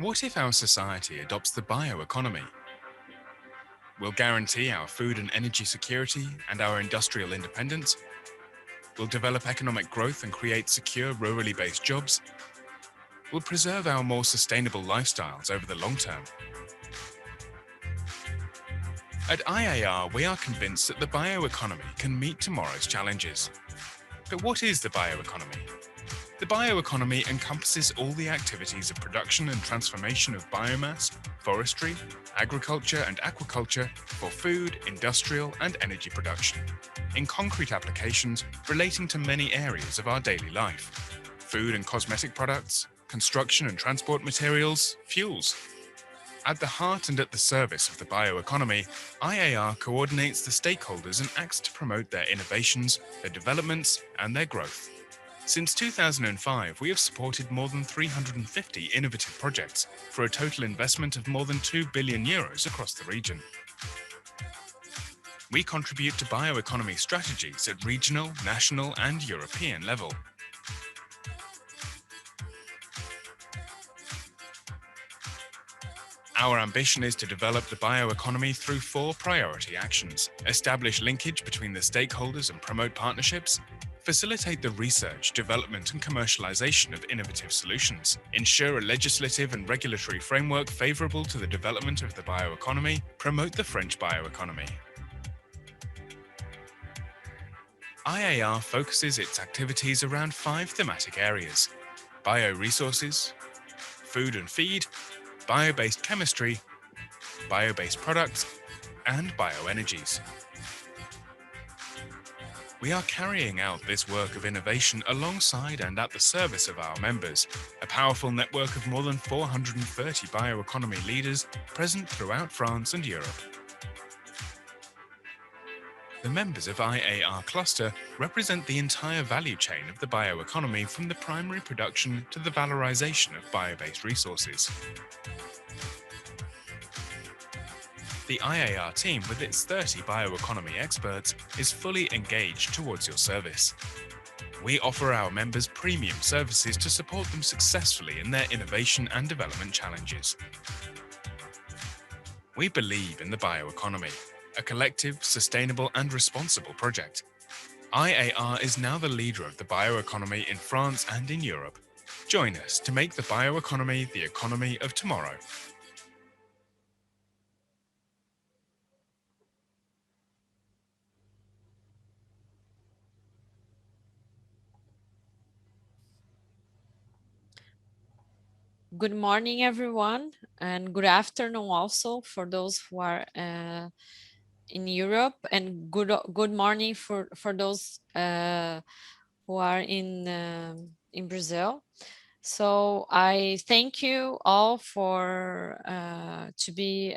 What if our society adopts the bioeconomy? We'll guarantee our food and energy security and our industrial independence. We'll develop economic growth and create secure rurally based jobs. We'll preserve our more sustainable lifestyles over the long term. At IAR, we are convinced that the bioeconomy can meet tomorrow's challenges. But what is the bioeconomy? The bioeconomy encompasses all the activities of production and transformation of biomass, forestry, agriculture and aquaculture for food, industrial and energy production, in concrete applications relating to many areas of our daily life: food and cosmetic products, construction and transport materials, fuels. At the heart and at the service of the bioeconomy, IAR coordinates the stakeholders and acts to promote their innovations, their developments and their growth. Since 2005, we have supported more than 350 innovative projects for a total investment of more than 2 billion euros across the region. We contribute to bioeconomy strategies at regional, national and European level. Our ambition is to develop the bioeconomy through 4 priority actions: establish linkage between the stakeholders and promote partnerships, facilitate the research, development and commercialization of innovative solutions, ensure a legislative and regulatory framework favourable to the development of the bioeconomy, promote the French bioeconomy. IAR focuses its activities around 5 thematic areas: bioresources, food and feed, bio-based chemistry, bio-based products, and bioenergies. We are carrying out this work of innovation alongside and at the service of our members, a powerful network of more than 430 bioeconomy leaders present throughout France and Europe. The members of IAR Cluster represent the entire value chain of the bioeconomy, from the primary production to the valorization of bio-based resources. The IAR team, with its 30 bioeconomy experts, is fully engaged towards your service. We offer our members premium services to support them successfully in their innovation and development challenges. We believe in the bioeconomy, a collective, sustainable and responsible project. IAR is now the leader of the bioeconomy in France and in Europe. Join us to make the bioeconomy the economy of tomorrow. Good morning, everyone, and good afternoon also for those who are in Europe, and good morning for those who are in Brazil. So I thank you all for to be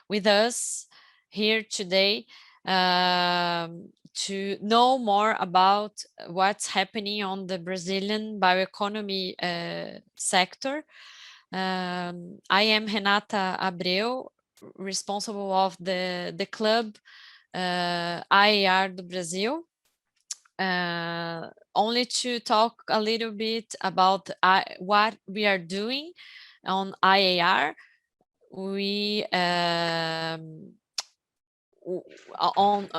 with us here today to know more about what's happening on the Brazilian bioeconomy sector. I am Renata Abreu, responsible of the club IAR do Brasil. Only to talk a little bit about what we are doing on IAR. We on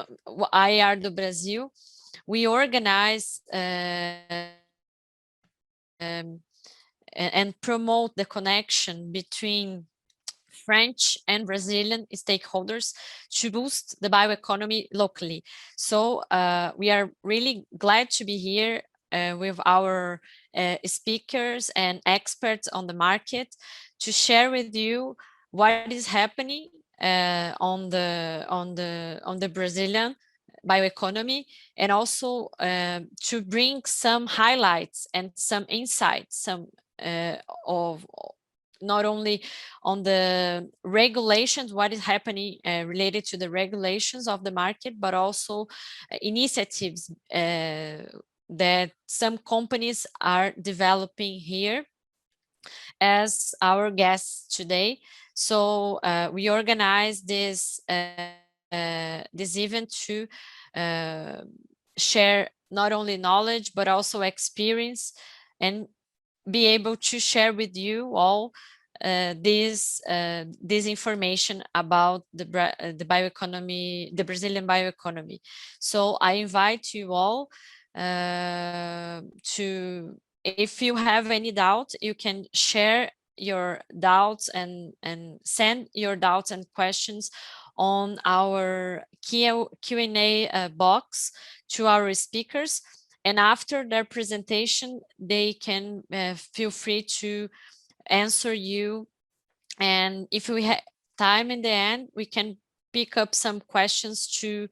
IAR do Brasil, we organize and promote the connection between French and Brazilian stakeholders to boost the bioeconomy locally. So we are really glad to be here with our speakers and experts on the market to share with you what is happening on the Brazilian bioeconomy, and also to bring some highlights and some insights, some of not only on the regulations, what is happening related to the regulations of the market, but also initiatives that some companies are developing here as our guests today. So we organize this event to share not only knowledge but also experience, and be able to share with you all this information about the bioeconomy, the Brazilian bioeconomy. So I invite you all to, if you have any doubt, you can share your doubts and send your doubts and questions on our Q&A box to our speakers. And after their presentation, they can feel free to answer you. And if we have time in the end, we can pick up some questions to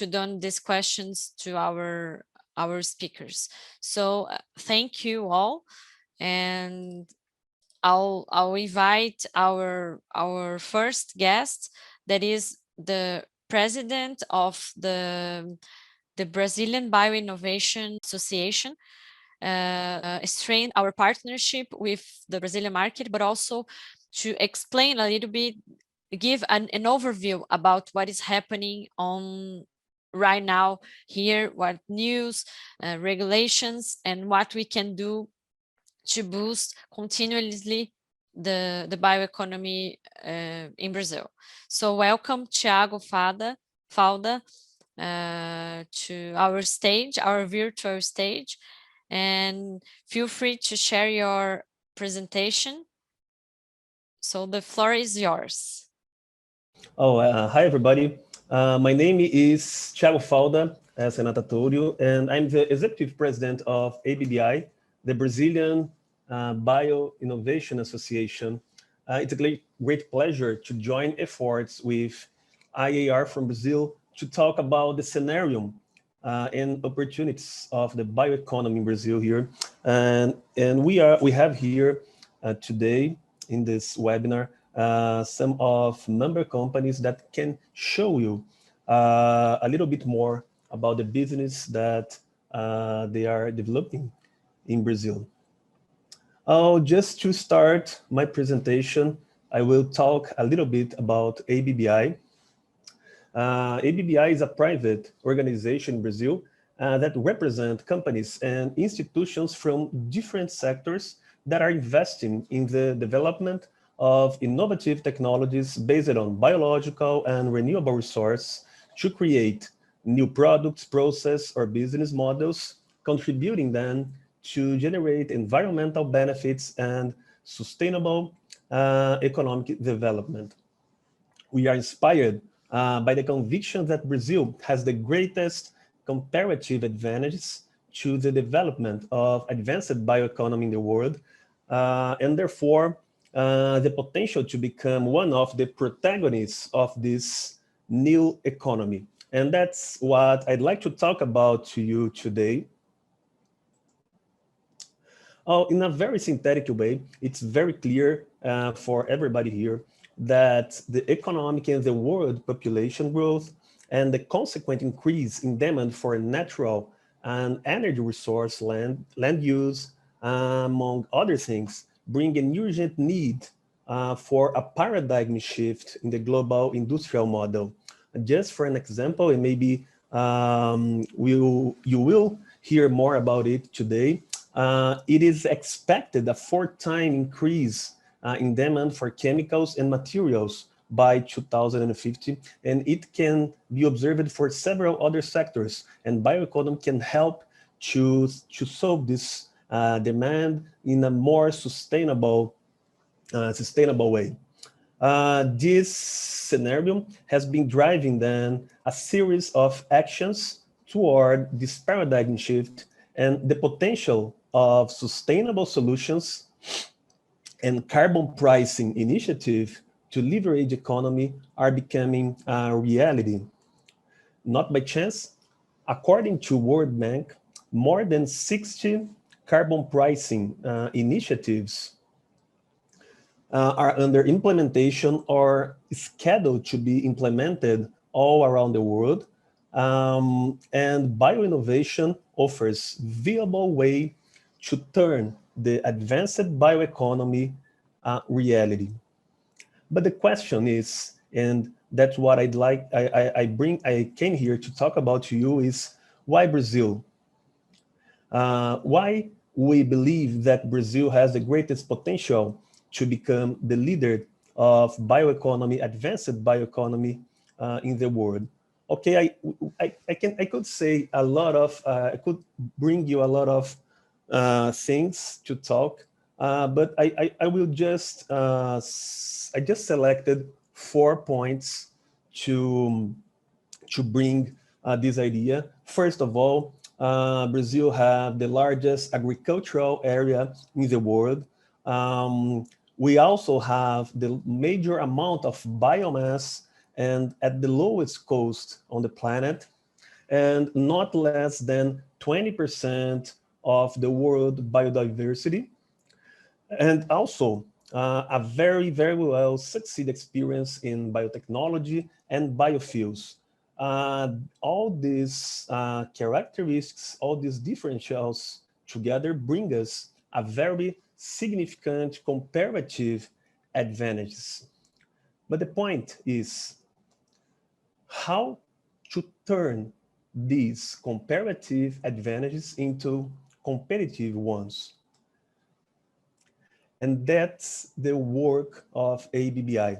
done these questions to our speakers. So thank you all, and I'll invite our first guest, that is the president of the Brazilian Bioinnovation Association, strengthen our partnership with the Brazilian market, but also to explain a little bit, give an overview about what is happening on right now here, what news, regulations, and what we can do to boost continuously the bioeconomy in Brazil. So welcome, Thiago Falda, to our stage, our virtual stage, and feel free to share your presentation. So the floor is yours. Hi everybody. My name is Thiago Falda, as Renata told you, and I'm the executive president of ABBI, the Brazilian Bioinnovation Association. It's a great pleasure to join efforts with IAR from Brazil to talk about the scenario and opportunities of the bioeconomy in Brazil here. And we have here today in this webinar some of member companies that can show you a little bit more about the business that they are developing in Brazil. Just to start my presentation, I will talk a little bit about ABBI. ABBI is a private organization in Brazil that represent companies and institutions from different sectors that are investing in the development of innovative technologies based on biological and renewable resources to create new products, process, or business models, contributing then to generate environmental benefits and sustainable economic development. We are inspired by the conviction that Brazil has the greatest comparative advantages to the development of advanced bioeconomy in the world, and therefore the potential to become one of the protagonists of this new economy. And that's what I'd like to talk about to you today. In a very synthetic way, it's very clear for everybody here that the economic and the world population growth and the consequent increase in demand for natural and energy resource land use, among other things, bring an urgent need for a paradigm shift in the global industrial model. Just for an example, and maybe you will hear more about it today, it is expected a 4-time increase in demand for chemicals and materials by 2050, and it can be observed for several other sectors, and bioeconomy can help to solve this demand in a more sustainable way. This scenario has been driving then a series of actions toward this paradigm shift, and the potential of sustainable solutions and carbon pricing initiative to leverage economy are becoming a reality. Not by chance, according to World Bank, more than 60 carbon pricing initiatives are under implementation or scheduled to be implemented all around the world. And bioinnovation offers viable way to turn the advanced bioeconomy reality. But the question is, and that's what I came here to talk about to you, is Why Brazil? Why we believe that Brazil has the greatest potential to become the leader of bioeconomy, advanced bioeconomy in the world. Okay, I could say a lot of, I could bring you a lot of things to talk, but I will just, I just selected 4 points to bring this idea. First of all, Brazil have the largest agricultural area in the world. We also have the major amount of biomass and at the lowest cost on the planet, and not less than 20% of the world biodiversity. And also a very, very well succeed experience in biotechnology and biofuels. All these characteristics, all these differentials together bring us a very significant comparative advantages. But the point is how to turn these comparative advantages into competitive ones. And that's the work of ABBI.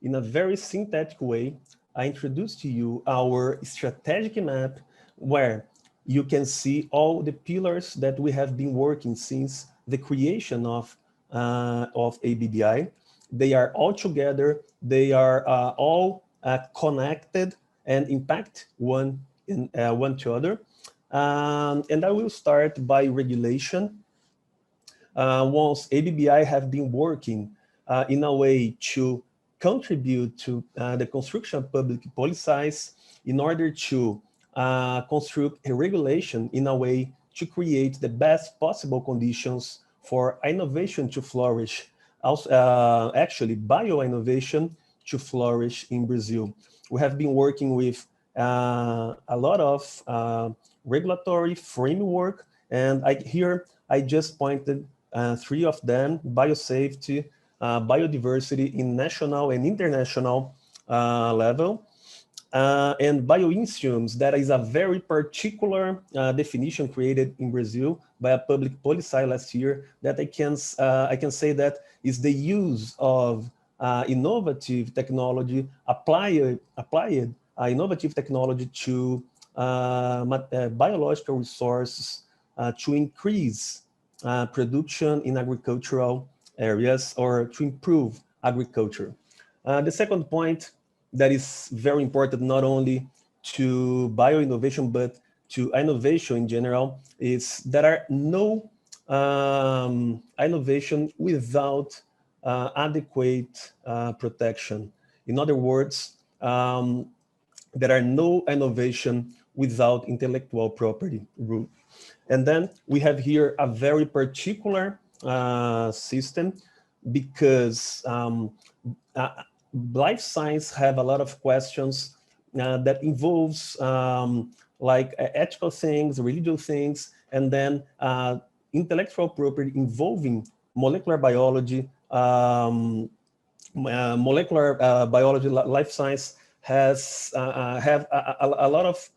In a very synthetic way, I introduced to you our strategic map where you can see all the pillars that we have been working since the creation of ABBI. They are all together, they are all connected and impact one to other. And I will start by regulation. Once ABBI have been working in a way to contribute to the construction of public policies in order to construct a regulation in a way to create the best possible conditions for innovation to flourish. Also, actually, bioinnovation to flourish in Brazil. We have been working with a lot of regulatory framework, and here I just pointed 3 of them: biosafety, biodiversity in national and international level, and bioinstruments. That is a very particular definition created in Brazil by a public policy last year that I can say that is the use of innovative technology, applied innovative technology to biological resources to increase production in agricultural areas or to improve agriculture. The second point that is very important not only to bioinnovation but to innovation in general is there are no innovation without adequate protection. In other words, there are no innovation without intellectual property rule. And then we have here a very particular system because life science have a lot of questions that involves like ethical things, religious things, and then intellectual property involving molecular biology. Molecular biology, life science have a lot of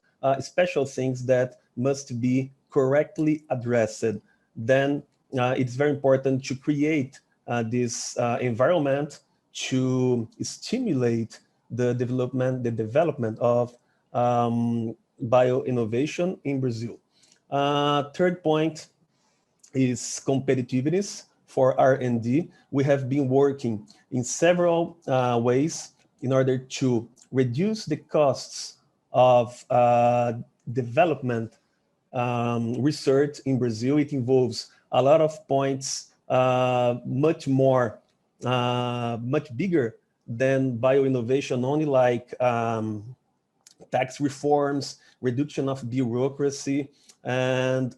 special things that must be correctly addressed. Then it's very important to create this environment to stimulate the development of bioinnovation in Brazil. Third point is competitiveness for R&D. We have been working in several ways in order to reduce the costs of development research in Brazil. It involves a lot of points, much bigger than bioinnovation, only like tax reforms, reduction of bureaucracy, and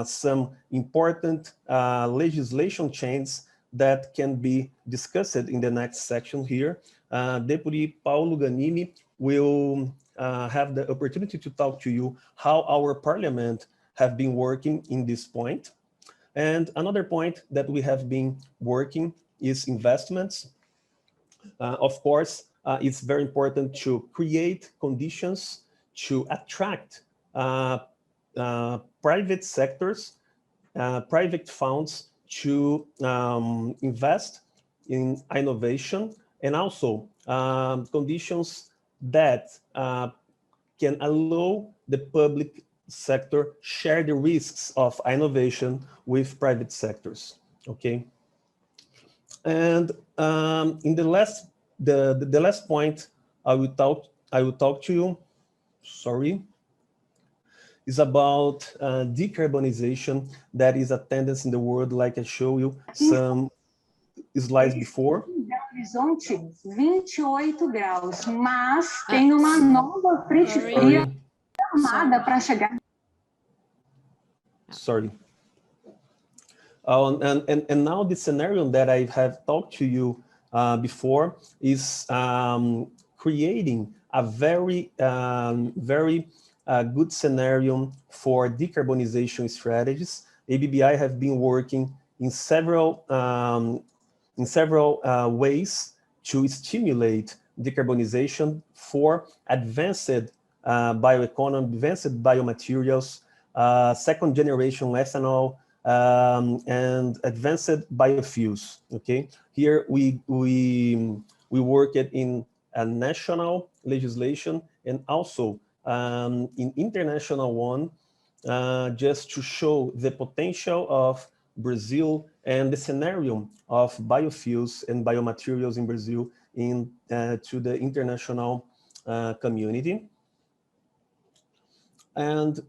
some important legislation changes that can be discussed in the next section here. Deputy Paulo Ganimi will have the opportunity to talk to you how our parliament have been working in this point. And another point that we have been working is investments. Of course, it's very important to create conditions to attract private sectors, private funds to invest in innovation, and also conditions that can allow the public sector share the risks of innovation with private sectors. Okay, and in the last point I will talk to you. Sorry. Is about decarbonization. That is a tendency in the world, like I showed you some slides before. Horizonte 28 graus, mas tem uma nova frente fria formada para chegar. Sorry. And now the scenario that I have talked to you before is creating a very good scenario for decarbonization strategies. ABBI have been working in several ways to stimulate decarbonization for advanced bioeconomy, advanced biomaterials, second generation ethanol, and advanced biofuels. Okay, here we work in a national legislation and also in international one, just to show the potential of Brazil and the scenario of biofuels and biomaterials in Brazil to the international community. And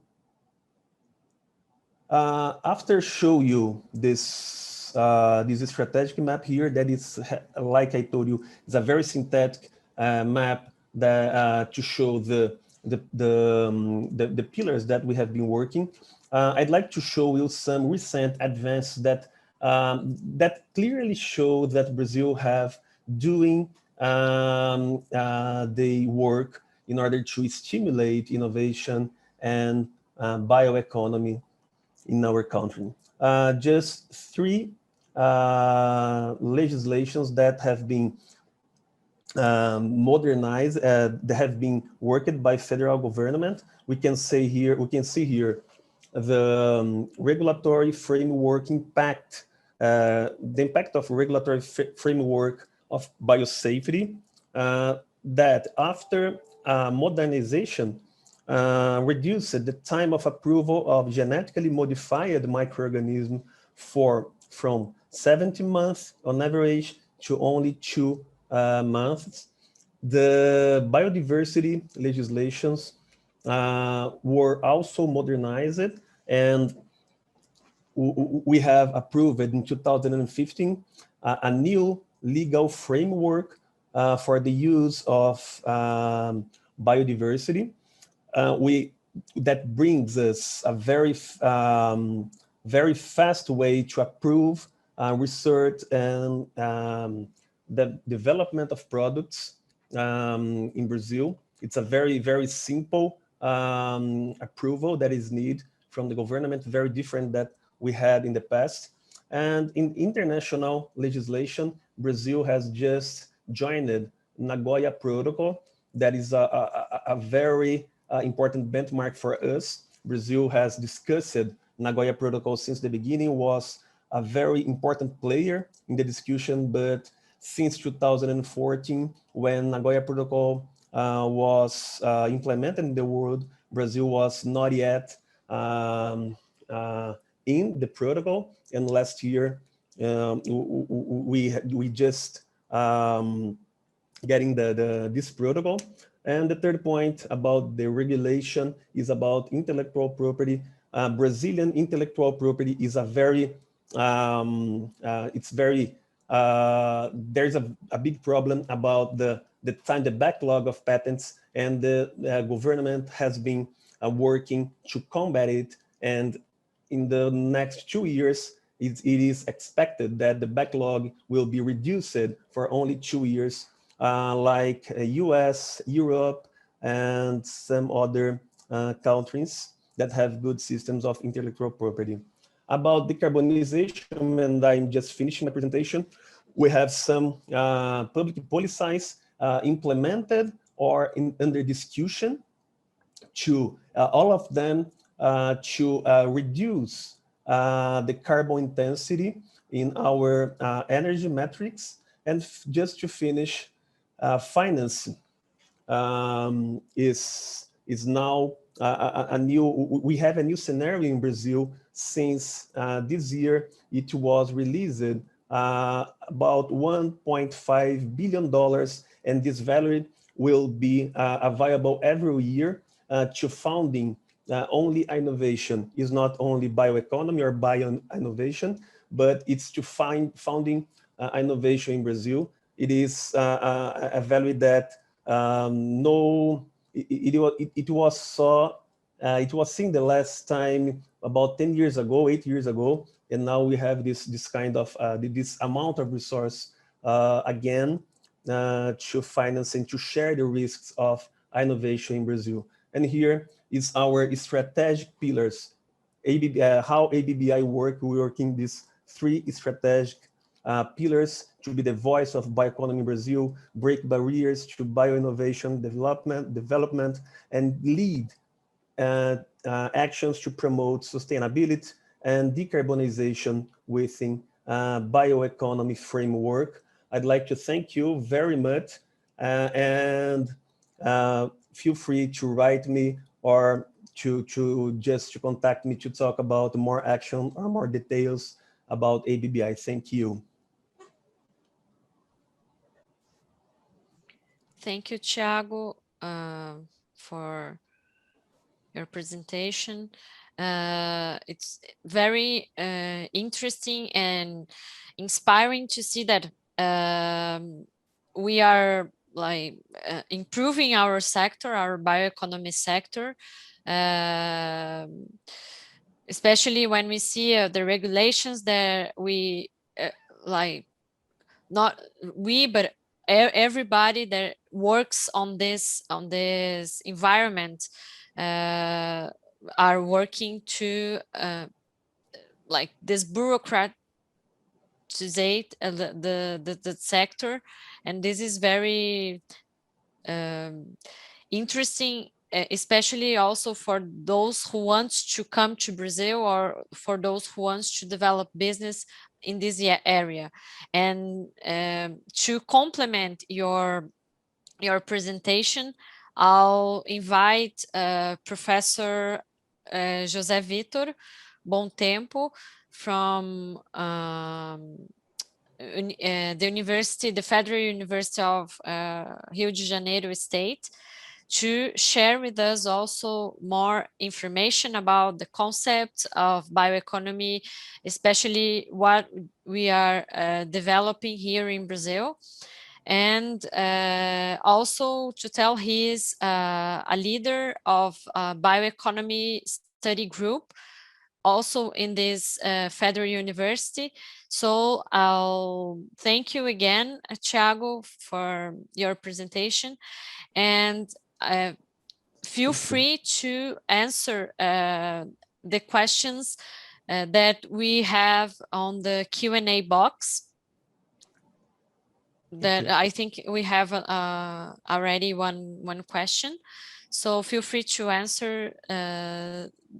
after show you this strategic map here, that is, like I told you, it's a very synthetic map that to show the pillars that we have been working. I'd like to show you some recent advances that that clearly show that Brazil have doing the work in order to stimulate innovation and bioeconomy in our country. Just three legislations that have been modernized, that have been worked by federal government. We can see here the regulatory framework impact, the impact of regulatory framework of biosafety, that after modernization reduced the time of approval of genetically modified microorganisms from 70 months on average to only 2 months. The biodiversity legislations were also modernized, and we have approved in 2015 a new legal framework for the use of biodiversity. That brings us a very fast way to approve research and the development of products in Brazil. It's a very simple approval that is needed from the government, very different that we had in the past. And in international legislation, Brazil has just joined Nagoya Protocol. That is a very important benchmark for us. Brazil has discussed Nagoya Protocol since the beginning, was a very important player in the discussion, but since 2014, when Nagoya Protocol was implemented in the world, Brazil was not yet in the protocol. And last year, we just getting this protocol. And the third point about the regulation is about intellectual property. Brazilian intellectual property is a very, there's a big problem about the backlog of patents, and the government has been working to combat it. And in the next 2 years, it is expected that the backlog will be reduced for only 2 years, like US, Europe, and some other countries that have good systems of intellectual property. About decarbonization, and I'm just finishing my presentation, we have some public policies implemented or under discussion. to all of them to reduce the carbon intensity in our energy metrics. And just to finish, finance is now a new, we have a new scenario in Brazil since this year. It was released about $1.5 billion, and this value will be available every year to funding only innovation. Is not only bioeconomy or bio innovation, but it's to funding innovation in Brazil. It is a value that it was seen the last time about 10 years ago, 8 years ago, and now we have this kind of this amount of resource again to finance and to share the risks of innovation in Brazil. And here is our strategic pillars, how ABBI working these 3 strategic pillars to be the voice of bioeconomy in Brazil, break barriers to bioinnovation development, and lead actions to promote sustainability and decarbonization within bioeconomy framework. I'd like to thank you very much, and feel free to write me or to contact me to talk about more action or more details about ABBI. Thank you. Thank you, Thiago, for your presentation. It's very interesting and inspiring to see that we are like improving our sector, our bioeconomy sector, especially when we see the regulations that we like, not we, but everybody that works on this environment are working to like this bureaucratizate the sector, and this is very interesting, especially also for those who want to come to Brazil or for those who want to develop business in this area. And to complement your presentation, I'll invite Professor José Vitor Bom Tempo from the Federal University of Rio de Janeiro State, to share with us also more information about the concept of bioeconomy, especially what we are developing here in Brazil. And also to tell he's a leader of a bioeconomy study group, also in this Federal University. So I'll thank you again, Thiago, for your presentation, and feel free to answer the questions that we have on the Q&A box. That I think we have already one question. So feel free to answer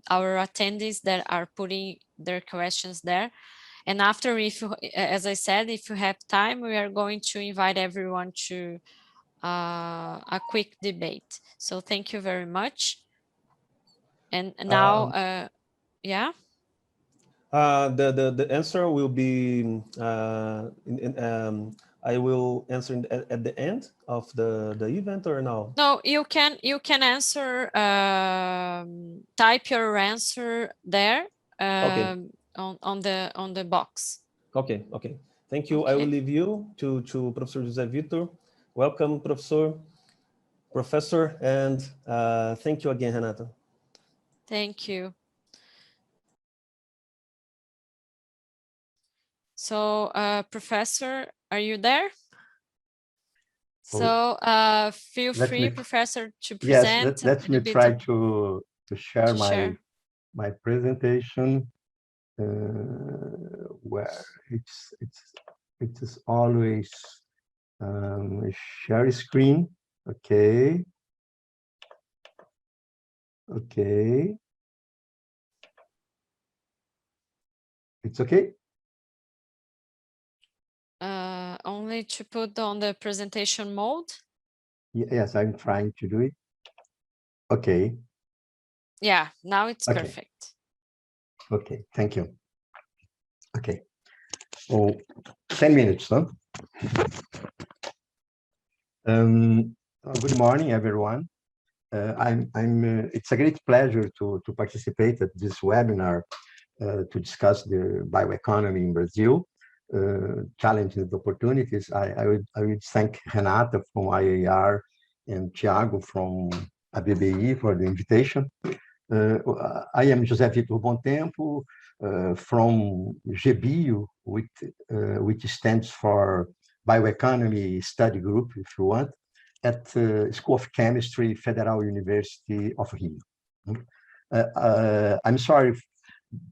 our attendees that are putting their questions there. And after, as I said, if you have time, we are going to invite everyone to a quick debate. So thank you very much. And now, yeah. The answer will be I will answer at the end of the event, or no? No, you can answer, type your answer there Okay. on the box. Okay. Thank you. Okay. I will leave you to Professor José Vitor. Welcome, Professor, and thank you again, Renata. Thank you. So, Professor, are you there? So feel free, Professor, to present. Yes, let me try to share my presentation, where it is always share screen. Okay. Okay. It's okay? Only to put on the presentation mode. Yes, I'm trying to do it. Okay. Yeah, now it's Okay. perfect. Okay, thank you. Okay. Oh, 10 minutes, huh? Good morning, everyone. It's a great pleasure to participate at this webinar to discuss the bioeconomy in Brazil, challenges and opportunities. I would thank Renata from IAR and Thiago from ABBI for the invitation. I am José Vitor Bontempo from GBio, which stands for Bioeconomy Study Group, if you want, at School of Chemistry, Federal University of Rio. I'm sorry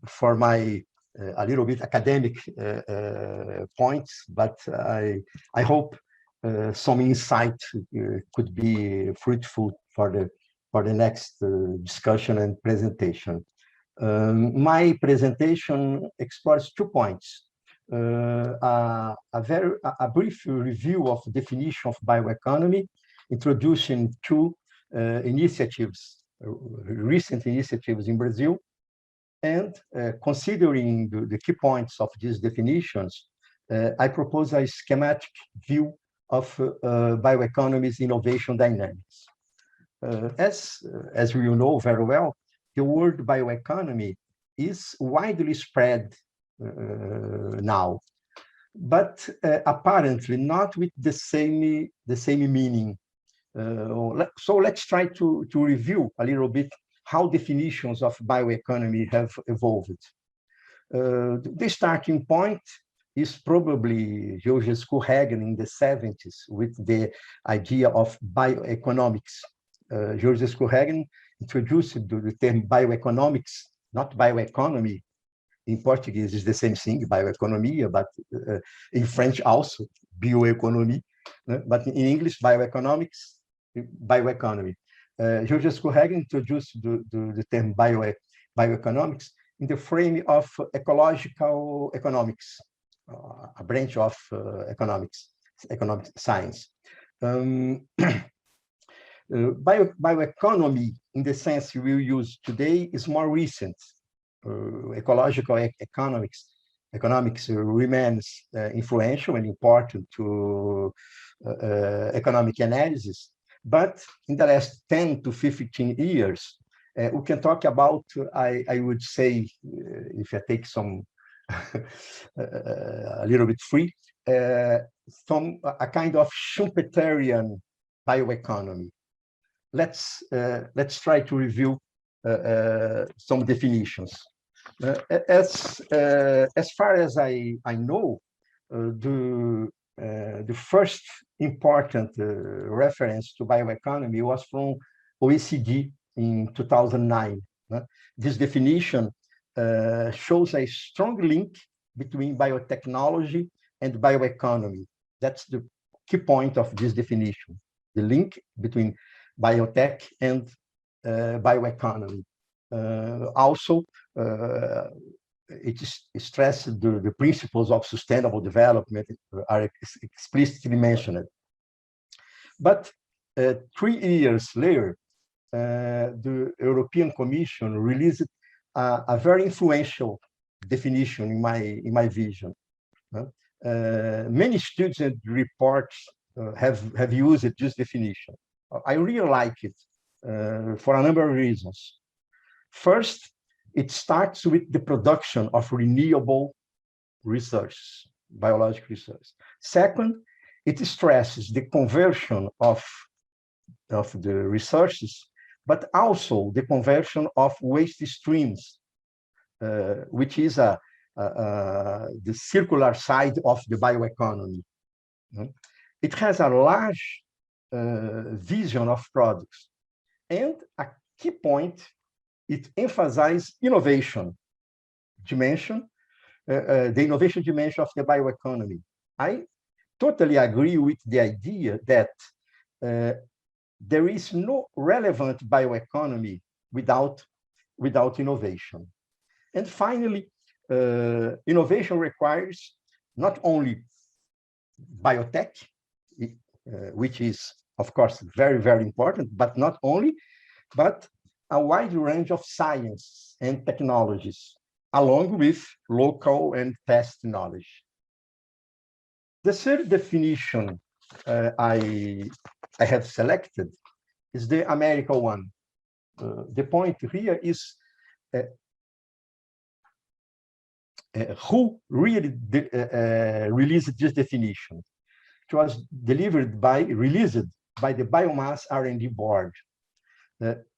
for my a little bit academic points, but I hope some insight could be fruitful for the next discussion and presentation. My presentation explores 2 points. A brief review of the definition of bioeconomy, introducing 2 initiatives, recent initiatives in Brazil, and considering the key points of these definitions, I propose a schematic view of bioeconomy's innovation dynamics. As we know very well, the word bioeconomy is widely spread now, but apparently not with the same meaning. So let's try to review a little bit how definitions of bioeconomy have evolved. The starting point is probably Joseph Schuhagen in the 70s with the idea of bioeconomics. Joseph Schuhagen introduced the term bioeconomics, not bioeconomy. In Portuguese, it's the same thing, bioeconomia, but in French also, bioeconomy. But in English, bioeconomics, bioeconomy. Joseph Schuhagen introduced the term bioeconomics in the frame of ecological economics, a branch of economic science. Bioeconomy, in the sense we use today, is more recent. Ecological economics remains influential and important to economic analysis. But in the last 10 to 15 years, we can talk about, I would say, if I take some, a little bit free, some a kind of Schumpeterian bioeconomy. Let's try to review some definitions. As far as I know, the first important reference to bioeconomy was from OECD in 2009. This definition shows a strong link between biotechnology and bioeconomy. That's the key point of this definition, the link between biotech and bioeconomy. Also, it stresses the principles of sustainable development are explicitly mentioned. But 3 years later, the European Commission released a very influential definition in my vision. Many studies and reports have used this definition. I really like it for a number of reasons. First, it starts with the production of renewable resources, biological resources. Second, it stresses the conversion of the resources, but also the conversion of waste streams, which is the circular side of the bioeconomy. It has a large vision of products, and a key point, it emphasizes innovation dimension, the innovation dimension of the bioeconomy. I totally agree with the idea that there is no relevant bioeconomy without innovation. And finally, innovation requires not only biotech, which is, of course, very, very important, but not only, but a wide range of science and technologies, along with local and past knowledge. The third definition I have selected is the American one. The point here is who really released this definition. It was released by the Biomass R&D Board,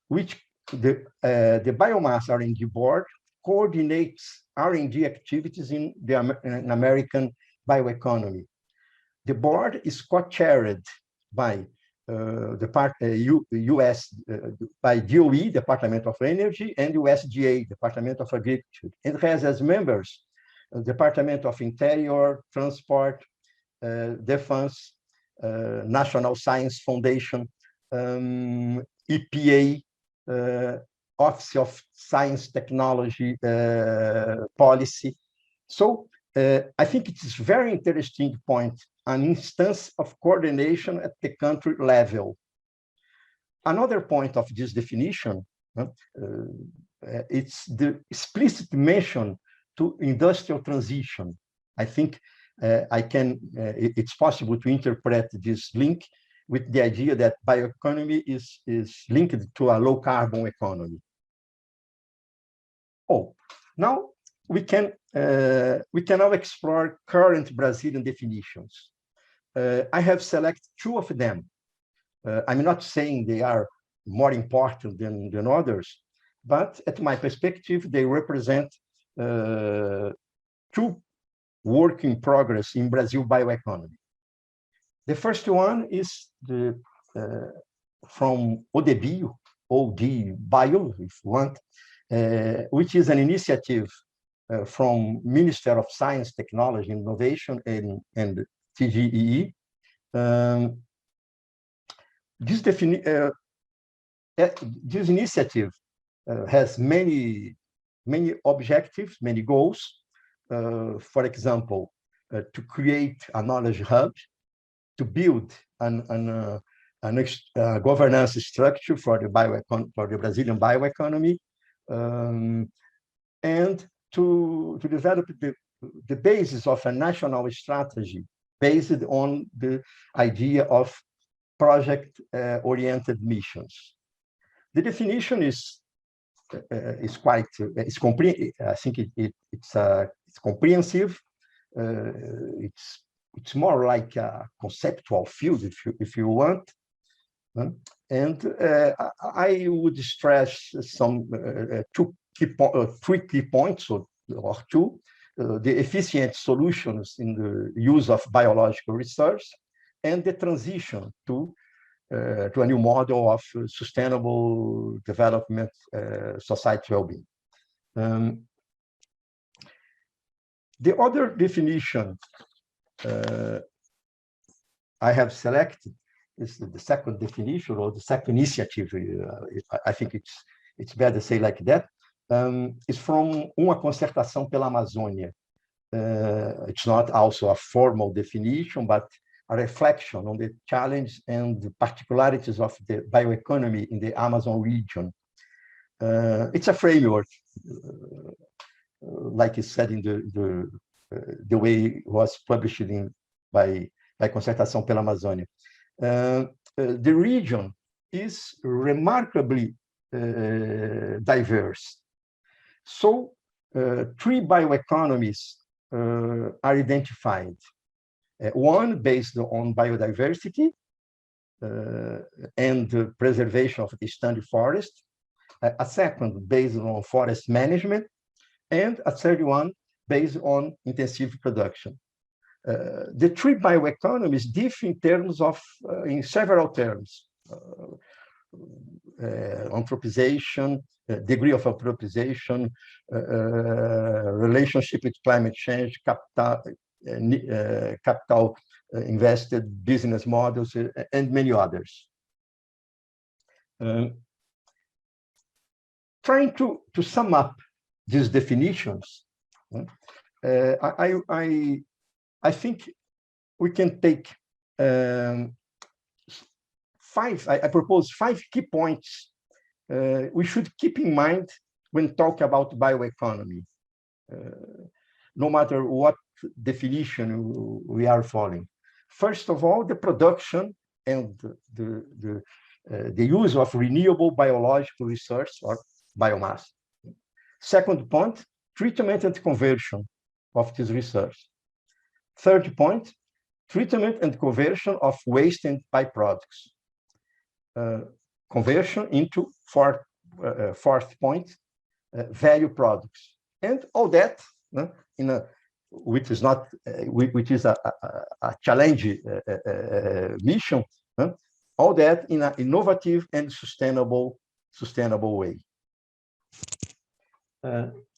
which the Biomass R&D Board coordinates R&D activities in American bioeconomy. The board is co-chaired by US by DOE, Department of Energy, and USDA, Department of Agriculture, and has as members Department of Interior, Transport, Defense, National Science Foundation, EPA, Office of Science Technology Policy. So I think it is a very interesting point, an instance of coordination at the country level. Another point of this definition, it's the explicit mention to industrial transition. I think it's possible to interpret this link with the idea that bioeconomy is linked to a low carbon economy. Oh, now we can now explore current Brazilian definitions. I have selected two of them. I'm not saying they are more important than others, but at my perspective, they represent two work in progress in Brazil bioeconomy. The first one is from ODBio, OD-Bio, if you want, which is an initiative from Minister of Science, Technology, Innovation, and TGEE. This initiative has many objectives, many goals. For example, to create a knowledge hub, to build a governance structure for the Brazilian bioeconomy, and to develop the basis of a national strategy based on the idea of project-oriented missions. The definition is comprehensive. It's more like a conceptual field, if you want. And I would stress some three key points or two: the efficient solutions in the use of biological research, and the transition to a new model of sustainable development, society well-being. The other definition I have selected is the second definition, or the second initiative. I think it's better to say like that. Is from Uma Concertação pela Amazônia. It's not also a formal definition, but a reflection on the challenge and the particularities of the bioeconomy in the Amazon region. It's a framework, like it's said in the way it was published by Concertação pela Amazônia. The region is remarkably diverse. So three bioeconomies are identified. One based on biodiversity and the preservation of the standing forest, a second based on forest management, and a third one based on intensive production. The three bioeconomies differ in several terms. Anthropization, degree of anthropization, relationship with climate change, capital invested, business models, and many others. trying to sum up these definitions, I think we can take I propose 5 key points we should keep in mind when talking about bioeconomy, no matter what definition we are following. First of all, the production and the use of renewable biological resource or biomass. Second point, treatment and conversion of this resource. Third point, treatment and conversion of waste and byproducts. Conversion into fourth point, value products, and all that which is not which is a challenge mission. All that in an innovative and sustainable way.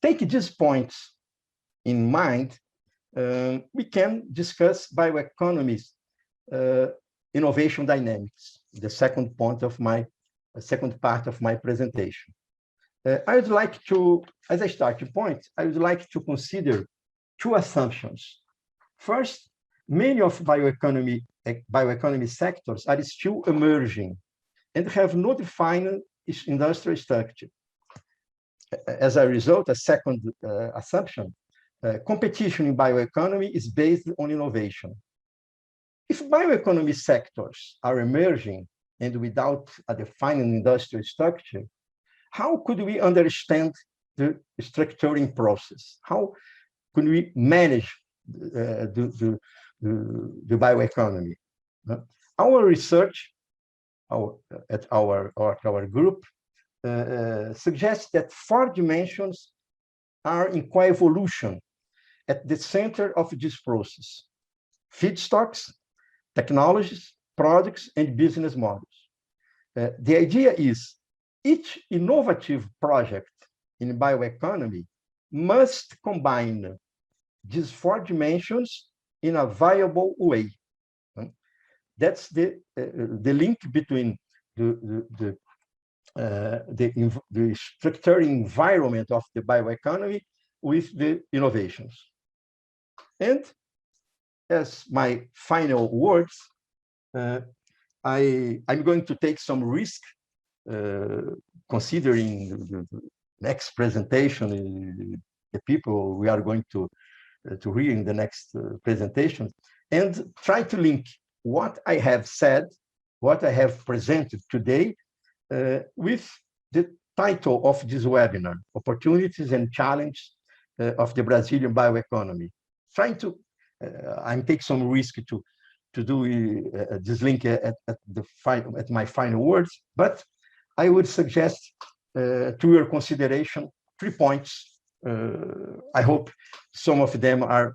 Take these points in mind. We can discuss bioeconomy's innovation dynamics, the second part of my presentation. I would like to, as a starting point, I would like to consider 2 assumptions. First, many of bioeconomy sectors are still emerging and have no defined industrial structure. As a result, a second assumption, competition in bioeconomy is based on innovation. If bioeconomy sectors are emerging and without a defined industrial structure, how could we understand the structuring process? How could we manage the bioeconomy? Our research at our group suggests that 4 dimensions are in coevolution at the center of this process: feedstocks, technologies, products, and business models. The idea is each innovative project in bioeconomy must combine these 4 dimensions in a viable way. That's the link between the structuring environment of the bioeconomy with the innovations. And as my final words, I'm going to take some risk considering the next presentation, the people we are going to read in the next presentation, and try to link what I have said, what I have presented today, with the title of this webinar, Opportunities and Challenges of the Brazilian Bioeconomy. Trying to, I'm take some risk to do this link at my final words, but I would suggest to your consideration 3 points. I hope some of them are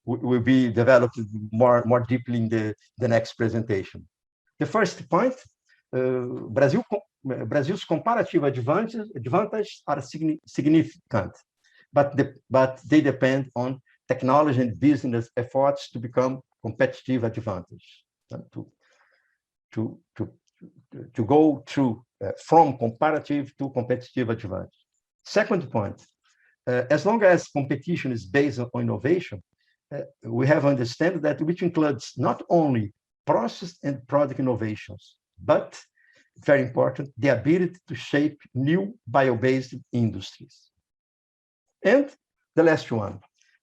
will be developed more deeply in the next presentation. The first point, Brazil's comparative advantages are significant, but they depend on technology and business efforts to become competitive advantage, to go through from comparative to competitive advantage. Second point, as long as competition is based on innovation, we have understand that which includes not only process and product innovations, but very important, the ability to shape new bio-based industries. And the last one,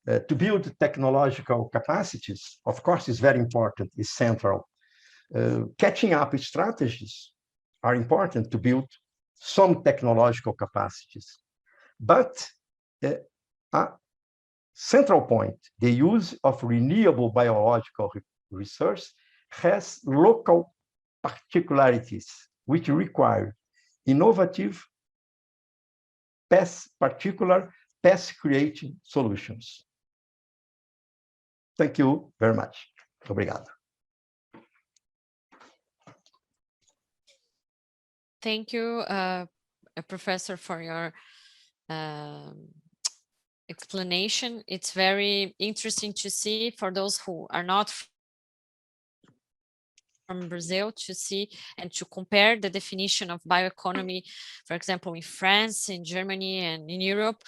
to build technological capacities, of course, is very important, is central. Catching up strategies are important to build some technological capacities. But a central point, the use of renewable biological resource has local particularities, which require innovative, particular pest-creating solutions. Thank you very much. Obrigado. Thank you, Professor, for your explanation. It's very interesting to see for those who are not from Brazil to see and to compare the definition of bioeconomy, for example, in France, in Germany, and in Europe,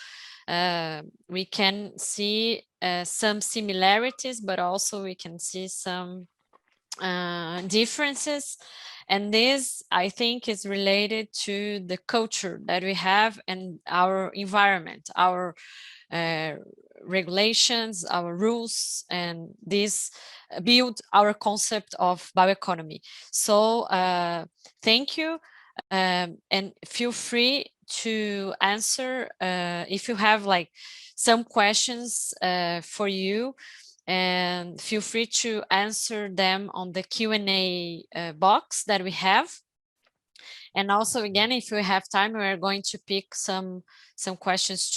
we can see some similarities, but also we can see some differences. And this, I think, is related to the culture that we have and our environment, our regulations, our rules, and this build our concept of bioeconomy. So thank you, and feel free to answer if you have like some questions for you, and feel free to answer them on the Q&A box that we have. And also, again, if we have time, we are going to pick some questions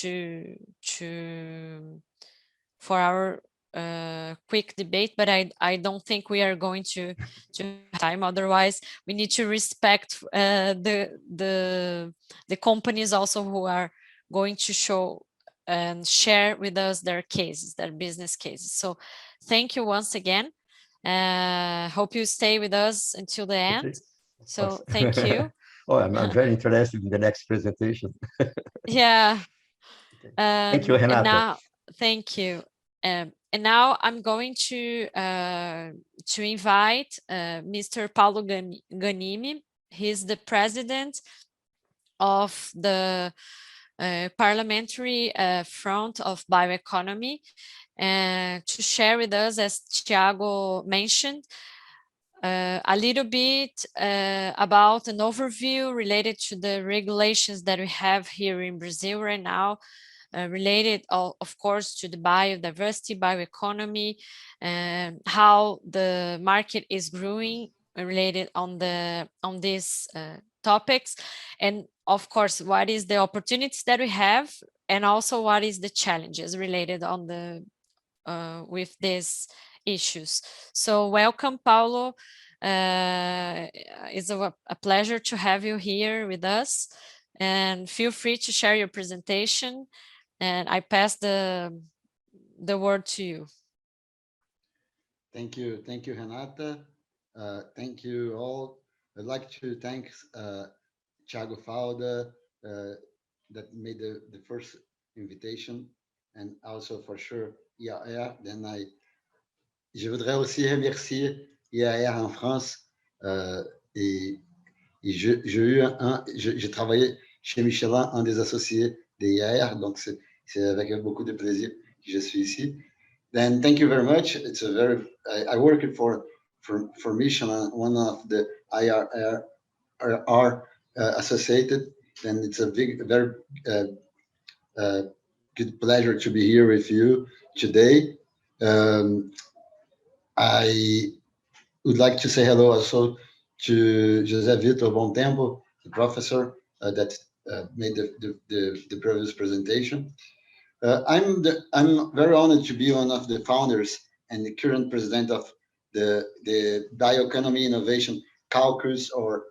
for our quick debate, but I don't think we are going to have time. Otherwise, we need to respect the companies also who are going to show and share with us their cases, their business cases. So thank you once again. Hope you stay with us until the end. Okay. So thank you. Oh, I'm very interested in the next presentation. Yeah. Okay. Thank you, Renata. And now, thank you. And now I'm going to invite Mr. Paulo Ganimi. He's the president of the Parliamentary Front of Bioeconomy, to share with us, as Thiago mentioned, a little bit about an overview related to the regulations that we have here in Brazil right now, related, of course, to the biodiversity, bioeconomy, and how the market is growing related on these topics, and of course, what is the opportunities that we have, and also what is the challenges related on the with these issues. So welcome, Paulo. It's a pleasure to have you here with us, and feel free to share your presentation, and I pass the word to you. Thank you, Renata. Thank you all. I'd like to thank Thiago Fauda that made the first invitation, and also for sure IAR. Then je voudrais aussi remercier IAR en France, et j'ai travaillé chez Michelin, un des associés des IAR, donc c'est avec beaucoup de plaisir que je suis ici. Then thank you very much. It's a very I worked for Michelin, one of the IAR associated, and it's a very good pleasure to be here with you today. I would like to say hello also to José Vitor Bontempo, the professor that made the previous presentation. I'm very honored to be one of the founders and the current president of the Bioeconomy Innovation Caucus, or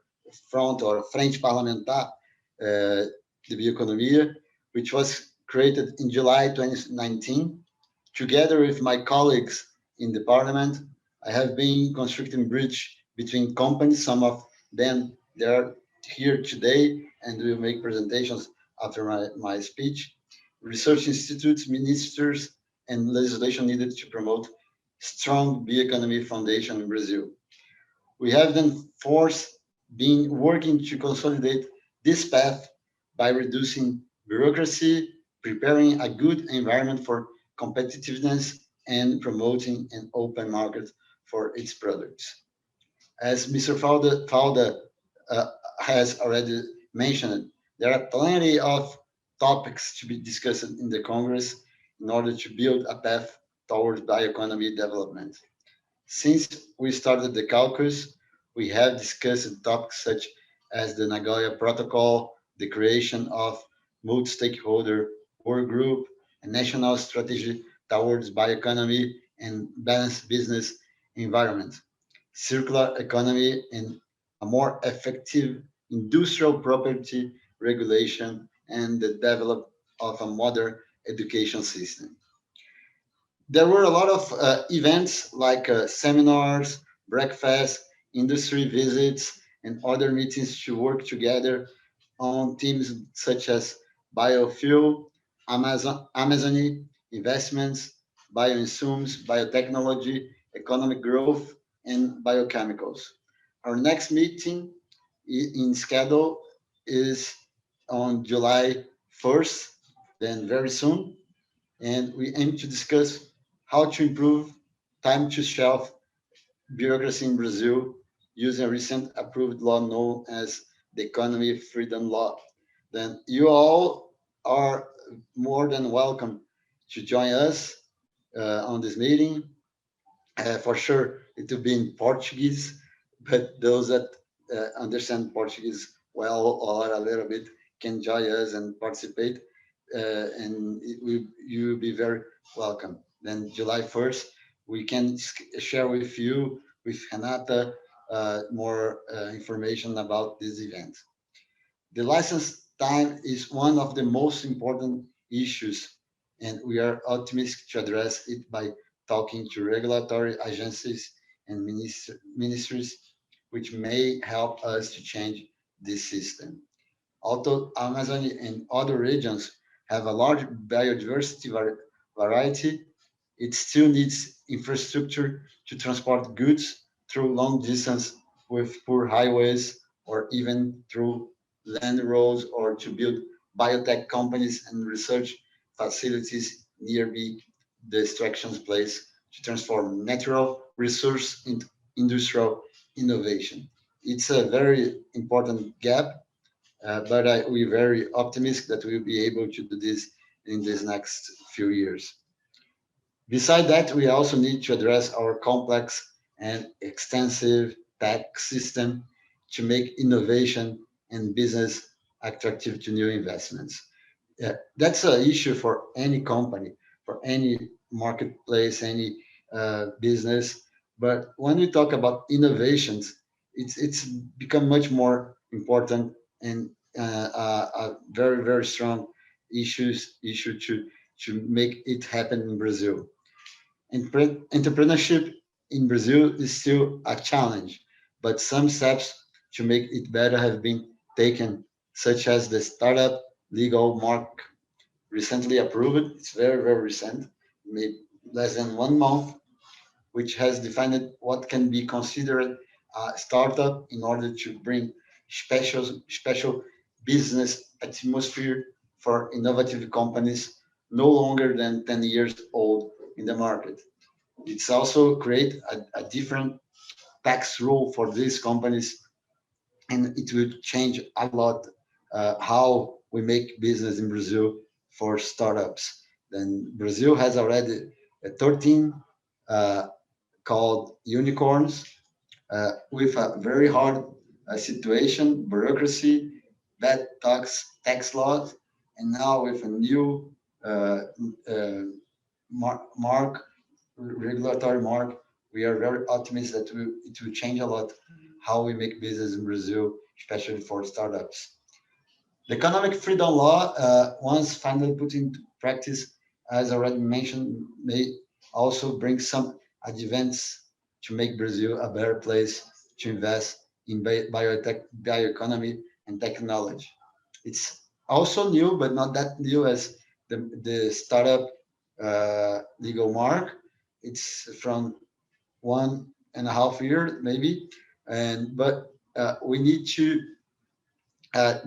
Front, or Frente Parlamentar de Bioeconomia, which was created in July 2019. Together with my colleagues in the parliament, I have been constructing bridge between companies. Some of them, they are here today and will make presentations after my speech. Research institutes, ministers, and legislation needed to promote strong bioeconomy foundation in Brazil. We have then been working to consolidate this path by reducing bureaucracy, preparing a good environment for competitiveness, and promoting an open market for its products. As Mr. Fauda has already mentioned, there are plenty of topics to be discussed in the Congress in order to build a path towards bioeconomy development. Since we started the caucus, we have discussed topics such as the Nagoya Protocol, the creation of multi-stakeholder work group, a national strategy towards bioeconomy and balanced business environment, circular economy, and a more effective industrial property regulation, and the development of a modern education system. There were a lot of events like seminars, breakfasts, industry visits, and other meetings to work together on themes such as biofuel, Amazony, investments, bioinsumes, biotechnology, economic growth, and biochemicals. Our next meeting in schedule is on July 1st, then very soon, and we aim to discuss how to improve time to shelf bureaucracy in Brazil using a recent approved law known as the Economy Freedom Law. Then you all are more than welcome to join us on this meeting. For sure, it will be in Portuguese, but those that understand Portuguese well or a little bit can join us and participate, and you will be very welcome. Then July 1st, we can share with you, with Renata, more information about this event. The license time is one of the most important issues, and we are optimistic to address it by talking to regulatory agencies and ministries, which may help us to change this system. Although Amazon and other regions have a large biodiversity variety, it still needs infrastructure to transport goods through long distance with poor highways or even through land roads, or to build biotech companies and research facilities nearby the extraction place to transform natural resource into industrial innovation. It's a very important gap, but we're very optimistic that we'll be able to do this in these next few years. Besides that, we also need to address our complex and extensive tax system to make innovation and business attractive to new investments. That's an issue for any company, for any marketplace, any business. But when we talk about innovations, it's become much more important and a very, very strong issue to make it happen in Brazil. Entrepreneurship in Brazil is still a challenge, but some steps to make it better have been taken, such as the startup legal mark recently approved. It's very, very recent, maybe less than 1 month, which has defined what can be considered a startup in order to bring special business atmosphere for innovative companies no longer than 10 years old in the market. It's also create a different tax rule for these companies, and it will change a lot how we make business in Brazil for startups. Then Brazil has already 13 called unicorns with a very hard situation, bureaucracy, bad tax laws, and now with a new regulatory mark, we are very optimistic that it will change a lot how we make business in Brazil, especially for startups. The economic freedom law, once finally put into practice, as already mentioned, may also bring some advance to make Brazil a better place to invest in bioeconomy and technology. It's also new, but not that new as the startup legal mark. It's from 1.5 years maybe, but we need to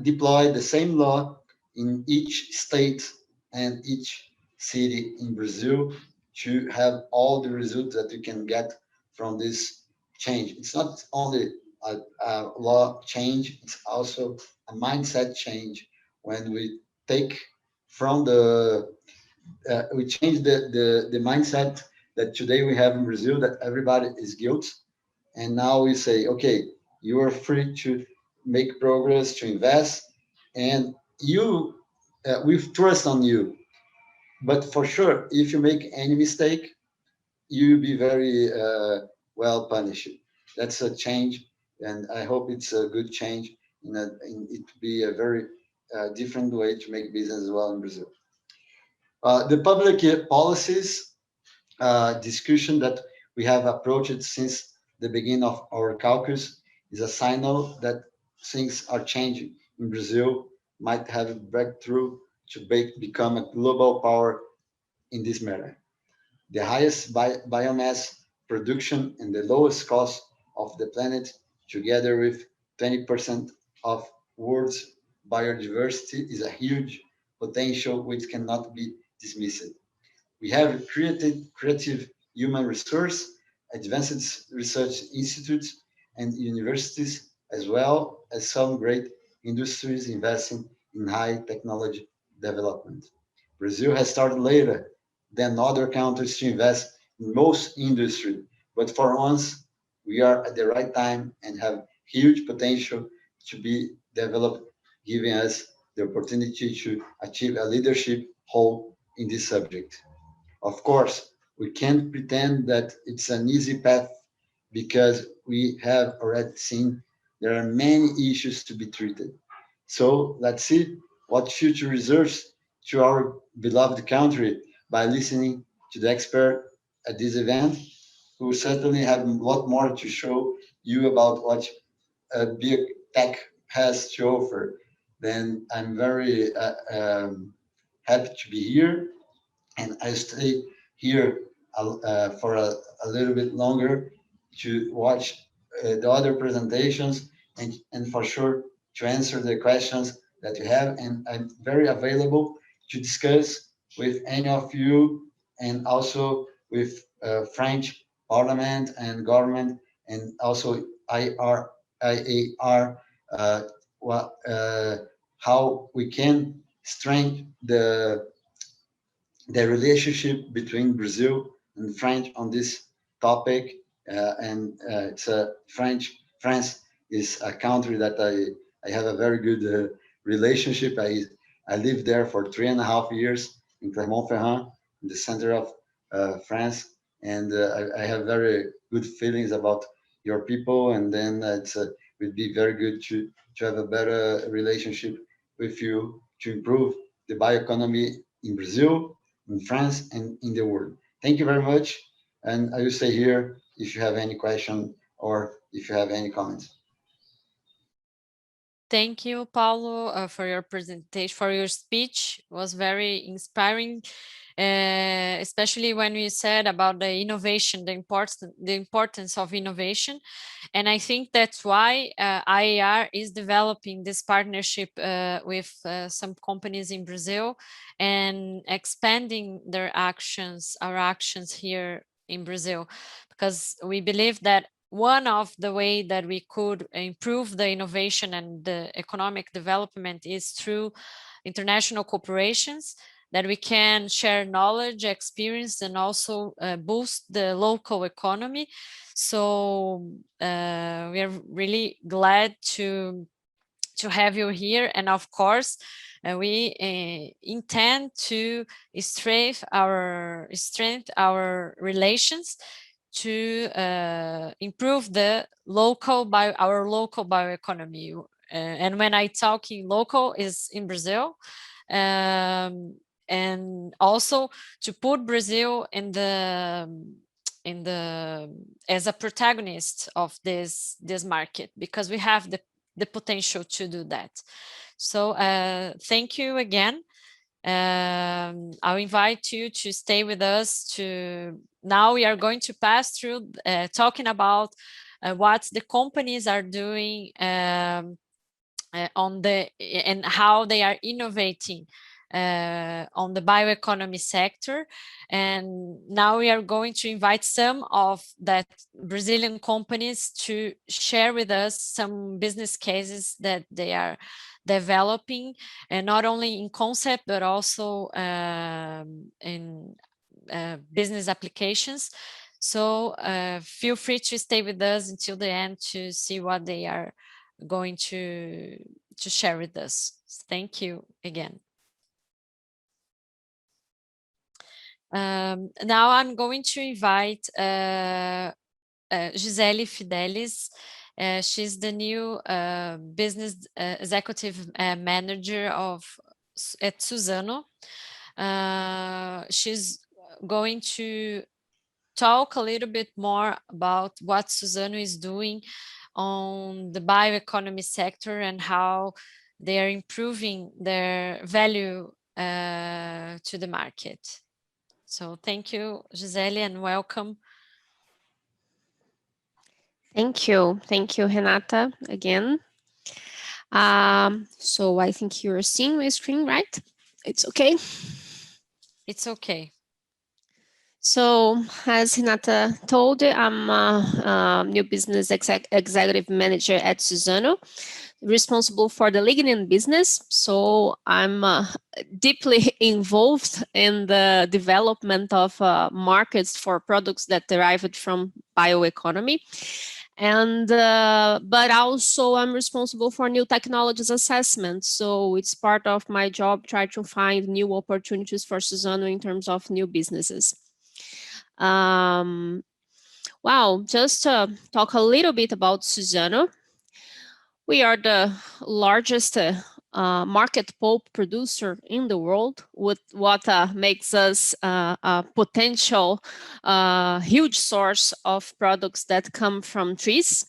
deploy the same law in each state and each city in Brazil to have all the results that you can get from this change. It's not only a law change, it's also a mindset change. When we take from we change the mindset that today we have in Brazil, that everybody is guilty, and now we say, okay, you are free to make progress, to invest, and we trust on you. But for sure, if you make any mistake, you'll be very well punished. That's a change, and I hope it's a good change, and it will be a very different way to make business as well in Brazil. The public policies discussion that we have approached since the beginning of our caucus is a signal that things are changing in Brazil, might have a breakthrough to become a global power in this matter. The highest biomass production and the lowest cost of the planet, together with 20% of world's biodiversity, is a huge potential which cannot be dismissed. We have created creative human resource, advanced research institutes and universities, as well as some great industries investing in high technology development. Brazil has started later than other countries to invest in most industry, but for once, we are at the right time and have huge potential to be developed, giving us the opportunity to achieve a leadership role in this subject. Of course, we can't pretend that it's an easy path because we have already seen there are many issues to be treated. So let's see what future reserves to our beloved country by listening to the expert at this event, who certainly have a lot more to show you about what biotech has to offer. Then I'm very happy to be here, and I stay here for a little bit longer to watch the other presentations and for sure to answer the questions that you have. And I'm very available to discuss with any of you and also with French Parliament and government and also IAR, how we can strengthen the relationship between Brazil and France on this topic. It's a France is a country that I have a very good relationship. I lived there for 3.5 years in Clermont-Ferrand, in the center of France, and I have very good feelings about your people. And then it would be very good to have a better relationship with you to improve the bioeconomy in Brazil, in France, and in the world. Thank you very much. And I will stay here if you have any question or if you have any comments. Thank you, Paulo, for your presentation, for your speech. It was very inspiring, especially when you said about the innovation, the importance of innovation. And I think that's why IAR is developing this partnership with some companies in Brazil and expanding our actions here in Brazil, because we believe that one of the way that we could improve the innovation and the economic development is through international corporations, that we can share knowledge, experience, and also boost the local economy. So we are really glad to have you here. And of course, we intend to strengthen our relations to improve our local bioeconomy. And when I talk in local is in Brazil, and also to put Brazil as a protagonist of this market, because we have the potential to do that. So thank you again. I'll invite you to stay with us. Now we are going to pass through talking about what the companies are doing and how they are innovating on the bioeconomy sector. And now we are going to invite some of that Brazilian companies to share with us some business cases that they are developing, and not only in concept but also in business applications. So feel free to stay with us until the end to see what they are going to share with us. Thank you again. Now I'm going to invite Gisele Fidelis. She's the new business executive manager at Suzano. She's going to talk a little bit more about what Suzano is doing on the bioeconomy sector and how they are improving their value to the market. So thank you, Gisele, and welcome. Thank you, Renata, again. So I think you're seeing my screen, right? It's okay? It's okay. So as Renata told, I'm a new business executive manager at Suzano, responsible for the lignin business. So I'm deeply involved in the development of markets for products that derived from bioeconomy. And but also I'm responsible for new technologies assessment. So it's part of my job, try to find new opportunities for Suzano in terms of new businesses. Wow, just to talk a little bit about Suzano. We are the largest market pulp producer in the world, with what makes us a potential huge source of products that come from trees.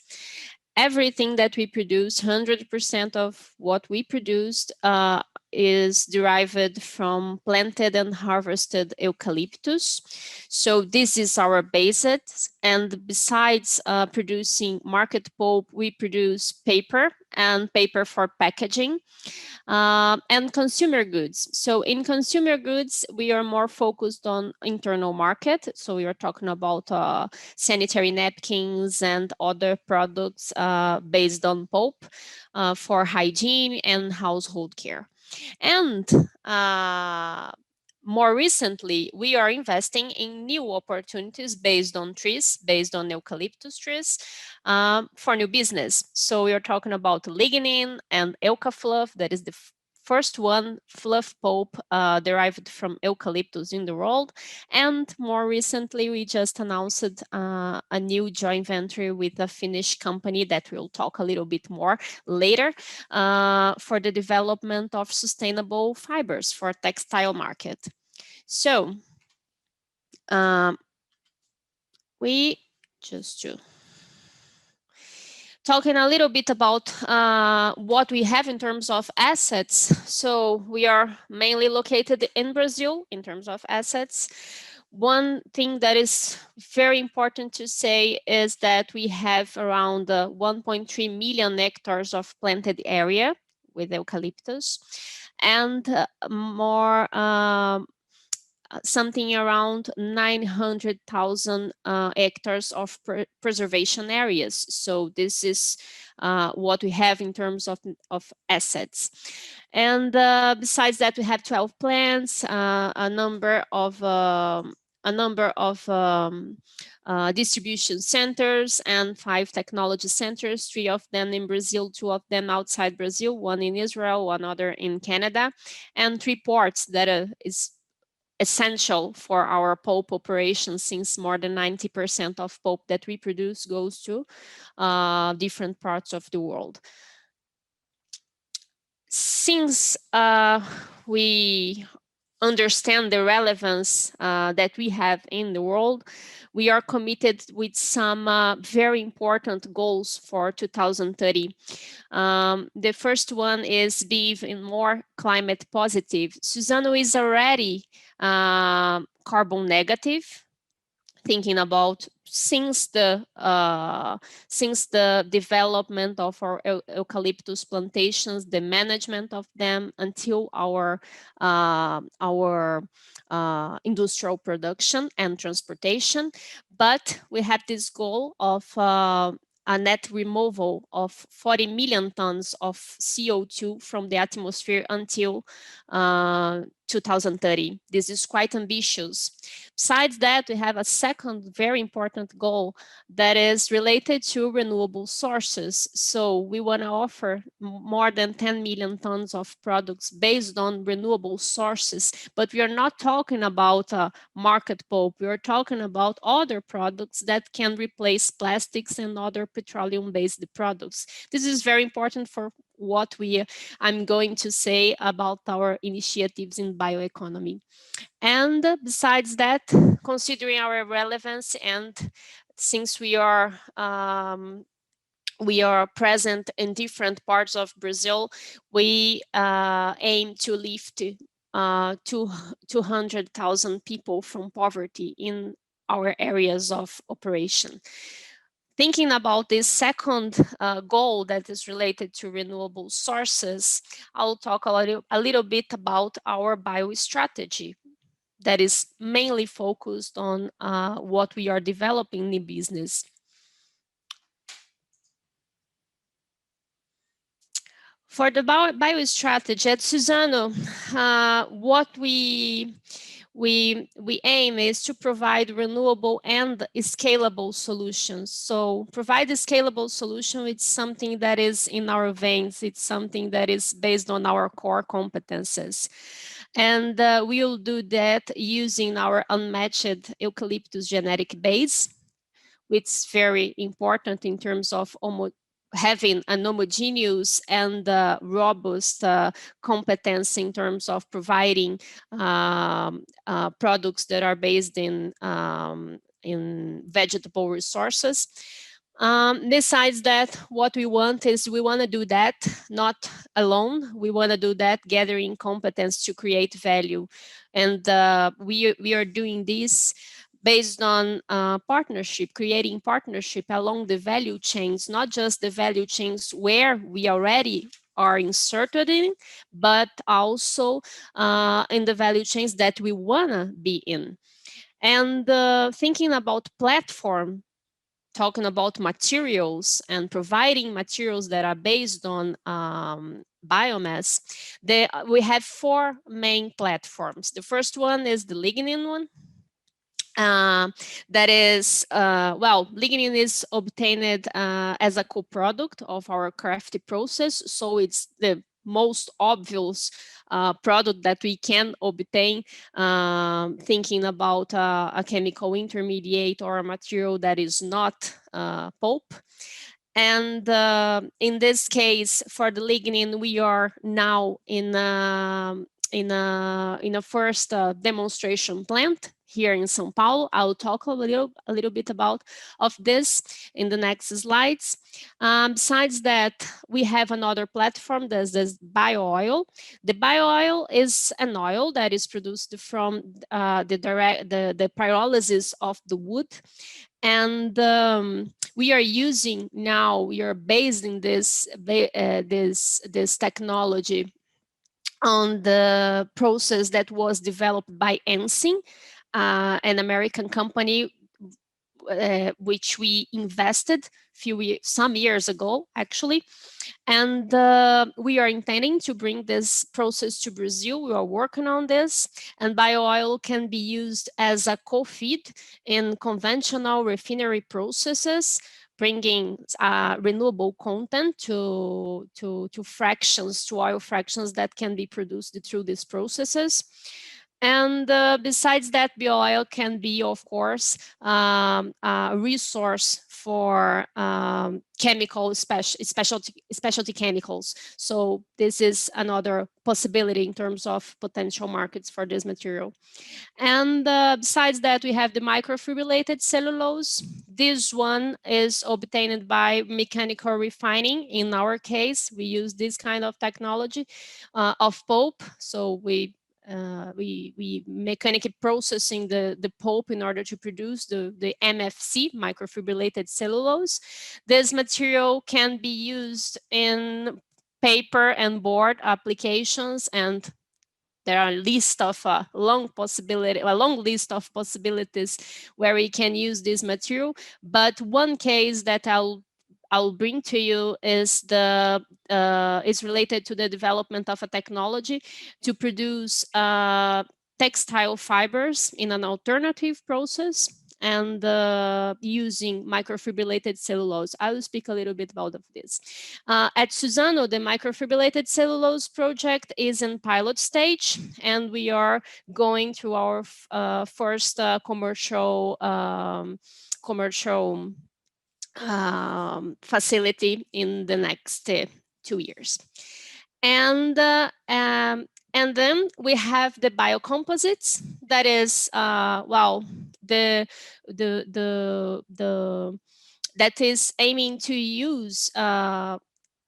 Everything that we produce, 100% of what we produced is derived from planted and harvested eucalyptus. So this is our basis. And besides producing market pulp, we produce paper and paper for packaging. And consumer goods. So in consumer goods, we are more focused on internal market. So we are talking about sanitary napkins and other products based on pulp for hygiene and household care. And more recently, we are investing in new opportunities based on trees, based on eucalyptus trees for new business. So we are talking about lignin and euca fluff. That is the first one, fluff pulp derived from eucalyptus in the world. And more recently, we just announced a new joint venture with a Finnish company that we'll talk a little bit more later for the development of sustainable fibers for textile market. So we just do. Talking a little bit about what we have in terms of assets. So we are mainly located in Brazil in terms of assets. One thing that is very important to say is that we have around 1.3 million hectares of planted area with eucalyptus, and more something around 900,000 hectares of preservation areas. So this is what we have in terms of assets. And besides that, we have 12 plants, a number of distribution centers and 5 technology centers, 3 of them in Brazil, 2 of them outside Brazil, 1 in Israel, 1 other in Canada, and 3 ports that is essential for our pulp operations, since more than 90% of pulp that we produce goes to different parts of the world. Since we understand the relevance that we have in the world, we are committed with some very important goals for 2030. The first one is be even more climate positive. Suzano is already carbon negative, thinking about since the development of our eucalyptus plantations, the management of them until our industrial production and transportation. But we have this goal of a net removal of 40 million tons of CO2 from the atmosphere until 2030. This is quite ambitious. Besides that, we have a second very important goal that is related to renewable sources. So we want to offer more than 10 million tons of products based on renewable sources, but we are not talking about market pulp. We are talking about other products that can replace plastics and other petroleum-based products. This is very important for what I'm going to say about our initiatives in bioeconomy. And besides that, considering our relevance, and since we are present in different parts of Brazil, we aim to lift 200,000 people from poverty in our areas of operation. Thinking about this second goal that is related to renewable sources, I'll talk a little bit about our biostrategy that is mainly focused on what we are developing in business. For the biostrategy at Suzano, what we aim is to provide renewable and scalable solutions. So provide a scalable solution, it's something that is in our veins, it's something that is based on our core competences. And we'll do that using our unmatched eucalyptus genetic base, which is very important in terms of having an homogeneous and robust competence in terms of providing products that are based in vegetable resources. Besides that, what we want is we want to do that not alone. We want to do that gathering competence to create value. And we are doing this based on partnership, creating partnership along the value chains, not just the value chains where we already are inserted in, but also in the value chains that we wanna be in. And thinking about platform, talking about materials and providing materials that are based on biomass, we have 4 main platforms. The first one is the lignin one. That is, lignin is obtained as a co-product of our crafting process, so it's the most obvious product that we can obtain, thinking about a chemical intermediate or a material that is not pulp. And in this case, for the lignin, we are now in a first demonstration plant here in São Paulo. I'll talk a little bit about this in the next slides. Besides that, we have another platform, that's this bio-oil. The bio-oil is an oil that is produced from the pyrolysis of the wood. And we are basing this technology on the process that was developed by Ensign, an American company which we invested some years ago, actually. And we are intending to bring this process to Brazil. We are working on this, and bio-oil can be used as a co-feed in conventional refinery processes, bringing renewable content to fractions, to oil fractions that can be produced through these processes. And besides that, bio-oil can be, of course, a resource for specialty chemicals. So this is another possibility in terms of potential markets for this material. And besides that, we have the microfibrillated cellulose. This one is obtained by mechanical refining. In our case, we use this kind of technology of pulp. So we mechanically processing the pulp in order to produce the MFC, microfibrillated cellulose. This material can be used in paper and board applications, and there are a long list of possibilities where we can use this material. But one case that I'll bring to you is is related to the development of a technology to produce textile fibers in an alternative process, and using microfibrillated cellulose. I will speak a little bit about this. At Suzano, the microfibrillated cellulose project is in pilot stage, and we are going through our first commercial facility in the next 2 years. And then we have the biocomposites. That is, well, that is aiming to use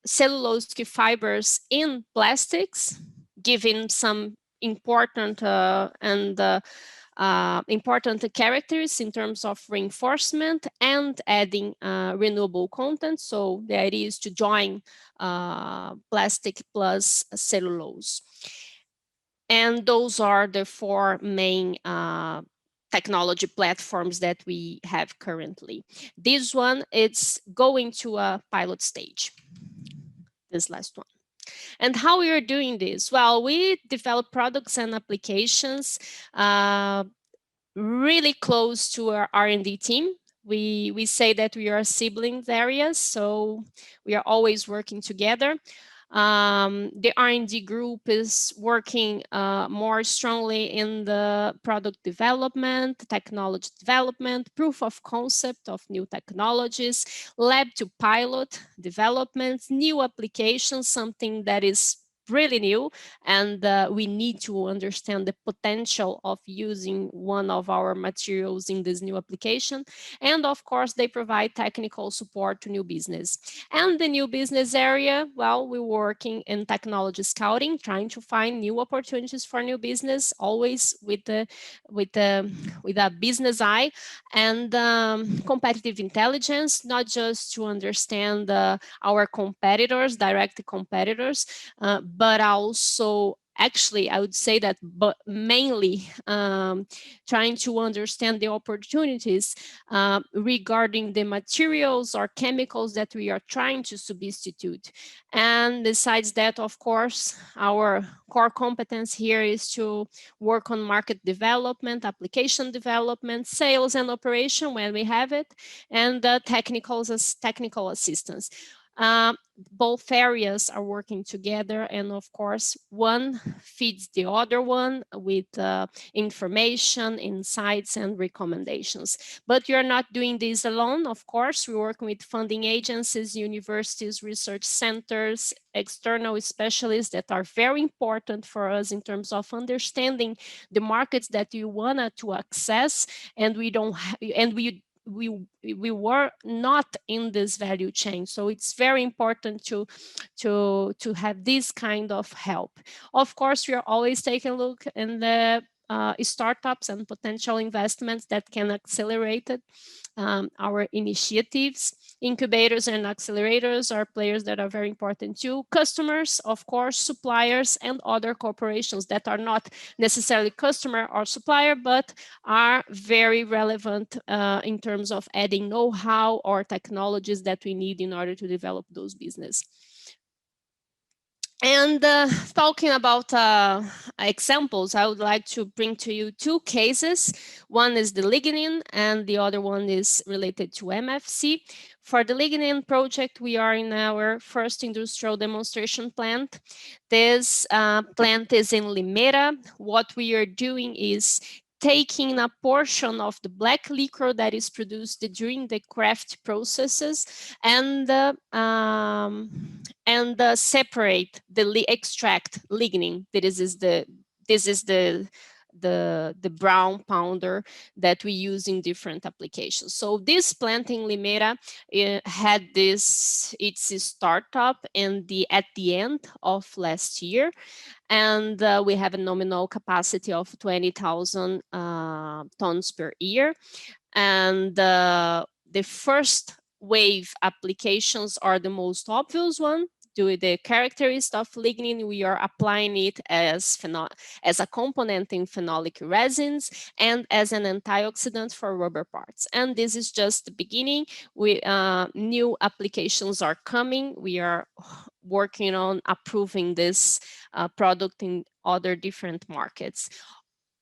cellulosic fibers in plastics, giving some important important characters in terms of reinforcement and adding renewable content. So the idea is to join plastic plus cellulose. And those are the 4 main technology platforms that we have currently. This one, it's going to a pilot stage, this last one. And how we are doing this? Well, we develop products and applications really close to our R&D team. We say that we are siblings areas, so we are always working together. The R&D group is working more strongly in the product development, technology development, proof of concept of new technologies, lab to pilot developments, new applications, something that is really new, and we need to understand the potential of using one of our materials in this new application. And of course, they provide technical support to new business. And the new business area, well, we're working in technology scouting, trying to find new opportunities for new business, always with a business eye, and competitive intelligence, not just to understand our competitors, direct competitors, but also, actually, I would say that, but mainly trying to understand the opportunities regarding the materials or chemicals that we are trying to substitute. And besides that, of course, our core competence here is to work on market development, application development, sales and operation when we have it, and technical assistance. Both areas are working together, and of course one feeds the other one with information, insights and recommendations. But you're not doing this alone. Of course, we work with funding agencies, universities, research centers, external specialists that are very important for us in terms of understanding the markets that you want to access, and we were not in this value chain. So it's very important to have this kind of help. Of course, we are always taking a look in the startups and potential investments that can accelerate it, our initiatives. Incubators and accelerators are players that are very important too. Customers, of course, suppliers and other corporations that are not necessarily customer or supplier, but are very relevant in terms of adding know-how or technologies that we need in order to develop those business. And talking about examples, I would like to bring to you 2 cases. One is the lignin and the other one is related to MFC. For the lignin project, we are in our first industrial demonstration plant. This plant is in Limeira. What we are doing is taking a portion of the black liquor that is produced during the craft processes and separate extract lignin. This is the brown powder that we use in different applications. So this plant in Limeira had its startup at the end of last year, and we have a nominal capacity of 20,000 tons per year. And the first wave applications are the most obvious one. Due to the characteristics of lignin, we are applying it as a component in phenolic resins and as an antioxidant for rubber parts. And this is just the beginning. New applications are coming. We are working on approving this product in other different markets.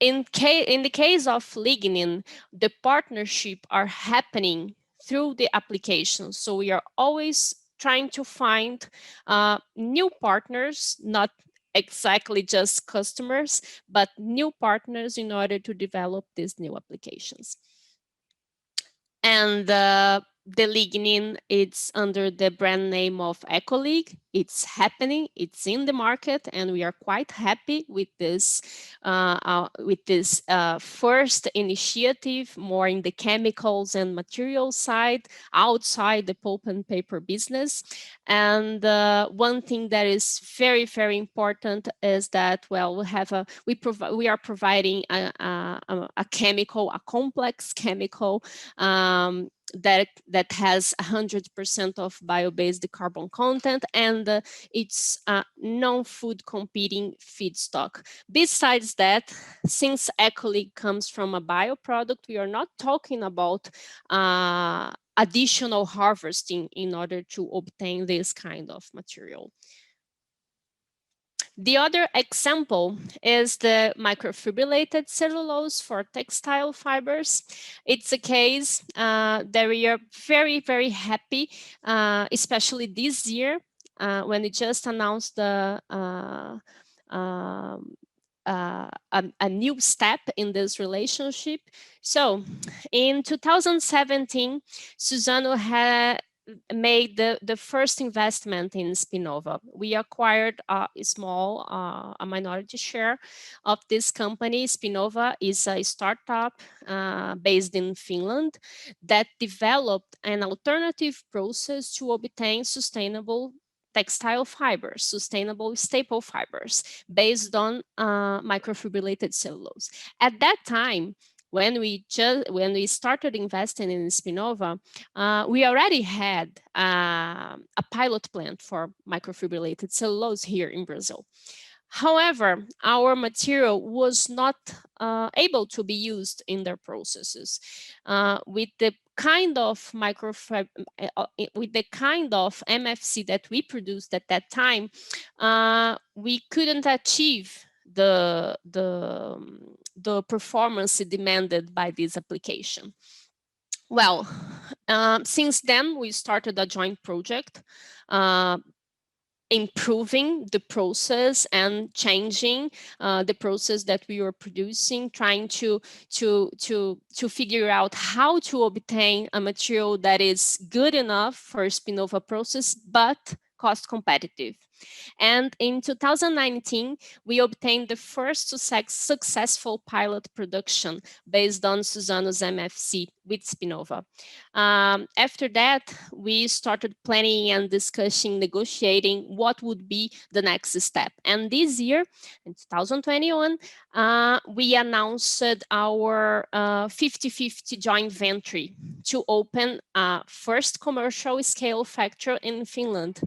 In the case of lignin, the partnership are happening through the application. So we are always trying to find new partners, not exactly just customers, but new partners in order to develop these new applications. And the lignin, it's under the brand name of EcoLig. It's happening, it's in the market, and we are quite happy with this first initiative, more in the chemicals and materials side, outside the pulp and paper business. And one thing that is very, very important is that, well, we are providing a chemical, a complex chemical, that has 100% of bio-based carbon content, and it's a non-food competing feedstock. Besides that, since EcoLig comes from a bioproduct, we are not talking about additional harvesting in order to obtain this kind of material. The other example is the microfibrillated cellulose for textile fibers. It's a case that we are very, very happy, especially this year when we just announced a new step in this relationship. So in 2017, Suzano had made the first investment in Spinnova. We acquired a minority share of this company. Spinnova is a startup based in Finland that developed an alternative process to obtain sustainable textile fibers, sustainable staple fibers based on microfibrillated cellulose. At that time, when we started investing in Spinnova, we already had a pilot plant for microfibrillated cellulose here in Brazil. However, our material was not able to be used in their processes. With the kind of MFC that we produced at that time, we couldn't achieve the performance demanded by this application. Well, since then we started a joint project improving the process and changing the process that we were producing, trying to figure out how to obtain a material that is good enough for a Spinnova process, but cost competitive. And in 2019, we obtained the first successful pilot production based on Suzano's MFC with Spinnova. After that, we started planning and discussing, negotiating what would be the next step. And this year, in 2021, we announced our 50-50 joint venture to open a first commercial scale factory in Finland.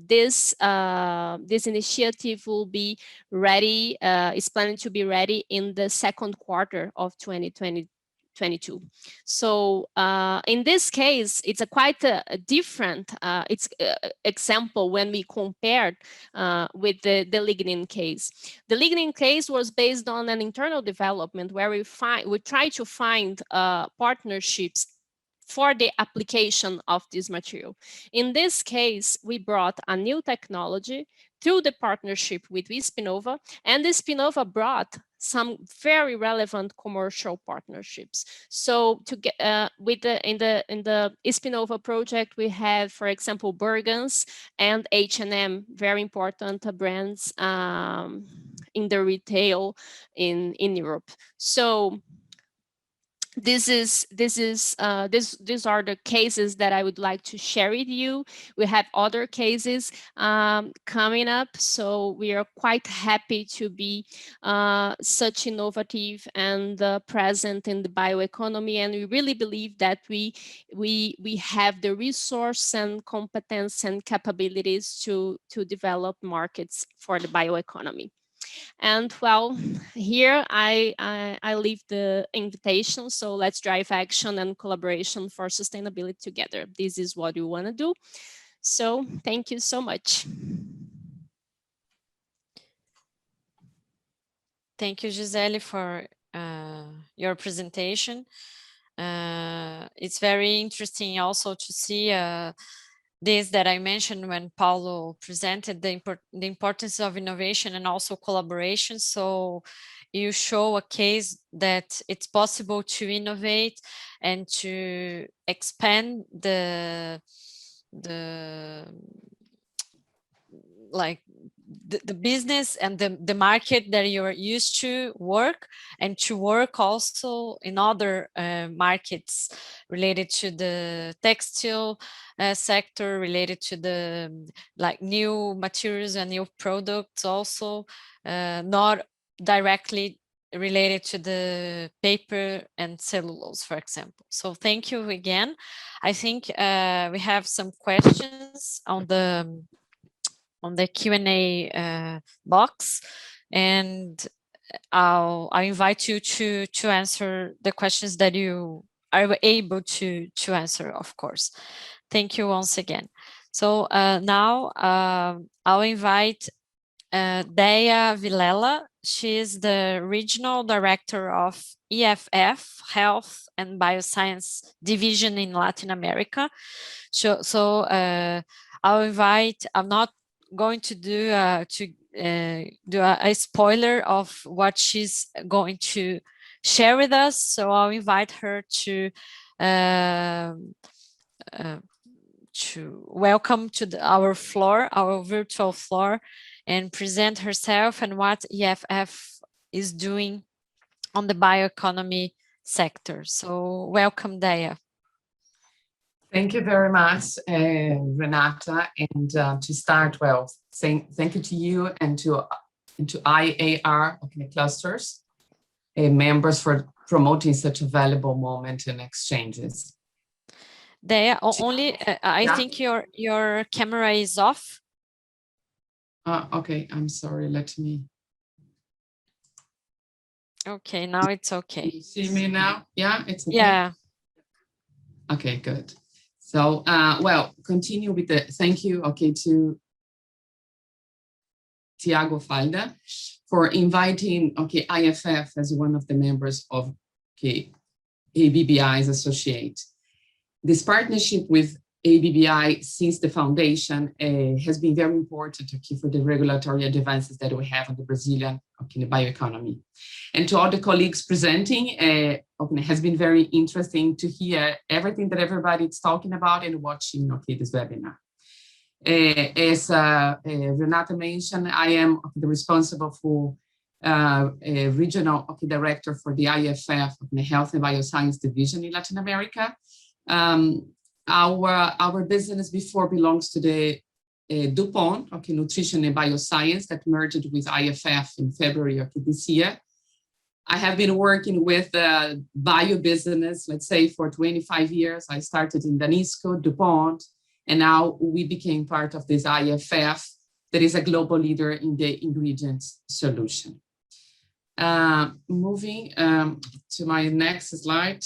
This initiative will be ready, is planning to be ready in the second quarter of 2022. So in this case, it's a quite a different example when we compared with the lignin case. The lignin case was based on an internal development where we try to find partnerships for the application of this material. In this case, we brought a new technology through the partnership with Spinnova, and the Spinnova brought some very relevant commercial partnerships. So to get in the Spinnova project, we have, for example, Bergens and H&M, very important brands in the retail in Europe. So these are the cases that I would like to share with you. We have other cases coming up, so we are quite happy to be such innovative and present in the bioeconomy, and we really believe that we have the resource and competence and capabilities to develop markets for the bioeconomy. And well, here I leave the invitation. So let's drive action and collaboration for sustainability together. This is what we want to do. So thank you so much. Thank you, Gisele, for your presentation. It's very interesting also to see this that I mentioned when Paulo presented the importance of innovation and also collaboration. So you show a case that it's possible to innovate and to expand the business and the market that you're used to work, and to work also in other markets related to the textile sector, related to the new materials and new products also, not directly related to the paper and cellulose, for example. So thank you again. I think we have some questions on the Q&A box, and I invite you to answer the questions that you are able to answer, of course. Thank you once again. So now I'll invite Deia Vilela. She is the Regional Director of EFF, Health and Bioscience Division in Latin America. So I'll invite, I'm not going to do a spoiler of what she's going to share with us. So I'll invite her to welcome to our floor, our virtual floor, and present herself and what EFF is doing on the bioeconomy sector. So welcome, Deia. Thank you very much, Renata. And to start, well, saying thank you to you and to IAR clusters members for promoting such a valuable moment and exchanges. Deia, only I think your camera is off. Okay, I'm sorry. Let me. Okay, now it's okay. Can you see me now? Yeah, it's okay. Yeah. Okay, good. So, well, continue with the thank you, to Tiago Falda for inviting, IFF as one of the members of, ABBI's associate. This partnership with ABBI since the foundation has been very important, for the regulatory advances that we have on the Brazilian, bioeconomy. And to all the colleagues presenting, it has been very interesting to hear everything that everybody is talking about and watching, this webinar. As Renata mentioned, I am the responsible for a regional director for the IFF, the Health and Bioscience Division in Latin America. Our business before belongs to the DuPont, Nutrition and Bioscience, that merged with IFF in February of this year. I have been working with bio business, let's say, for 25 years. I started in Danisco, DuPont, and now we became part of this IFF that is a global leader in the ingredients solution. Moving to my next slide.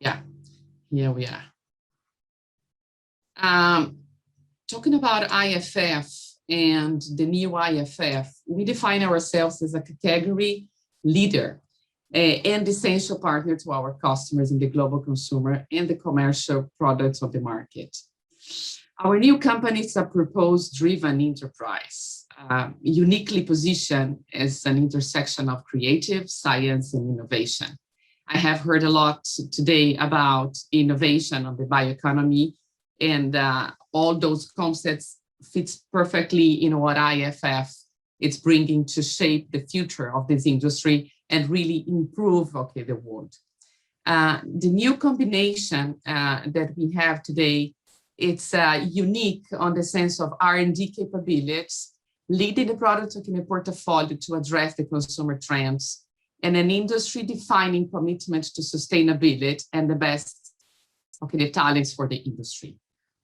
Yeah, here we are. Talking about IFF and the new IFF, we define ourselves as a category leader and essential partner to our customers in the global consumer and the commercial products of the market. Our new company is a purpose-driven enterprise, uniquely positioned as an intersection of creative, science, and innovation. I have heard a lot today about innovation of the bioeconomy, and all those concepts fits perfectly in what IFF is bringing to shape the future of this industry and really improve the world. The new combination that we have today, it's unique on the sense of R&D capabilities, leading the product in a portfolio to address the consumer trends, and an industry-defining commitment to sustainability and the best the talents for the industry.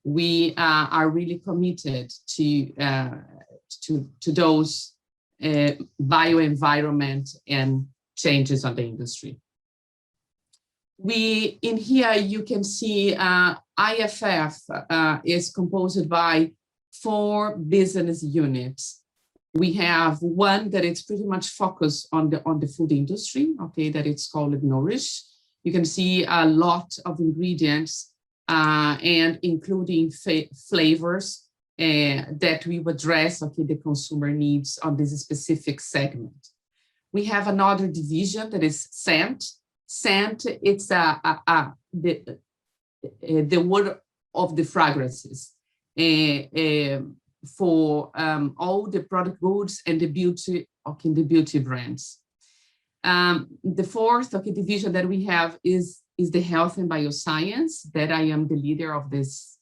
We are really committed to those bioenvironment and changes on the industry. In here you can see IFF is composed by 4 business units. We have one that is pretty much focused on the food industry, that it's called Nourish. You can see a lot of ingredients and including flavors that we address the consumer needs on this specific segment. We have another division that is scent. Scent, it's the word of the fragrances for all the product goods and the beauty brands. The fourth division that we have is the health and bioscience, that I am the leader of this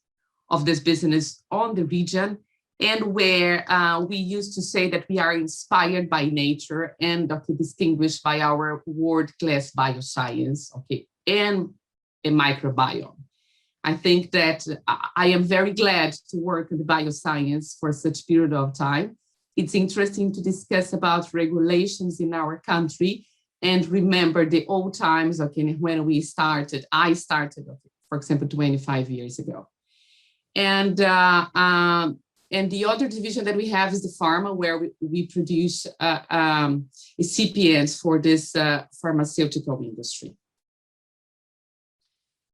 business on the region, and where we used to say that we are inspired by nature and distinguished by our world-class bioscience, and a microbiome. I think that I am very glad to work in the bioscience for such a period of time. It's interesting to discuss about regulations in our country and remember the old times, when we started. I started, for example, 25 years ago. And the other division that we have is the pharma, where we produce excipients for this pharmaceutical industry.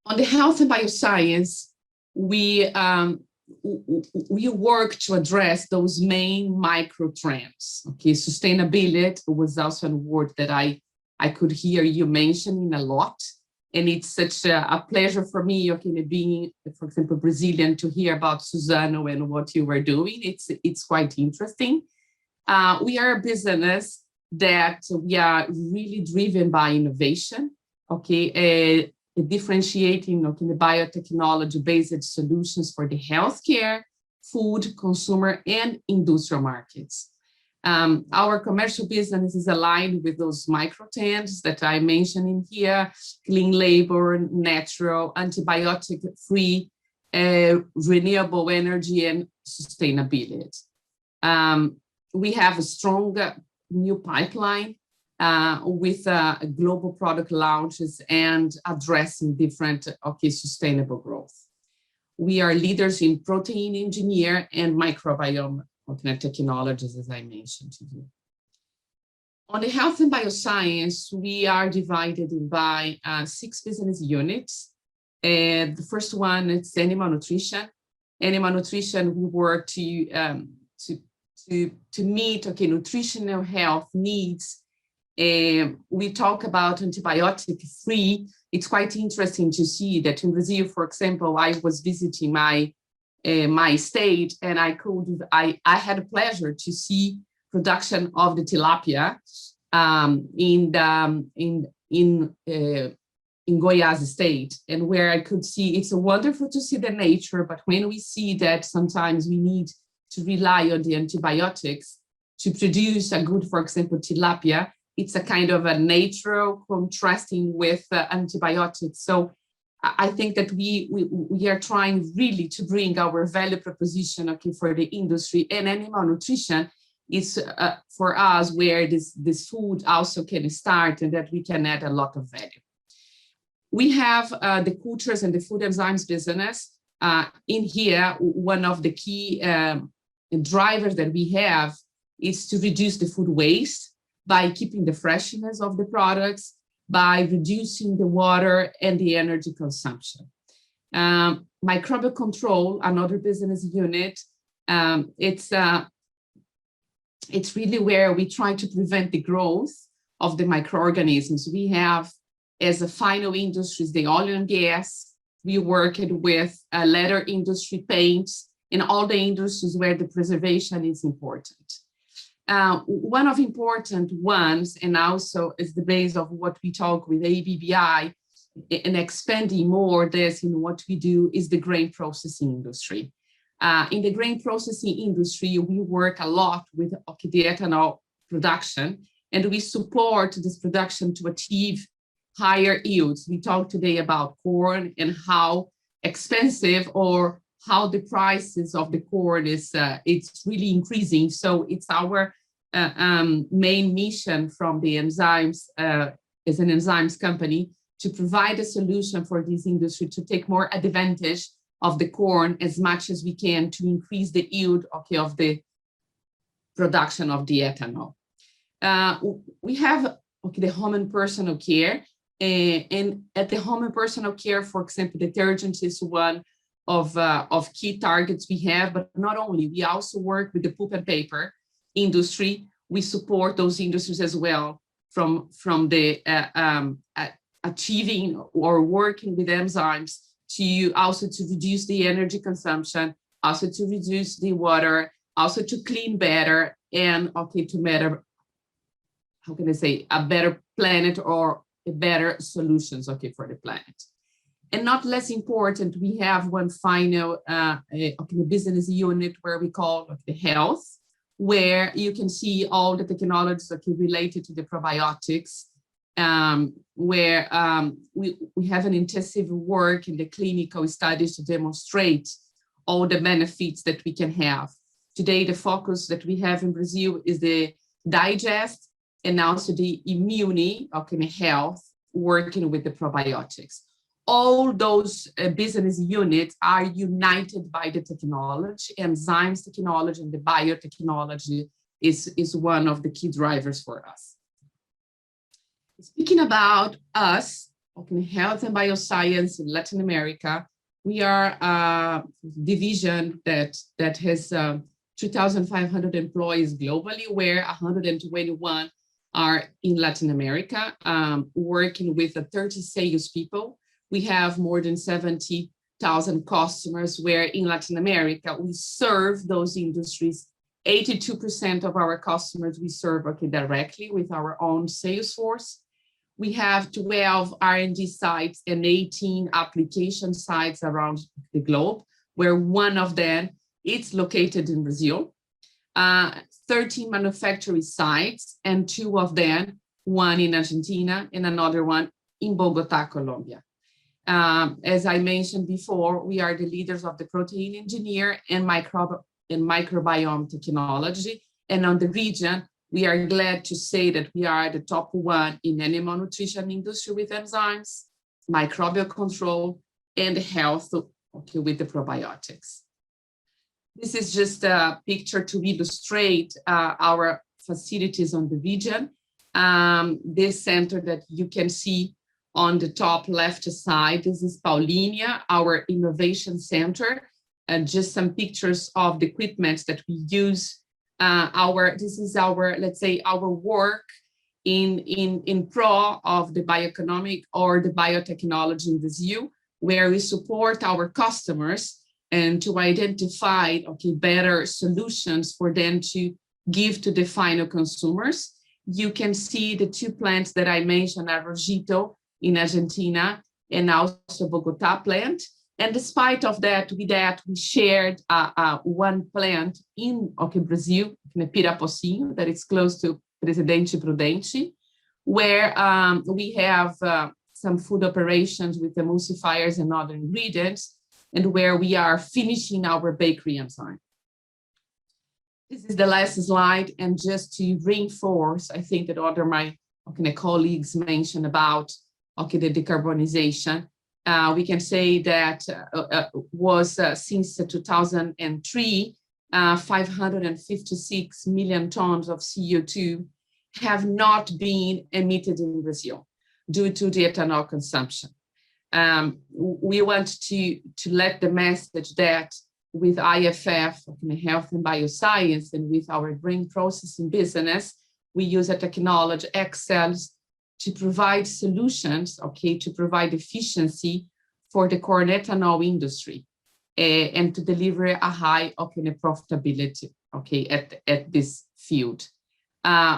On the health and bioscience, we work to address those main micro trends. Sustainability was also a word that I could hear you mentioning a lot. And it's such a pleasure for me, being, for example, Brazilian, to hear about Suzano and what you were doing. It's quite interesting. We are a business that we are really driven by innovation, differentiating the biotechnology-based solutions for the healthcare, food, consumer, and industrial markets. Our commercial business is aligned with those micro trends that I mentioned in here: clean labor, natural, antibiotic-free, renewable energy, and sustainability. We have a strong new pipeline with global product launches and addressing different sustainable growth. We are leaders in protein engineer and microbiome technologies, as I mentioned to you. On the health and bioscience, we are divided by 6 business units. The first one is animal nutrition. Animal nutrition, we work to meet nutritional health needs. We talk about antibiotic-free. It's quite interesting to see that in Brazil, for example, I was visiting my state, and I had a pleasure to see production of the tilapia in Goiás state, and where I could see, it's wonderful to see the nature, but when we see that sometimes we need to rely on the antibiotics to produce a good, for example, tilapia, it's a kind of a natural contrasting with antibiotics. So I think that we are trying really to bring our value proposition for the industry, and animal nutrition is for us where this food also can start, and that we can add a lot of value. We have the cultures and the food enzymes business. In here, one of the key drivers that we have is to reduce the food waste by keeping the freshness of the products, by reducing the water and the energy consumption. Microbial control, another business unit, it's really where we try to prevent the growth of the microorganisms. We have, as a final industries, the oil and gas. We work with leather industry, paints, in all the industries where the preservation is important. One of important ones, and also is the base of what we talk with ABBI and expanding more this in what we do, is the grain processing industry. In the grain processing industry, we work a lot with the ethanol production, and we support this production to achieve higher yields. We talked today about corn and how expensive or how the prices of the corn is, it's really increasing. So it's our main mission from the enzymes, as an enzymes company, to provide a solution for this industry to take more advantage of the corn as much as we can to increase the yield of the production of the ethanol. We have the home and personal care, and at the home and personal care, for example, detergent is one of key targets we have, but not only, we also work with the pulp and paper industry. We support those industries as well from the achieving or working with enzymes to also to reduce the energy consumption, also to reduce the water, also to clean better, and okay, to better, how can I say, a better planet or a better solutions, okay, for the planet. And not less important, we have one final business unit where we call the health, where you can see all the technologies related to the probiotics, where we have an intensive work in the clinical studies to demonstrate all the benefits that we can have. Today, the focus that we have in Brazil is the digest and also the immune health, working with the probiotics. All those business units are united by the technology, enzymes technology, and the biotechnology is one of the key drivers for us. Speaking about us, health and bioscience in Latin America, we are a division that has 2,500 employees globally, where 121 are in Latin America, working with 30 salespeople. We have more than 70,000 customers, where in Latin America, we serve those industries. 82% of our customers we serve directly with our own sales force. We have 12 R&D sites and 18 application sites around the globe, where one of them is located in Brazil. 13 manufacturing sites, and 2 of them, one in Argentina and another one in Bogota, Colombia. As I mentioned before, we are the leaders of the protein engineer and microbiome technology. And on the region, we are glad to say that we are the top one in animal nutrition industry with enzymes, microbial control, and health with the probiotics. This is just a picture to illustrate our facilities on the region. This center that you can see on the top left side, this is Paulínia, our innovation center, and just some pictures of the equipment that we use. This is our, let's say, our work in pro of the bioeconomic or the biotechnology in Brazil, where we support our customers and to identify better solutions for them to give to the final consumers. You can see the 2 plants that I mentioned are Rogito in Argentina and also Bogota plant. And despite of that, we shared one plant in Brazil, in Pirapocinho, that is close to Presidente Prudente, where we have some food operations with emulsifiers and other ingredients, and where we are finishing our bakery enzyme. This is the last slide, and just to reinforce, I think that other my colleagues mentioned about the decarbonization. We can say that was since 2003, 556 million tons of CO2 have not been emitted in Brazil due to the ethanol consumption. We want to let the message that with IFF, Health and Bioscience, and with our grain processing business, we use a technology, Excels, to provide solutions, to provide efficiency for the corn ethanol industry, and to deliver a high profitability, at this field.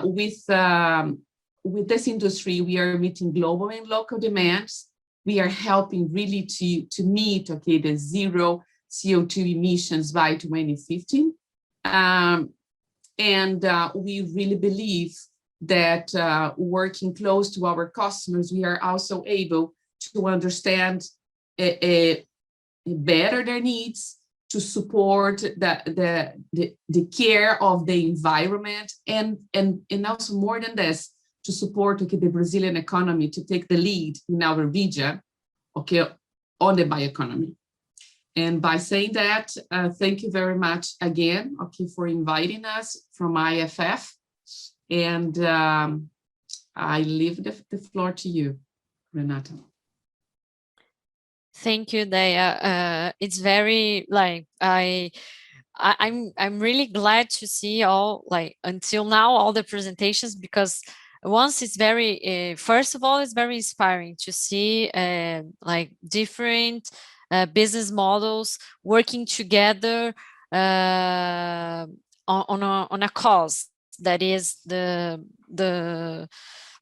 With this industry, we are meeting global and local demands. We are helping really to meet the zero CO2 emissions by 2050. And we really believe that working close to our customers, we are also able to understand better their needs, to support the care of the environment, and also more than this, to support the Brazilian economy to take the lead in our region, on the bioeconomy. And by saying that, thank you very much again, for inviting us from IFF. And I leave the floor to you, Renata. Thank you, Daya. It's very like I'm really glad to see all like until now all the presentations, because once it's very first of all it's very inspiring to see like different business models working together on a cause that is the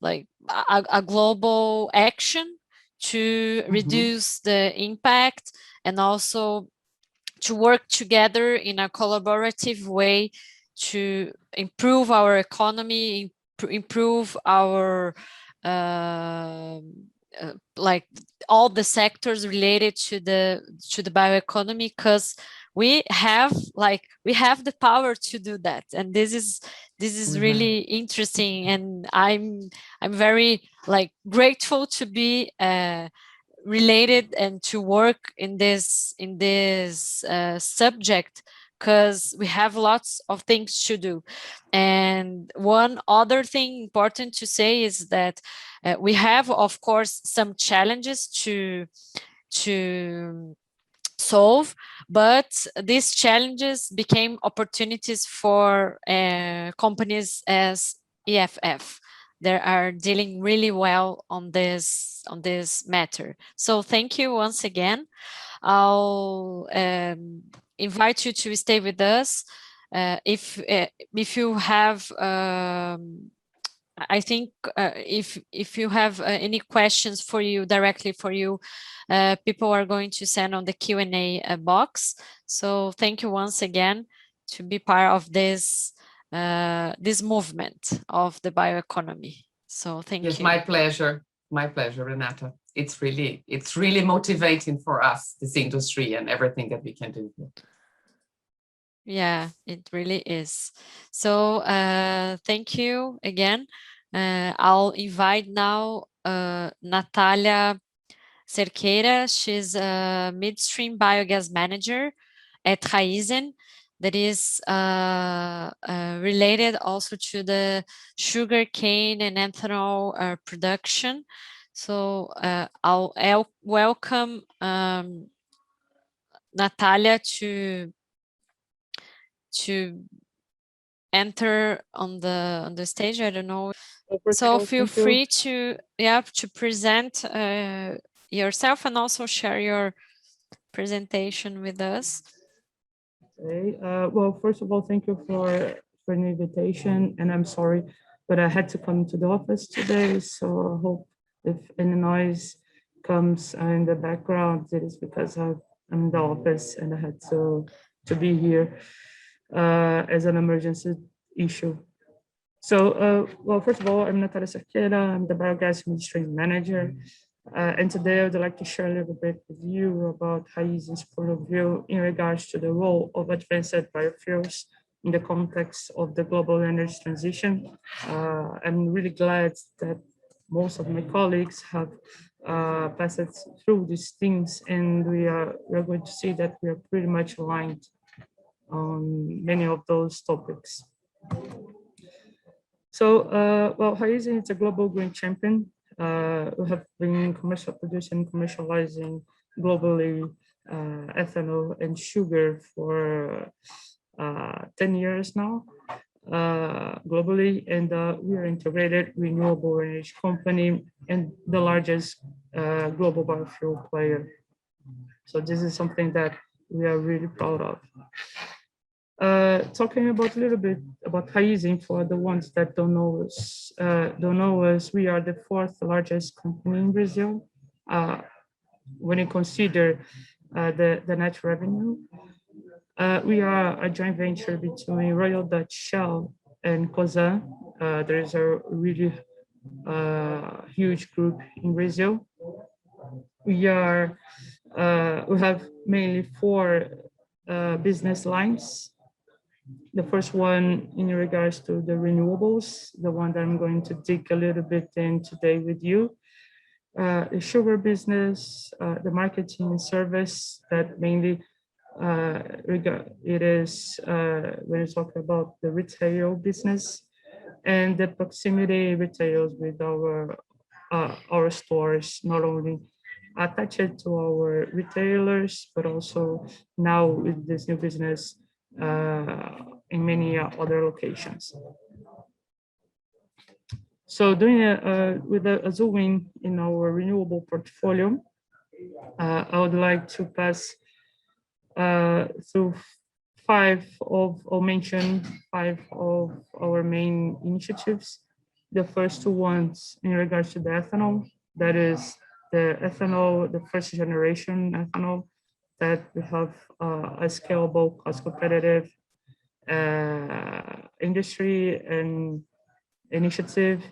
like a global action to reduce the impact, and also to work together in a collaborative way to improve our economy, improve our like all the sectors related to the bioeconomy, because we have the power to do that, and this is really interesting, and I'm very like grateful to be related and to work in this subject, because we have lots of things to do. And one other thing important to say is that we have, of course, some challenges to solve, but these challenges became opportunities for companies as EFF. They are dealing really well on this matter. So thank you once again. I'll invite you to stay with us. If you have I think if you have any questions for you directly for you, people are going to send on the Q&A box. So thank you once again to be part of this this movement of the bioeconomy. So thank you. It's my pleasure, Renata. It's really motivating for us, this industry, and everything that we can do here. Yeah, it really is. So thank you again. I'll invite now Natalia Cerqueira. She's a midstream biogas manager at Raizen, that is related also to the sugar cane and ethanol production. So I'll welcome Natalia to enter on the stage. I don't know. So feel free to present yourself and also share your presentation with us. Okay. Well, first of all, thank you for the invitation, and I'm sorry, but I had to come to the office today, so I hope if any noise comes in the background, it is because I'm in the office and I had to be here as an emergency issue. So, well, first of all, I'm Natalia Cerqueira. I'm the Biogas Midstream Manager. And today I would like to share a little bit with you about Raizen's point of view in regards to the role of advanced biofuels in the context of the global energy transition. I'm really glad that most of my colleagues have passed through these things, and we are going to see that we are pretty much aligned on many of those topics. So, well, Raizen is a global green champion. We have been producing, commercializing globally ethanol and sugar for 10 years now, globally, and we are integrated renewable energy company and the largest global biofuel player. So this is something that we are really proud of. Talking about a little bit about Raizen for the ones that don't know us, we are the fourth largest company in Brazil when you consider the net revenue. We are a joint venture between Royal Dutch Shell and Cosan. There is a really huge group in Brazil. We have mainly four business lines. The first one in regards to the renewables, the one that I'm going to dig a little bit in today with you. The sugar business, the marketing and service that mainly it is when you talk about the retail business, and the proximity retails with our stores, not only attach it to our retailers, but also now with this new business in many other locations. So doing with a zoom in our renewable portfolio, I would like to pass through mention five of our main initiatives. The first two ones in regards to the ethanol, that is the ethanol, the first generation ethanol, that we have a scalable, cost competitive industry and initiative.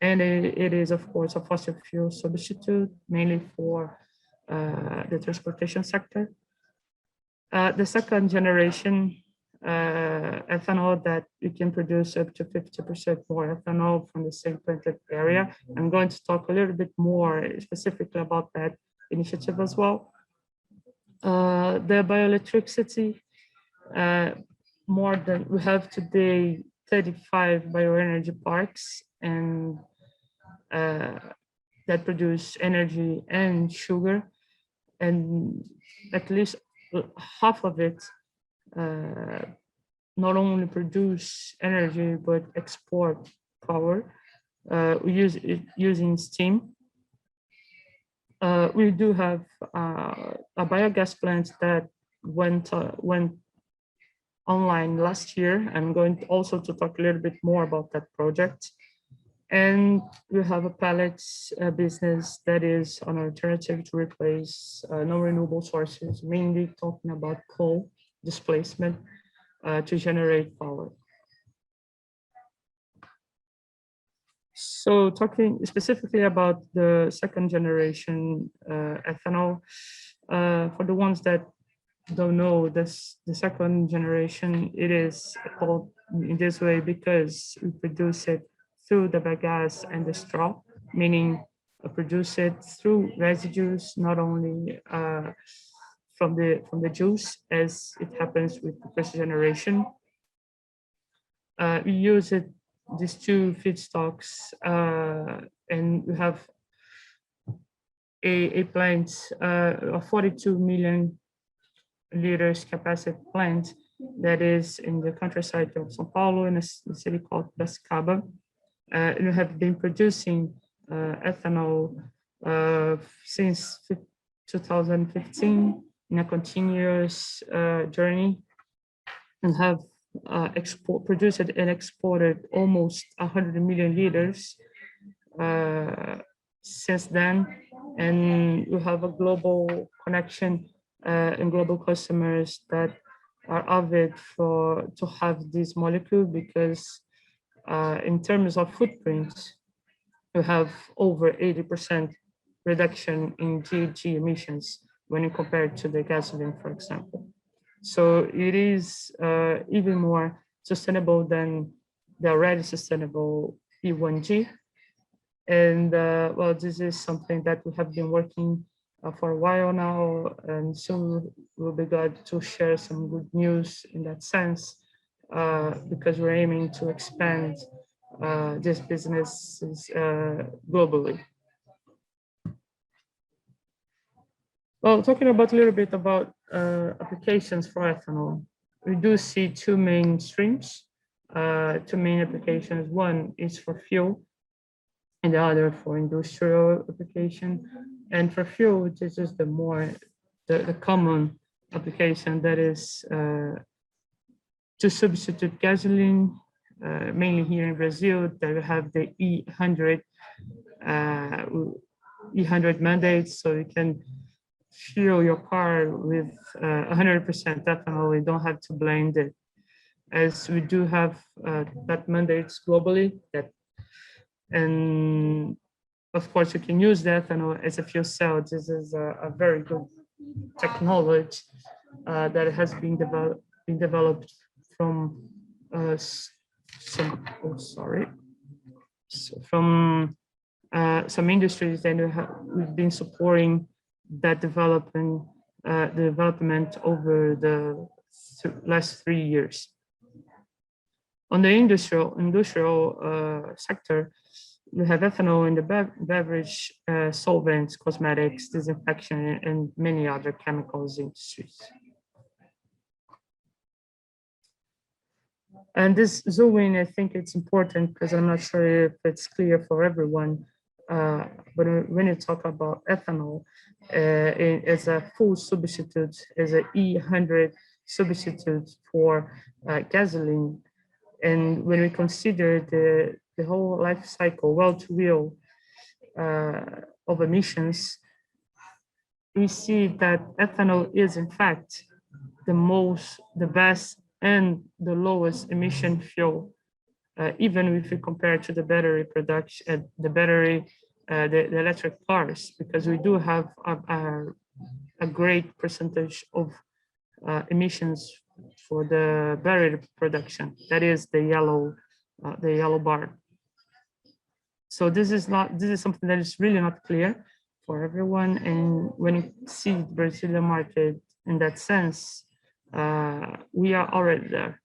And it is, of course, a fossil fuel substitute, mainly for the transportation sector. The second generation ethanol, that you can produce up to 50% more ethanol from the same planted area. I'm going to talk a little bit more specifically about that initiative as well. The bioelectricity, more than we have today 35 bioenergy parks and that produce energy and sugar, and at least half of it not only produce energy but export power. We use it using steam. We do have a biogas plant that went online last year. I'm going also to talk a little bit more about that project. And we have a pellets business that is an alternative to replace non-renewable sources, mainly talking about coal displacement to generate power. So talking specifically about the second generation ethanol, for the ones that don't know this, the second generation, it is called in this way because we produce it through the bagasse and the straw, meaning produce it through residues, not only from the juice, as it happens with the first generation. We use these two feedstocks, and we have a plant, a 42 million liters capacity plant that is in the countryside of São Paulo in a city called Piracicaba. We have been producing ethanol since 2015 in a continuous journey, and have produced and exported almost 100 million liters since then. And we have a global connection and global customers that are avid to have this molecule, because in terms of footprint, we have over 80% reduction in GHG emissions when you compare it to the gasoline, for example. So it is even more sustainable than the already sustainable E1G. And well, this is something that we have been working for a while now, and soon we'll be glad to share some good news in that sense, because we're aiming to expand this business globally. Well, talking about a little bit about applications for ethanol, we do see two main streams, two main applications. One is for fuel, and the other for industrial application. And for fuel, this is the common application, that is to substitute gasoline, mainly here in Brazil, that we have the E100 mandates, so you can fuel your car with 100% ethanol. You don't have to blend it, as we do have that mandates globally. And of course, you can use the ethanol as a fuel cell. This is a very good technology that has been developed from some industries, and we've been supporting that development over the last 3 years. On the industrial sector, we have ethanol in the beverage, solvents, cosmetics, disinfection, and many other chemicals industries. And this zooming, I think it's important because I'm not sure if it's clear for everyone. But when you talk about ethanol, as a full substitute, as a E100 substitute for gasoline, and when we consider the whole life cycle, well to wheel of emissions, we see that ethanol is in fact the best and the lowest emission fuel, even if we compare to the battery production, the electric cars, because we do have a great percentage of emissions for the battery production. That is the yellow bar. So this is something that is really not clear for everyone. And when you see the Brazilian market in that sense, we are already there.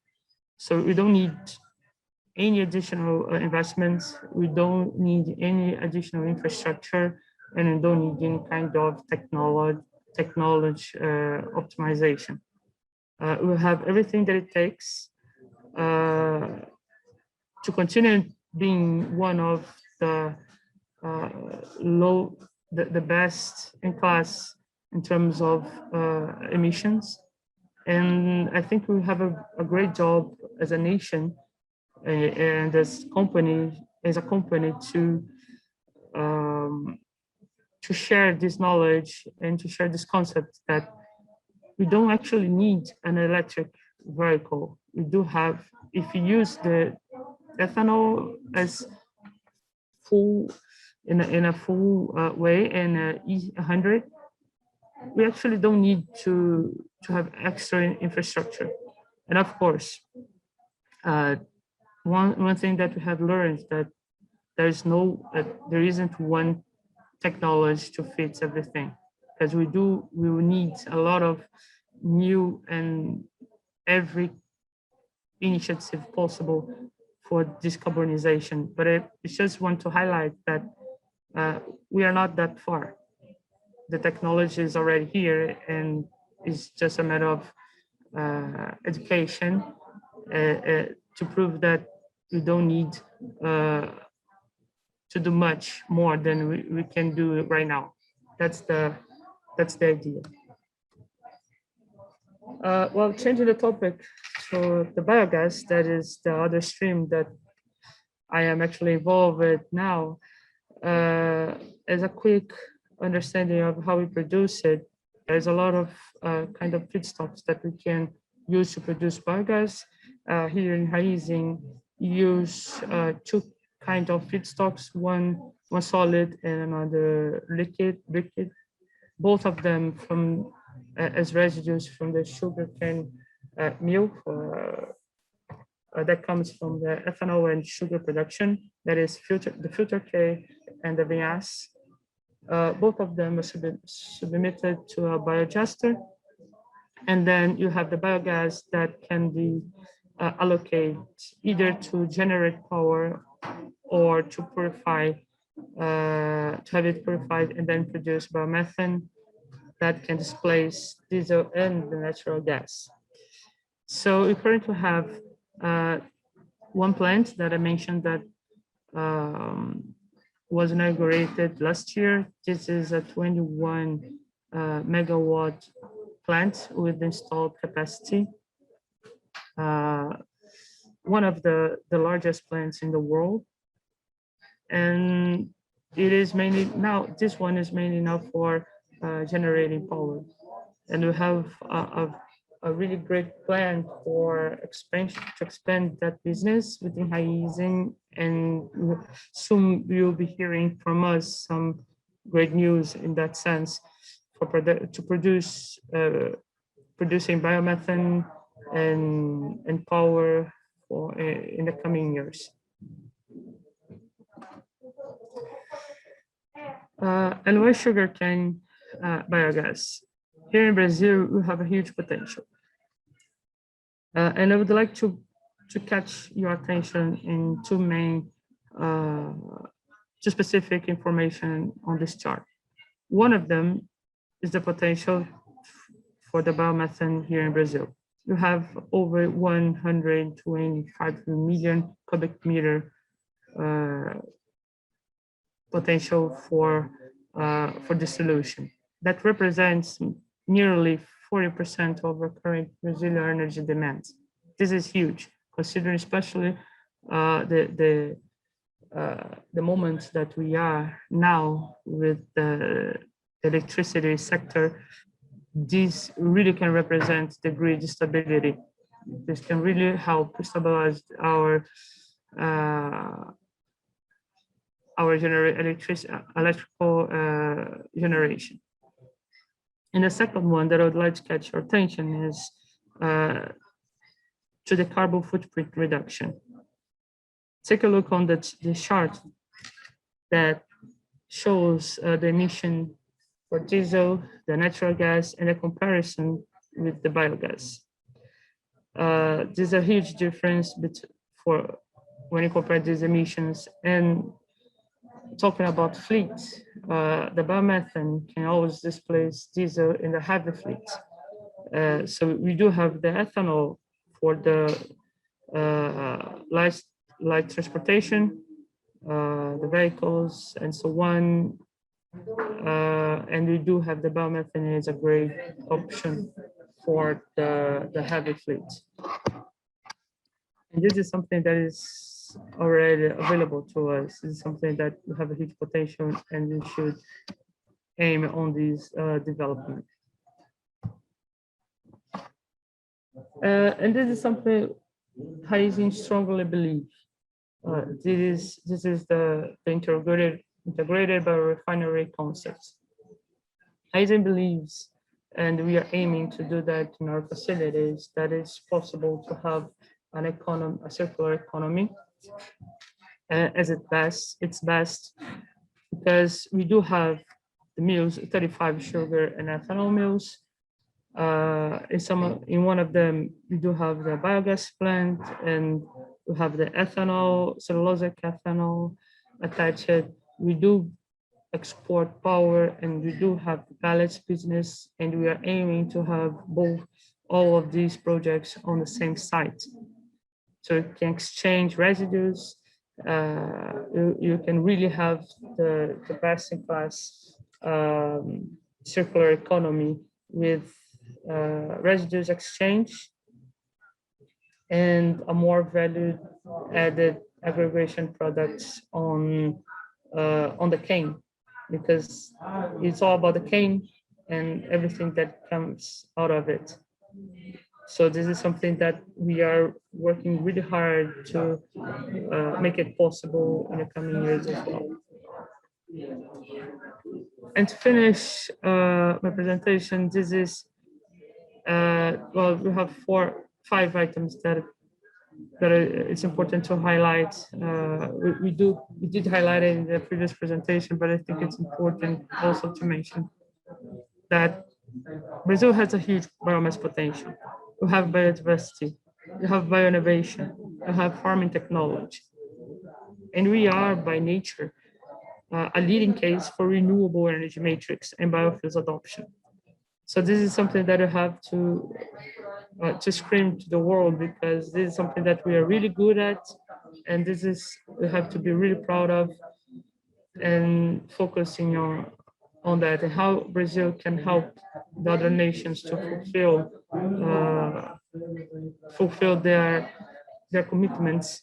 So we don't need any additional investments. We don't need any additional infrastructure, and we don't need any kind of technology optimization. We have everything that it takes to continue being one of the best in class in terms of emissions. And I think we have a great job as a nation and as a company to share this knowledge and to share this concept that we don't actually need an electric vehicle. We do have, if you use the ethanol as full in a full way in E100, we actually don't need to have extra infrastructure. And of course, one thing that we have learned that there isn't one technology to fit everything, because we will need a lot of new and every initiative possible for decarbonization. But I just want to highlight that we are not that far. The technology is already here, and it's just a matter of education to prove that we don't need to do much more than we can do right now. That's the idea. Well, changing the topic to the biogas, that is the other stream that I am actually involved with now. As a quick understanding of how we produce it, there's a lot of kind of feedstocks that we can use to produce biogas. Here in Raízen, use two kind of feedstocks, one solid and another liquid. Both of them from as residues from the sugarcane mill that comes from the ethanol and sugar production. That is the filter K and the Bioscience. Both of them are submitted to a biodigester, and then you have the biogas that can be allocated either to generate power or to purify, to have it purified and then produce biomethane that can displace diesel and the natural gas. So we currently have one plant that I mentioned that was inaugurated last year. This is a 21 megawatt plant with installed capacity. One of the largest plants in the world. And it is mainly now, this one is mainly now for generating power. And we have a really great plan for expansion, to expand that business within Raízen, and soon we will be hearing from us some great news in that sense for producing biomethane and power for in the coming years. And why sugarcane biogas? Here in Brazil, we have a huge potential. And I would like to catch your attention in two main two specific information on this chart. One of them is the potential for the biomethane here in Brazil. You have over 125 million cubic meter potential for this solution. That represents nearly 40% of our current Brazilian energy demands. This is huge, considering especially the moment that we are now with the electricity sector. This really can represent the grid stability. This can really help stabilize our electrical generation. And the second one that I would like to catch your attention is to the carbon footprint reduction. Take a look on the chart that shows the emission for diesel, the natural gas, and a comparison with the biogas. There's a huge difference for when you compare these emissions. And talking about fleets, the biomethane can always displace diesel in the heavy fleet. So we do have the ethanol for the light transportation, the vehicles, and so on. And we do have the biomethane as a great option for the heavy fleet. And this is something that is already available to us. This is something that we have a huge potential, and we should aim on this development. And this is something Raízen strongly believes. This is the integrated biorefinery concept. Raízen believes, and we are aiming to do that in our facilities, that it's possible to have a circular economy as it's best, because we do have the mills, 35 sugar and ethanol mills. In one of them, we do have the biogas plant, and we have the ethanol, cellulosic ethanol attached. We do export power, and we do have the pellets business, and we are aiming to have all of these projects on the same site. So you can exchange residues. You can really have the best in class circular economy with residues exchange and a more value added aggregation products on the cane, because it's all about the cane and everything that comes out of it. So this is something that we are working really hard to make it possible in the coming years as well. And to finish my presentation, this is, well, we have 5 items that it's important to highlight. We did highlight it in the previous presentation, but I think it's important also to mention that Brazil has a huge biomass potential. We have biodiversity, we have bioinnovation, we have farming technology. And we are, by nature, a leading case for renewable energy matrix and biofuels adoption. So this is something that I have to scream to the world, because this is something that we are really good at, and we have to be really proud of, and focusing on that, and how Brazil can help the other nations to fulfill their commitments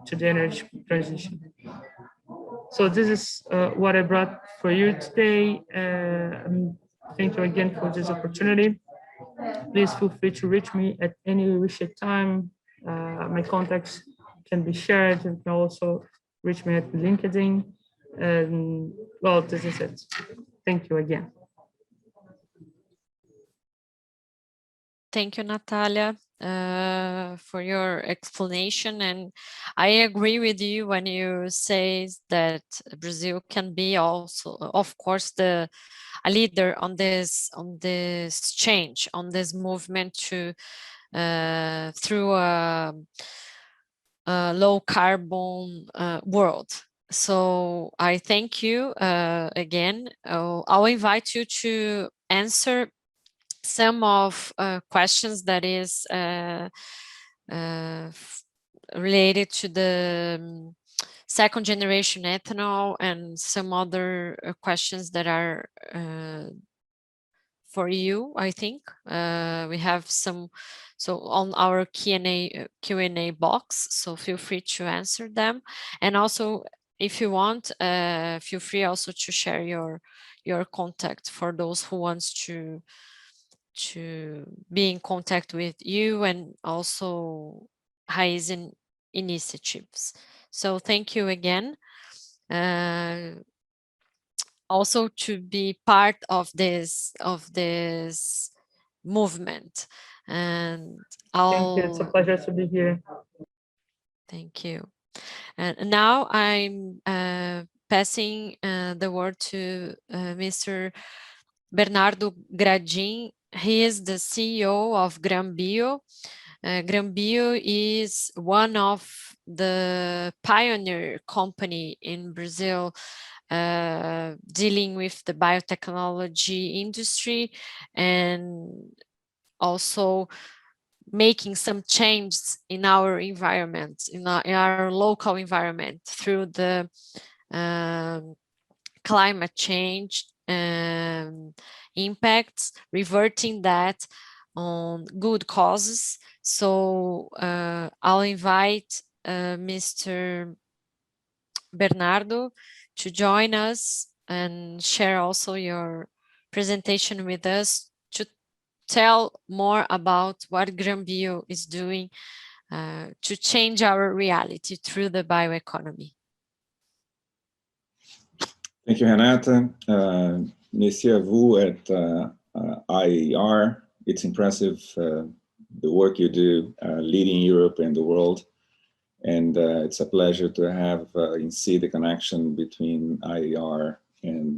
to the energy transition. So this is what I brought for you today. Thank you again for this opportunity. Please feel free to reach me at any wished time. My contacts can be shared. You can also reach me at LinkedIn. And well, this is it. Thank you again. Thank you, Natalia, for your explanation. And I agree with you when you say that Brazil can be also, of course, a leader on this change, on this movement to through a low carbon world. So I thank you again. I'll invite you to answer some of questions that is related to the second generation ethanol and some other questions that are for you, I think. We have some, so on our Q&A box, so feel free to answer them. And also, if you want, feel free also to share your contact for those who wants to be in contact with you and also Raizen initiatives. So thank you again. Also to be part of this movement. And Thank you. It's a pleasure to be here. Thank you. And now I'm passing the word to Mr. Bernardo Gradin. He is the CEO of Grambio. Grambio is one of the pioneer company in Brazil dealing with the biotechnology industry and also making some changes in our environment, in our local environment through the climate change impacts, reverting that on good causes. So I'll invite Mr. Bernardo to join us and share also your presentation with us to tell more about what Grambio is doing to change our reality through the bioeconomy. Thank you, Renata. Merci à vous at IAR. It's impressive the work you do leading Europe and the world. And it's a pleasure to have and see the connection between IAR and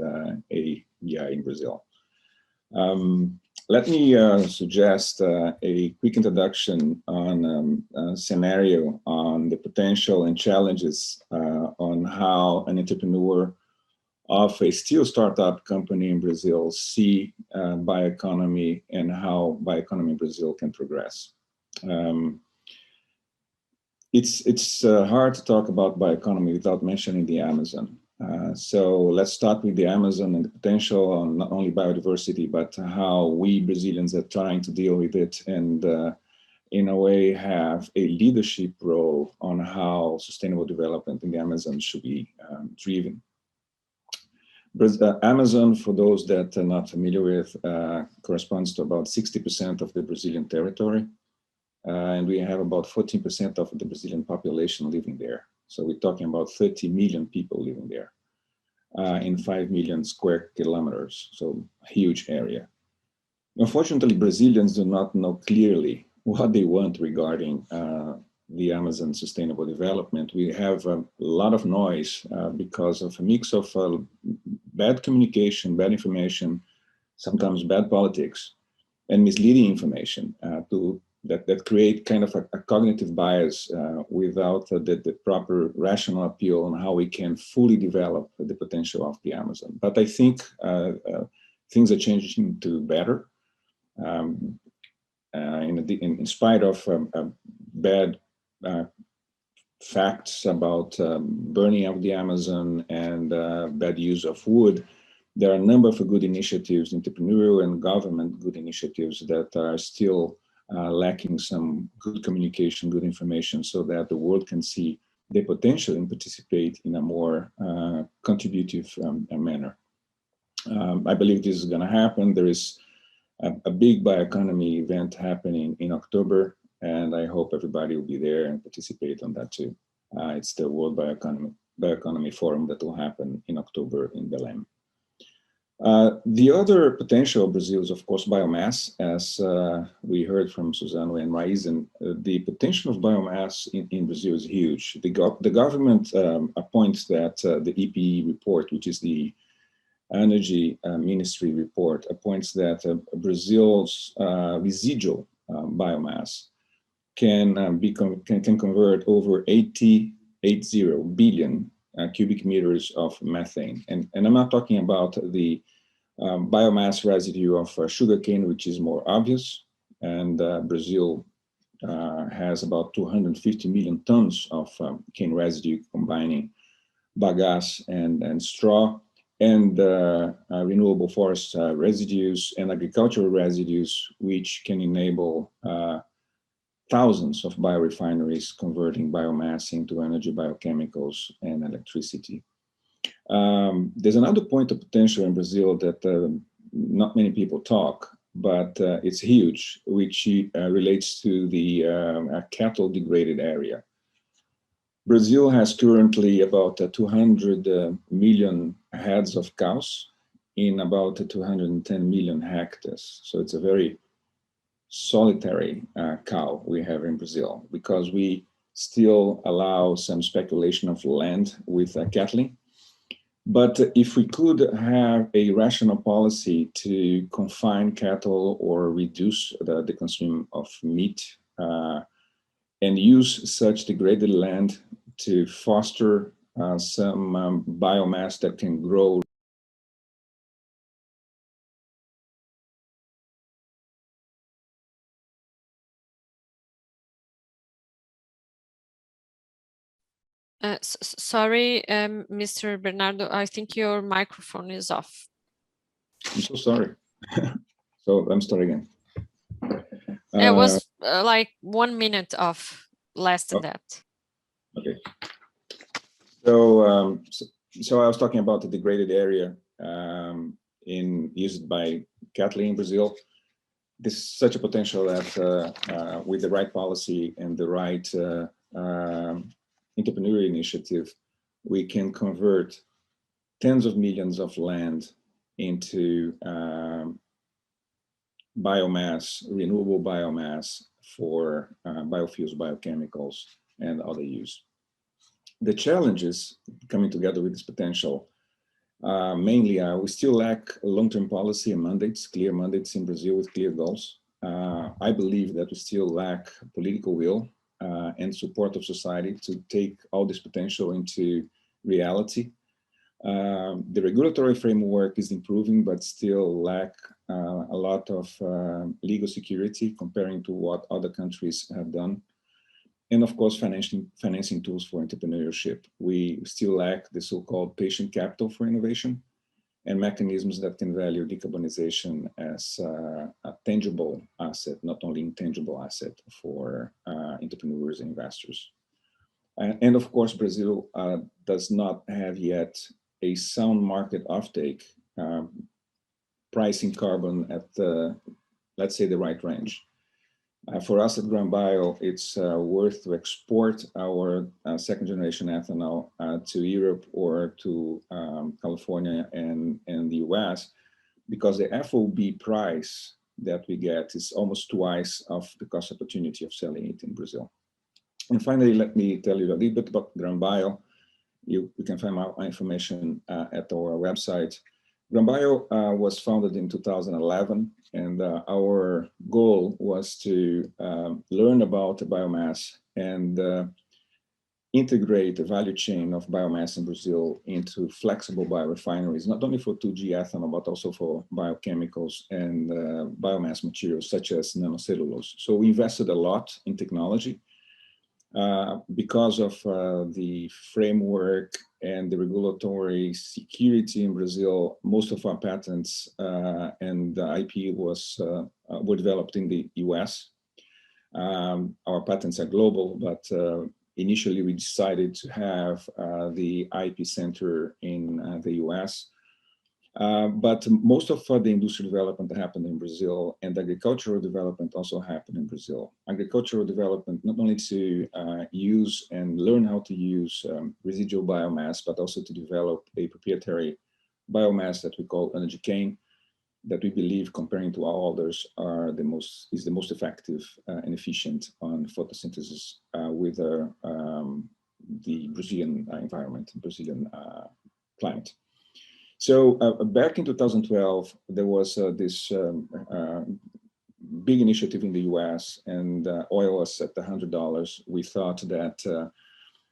ABBI in Brazil. Let me suggest a quick introduction on a scenario on the potential and challenges on how an entrepreneur of a still startup company in Brazil see bioeconomy and how bioeconomy in Brazil can progress. It's hard to talk about bioeconomy without mentioning the Amazon. So let's start with the Amazon and the potential on not only biodiversity, but how we Brazilians are trying to deal with it and in a way have a leadership role on how sustainable development in the Amazon should be driven. Amazon, for those that are not familiar with, corresponds to about 60% of the Brazilian territory. And we have about 14% of the Brazilian population living there. So we're talking about 30 million people living there in 5 million square kilometers, so a huge area. Unfortunately, Brazilians do not know clearly what they want regarding the Amazon sustainable development. We have a lot of noise because of a mix of bad communication, bad information, sometimes bad politics, and misleading information that create kind of a cognitive bias without the proper rational appeal on how we can fully develop the potential of the Amazon. But I think things are changing to better. In spite of bad facts about burning of the Amazon and bad use of wood, there are a number of good initiatives, entrepreneurial and government good initiatives that are still lacking some good communication, good information, so that the world can see the potential and participate in a more contributive manner. I believe this is going to happen. There is a big bioeconomy event happening in October, and I hope everybody will be there and participate on that too. It's the World Bioeconomy Forum that will happen in October in Belém. The other potential of Brazil is, of course, biomass. As we heard from Suzano and Raizen, the potential of biomass in Brazil is huge. The government appoints that the EPE report, which is the Energy Ministry report, appoints that Brazil's residual biomass can convert over 80 billion cubic meters of methane. And I'm not talking about the biomass residue of sugarcane, which is more obvious. And Brazil has about 250 million tons of cane residue, combining bagasse and straw, and renewable forest residues and agricultural residues, which can enable thousands of biorefineries converting biomass into energy, biochemicals, and electricity. There's another point of potential in Brazil that not many people talk, but it's huge, which relates to the cattle degraded area. Brazil has currently about 200 million heads of cows in about 210 million hectares. So it's a very solitary cow we have in Brazil, because we still allow some speculation of land with cattle. But if we could have a rational policy to confine cattle or reduce the consumption of meat and use such degraded land to foster some biomass that can grow. Sorry, Mr. Bernardo, I think your microphone is off. I'm so sorry. So I'm starting again. It was like 1 minute off, less than that. Okay. So, so I was talking about the degraded area used by cattle in Brazil. There's such a potential that with the right policy and the right entrepreneurial initiative, we can convert tens of millions of land into biomass, renewable biomass for biofuels, biochemicals, and other use. The challenges coming together with this potential mainly are we still lack long-term policy and mandates, clear mandates in Brazil with clear goals. I believe that we still lack political will and support of society to take all this potential into reality. The regulatory framework is improving, but still lack a lot of legal security comparing to what other countries have done. And of course, financing tools for entrepreneurship. We still lack the so-called patient capital for innovation and mechanisms that can value decarbonization as a tangible asset, not only intangible asset for entrepreneurs and investors. And of course, Brazil does not have yet a sound market offtake, pricing carbon at, let's say, the right range. For us at GrãoBio, it's worth to export our second generation ethanol to Europe or to California and the US, because the FOB price that we get is almost twice of the cost opportunity of selling it in Brazil. And finally, let me tell you a little bit about GrãoBio. You can find more information at our website. GrãoBio was founded in 2011, and our goal was to learn about biomass and integrate the value chain of biomass in Brazil into flexible biorefineries, not only for 2G ethanol, but also for biochemicals and biomass materials such as nanocellulose. So we invested a lot in technology. Because of the framework and the regulatory security in Brazil, most of our patents and IP were developed in the US. Our patents are global, but initially we decided to have the IP center in the US. But most of the industrial development happened in Brazil, and agricultural development also happened in Brazil. Agricultural development, not only to use and learn how to use residual biomass, but also to develop a proprietary biomass that we call energy cane, that we believe, comparing to all others, is the most effective and efficient on photosynthesis with the Brazilian environment, Brazilian climate. So back in 2012, there was this big initiative in the US, and oil was at $100. We thought that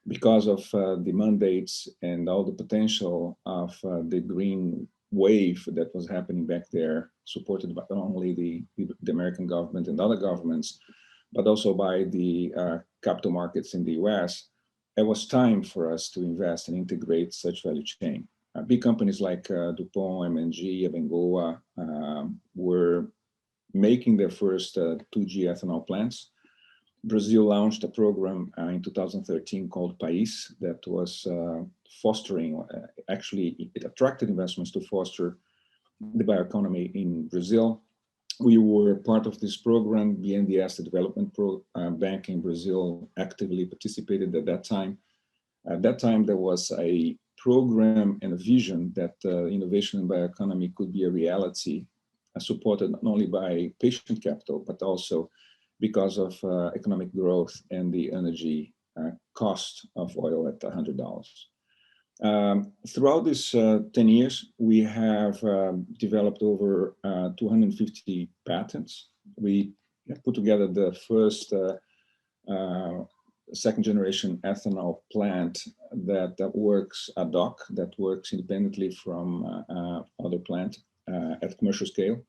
because of the mandates and all the potential of the green wave that was happening back there, supported by not only the American government and other governments, but also by the capital markets in the US, it was time for us to invest and integrate such value chain. Big companies like DuPont, M&G, Abengoa were making their first 2G ethanol plants. Brazil launched a program in 2013 called PAIS that was fostering, actually it attracted investments to foster the bioeconomy in Brazil. We were part of this program. BNDES, the development bank in Brazil, actively participated at that time. At that time, there was a program and a vision that innovation in bioeconomy could be a reality, supported not only by patient capital, but also because of economic growth and the energy cost of oil at $100. Throughout these 10 years, we have developed over 250 patents. We put together the first second generation ethanol plant that works ad hoc, that works independently from other plant at commercial scale.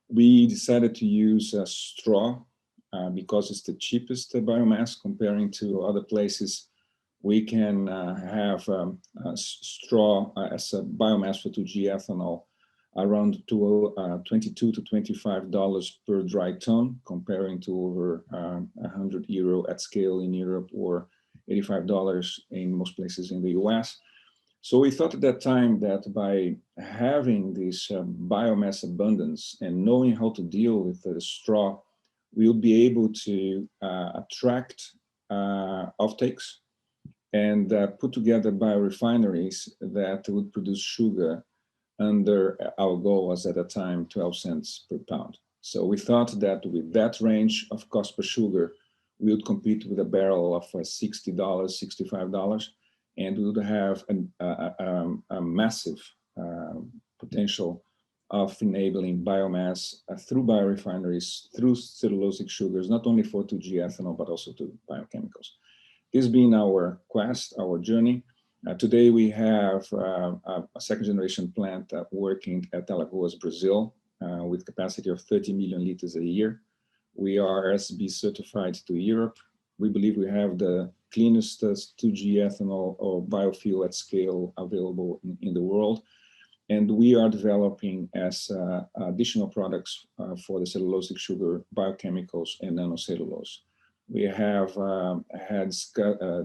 We decided to use straw because it's the cheapest biomass comparing to other places. We can have straw as a biomass for 2G ethanol around $22 to $25 per dry ton, comparing to over €100 at scale in Europe or $85 in most places in the US. So we thought at that time that by having this biomass abundance and knowing how to deal with the straw, we'll be able to attract offtakes and put together biorefineries that would produce sugar under our goal was at the time 12 cents per pound. So we thought that with that range of cost per sugar, we would compete with a barrel of $60, $65, and we would have a massive potential of enabling biomass through biorefineries, through cellulosic sugars, not only for 2G ethanol, but also to biochemicals. This being our quest, our journey. Today we have a second generation plant working at Alagoas, Brazil, with capacity of 30 million liters a year. We are SB certified to Europe. We believe we have the cleanest 2G ethanol or biofuel at scale available in the world. And we are developing as additional products for the cellulosic sugar, biochemicals, and nanocellulose. We have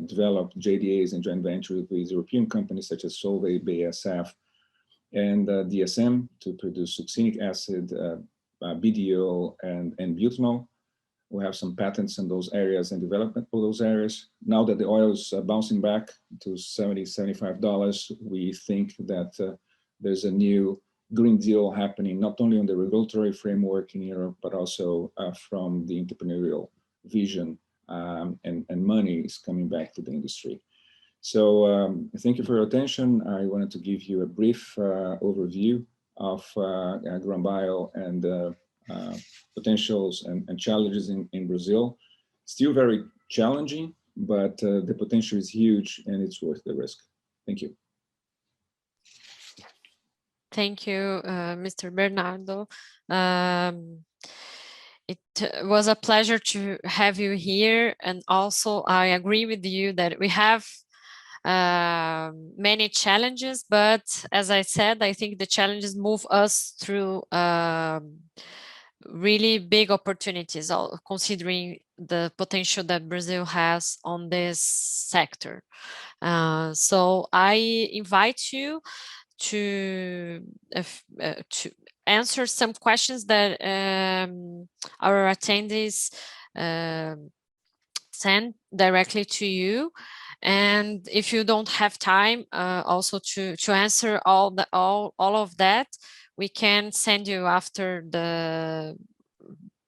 developed JDAs and joint ventures with European companies such as Solvay, BASF, and DSM to produce succinic acid, BDO, and butanol. We have some patents in those areas and development for those areas. Now that the oil is bouncing back to $70, $75, we think that there's a new Green Deal happening, not only on the regulatory framework in Europe, but also from the entrepreneurial vision, and money is coming back to the industry. So thank you for your attention. I wanted to give you a brief overview of AgriBio and potentials and challenges in Brazil. Still very challenging, but the potential is huge and it's worth the risk. Thank you. Thank you, Mr. Bernardo. It was a pleasure to have you here. And also I agree with you that we have many challenges, but as I said, I think the challenges move us through really big opportunities, considering the potential that Brazil has on this sector. So I invite you to answer some questions that our attendees send directly to you. And if you don't have time also to answer all of that, we can send you after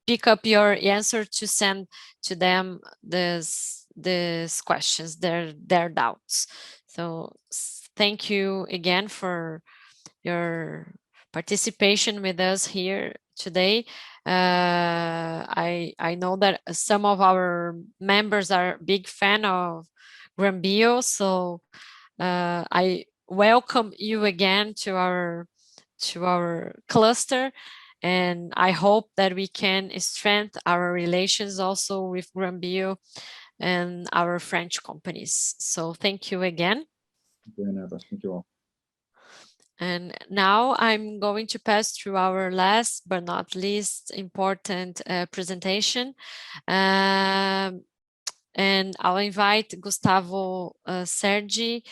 pick up your answer to send to them these questions, their doubts. So thank you again for your participation with us here today. I know that some of our members are big fan of Grambio. So I welcome you again to our cluster, and I hope that we can strengthen our relations also with Grambio and our French companies. So thank you again. Thank you all. And now I'm going to pass through our last but not least important presentation. And I'll invite Gustavo Sergi,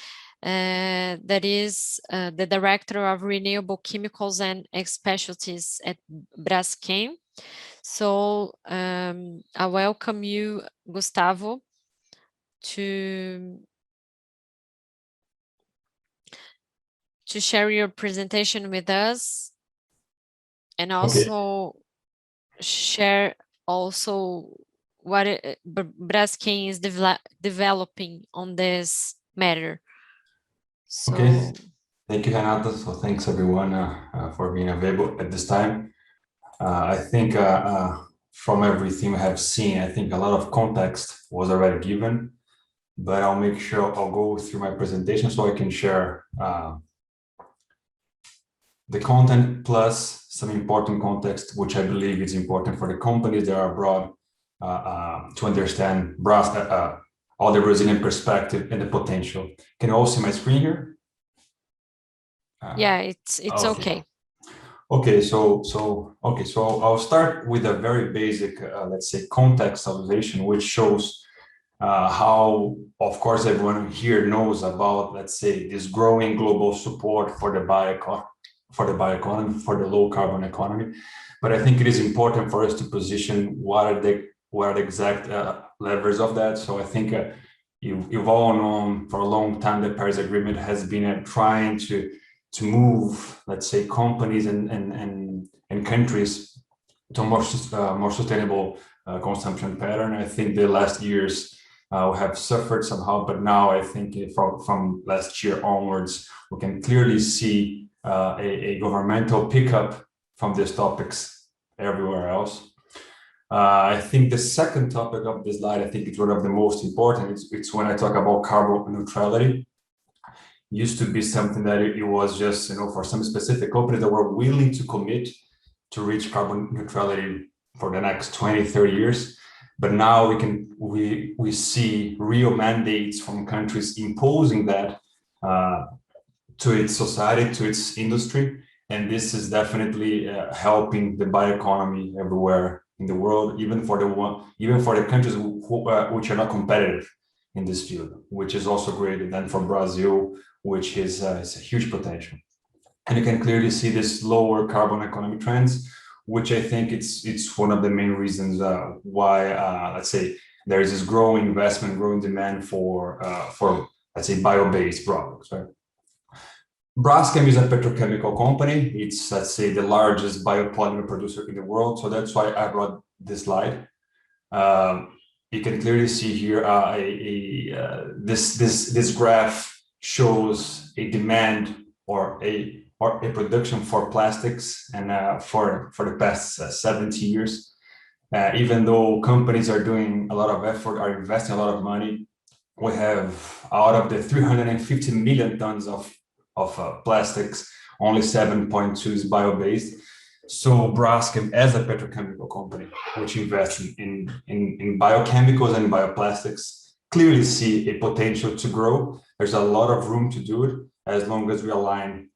that is the Director of Renewable Chemicals and Specialties at Braskem. So I welcome you, Gustavo, to share your presentation with us, and also share also what Braskem is developing on this matter. So, okay, thank you, Renata. So thanks everyone for being available at this time. I think from everything we have seen, I think a lot of context was already given, but I'll make sure I'll go through my presentation so I can share the content plus some important context, which I believe is important for the companies that are abroad to understand all the Brazilian perspective and the potential. Can you all see my screen here? Yeah, it's okay. Okay, so I'll start with a very basic, let's say, contextualization, which shows how, of course, everyone here knows about, let's say, this growing global support for the bioeconomy, for the low carbon economy. But I think it is important for us to position what are the exact levers of that. So I think you've all known for a long time the Paris Agreement has been trying to move, let's say, companies and countries to a more sustainable consumption pattern. I think the last years have suffered somehow, but now I think from last year onwards, we can clearly see a governmental pickup from these topics everywhere else. I think the second topic of this slide, I think it's one of the most important. It's when I talk about carbon neutrality. Used to be something that it was just, for some specific companies that were willing to commit to reach carbon neutrality for the next 20, 30 years. But now we see real mandates from countries imposing that to its society, to its industry. And this is definitely helping the bioeconomy everywhere in the world, even for the countries which are not competitive in this field, which is also great. And then for Brazil, which is a huge potential. And you can clearly see this lower carbon economy trends, which I think it's one of the main reasons why, let's say, there is this growing investment, growing demand for let's say, bio-based products, right? Braskem is a petrochemical company. It's, let's say, the largest biopolymer producer in the world. So that's why I brought this slide. You can clearly see here this graph shows a demand or a production for plastics, and for the past 70 years. Even though companies are doing a lot of effort, are investing a lot of money, we have, out of the 350 million tons of plastics, only 7.2 is bio-based. So Braskem, as a petrochemical company, which invests in biochemicals and bioplastics, clearly see a potential to grow. There's a lot of room to do it as long as we align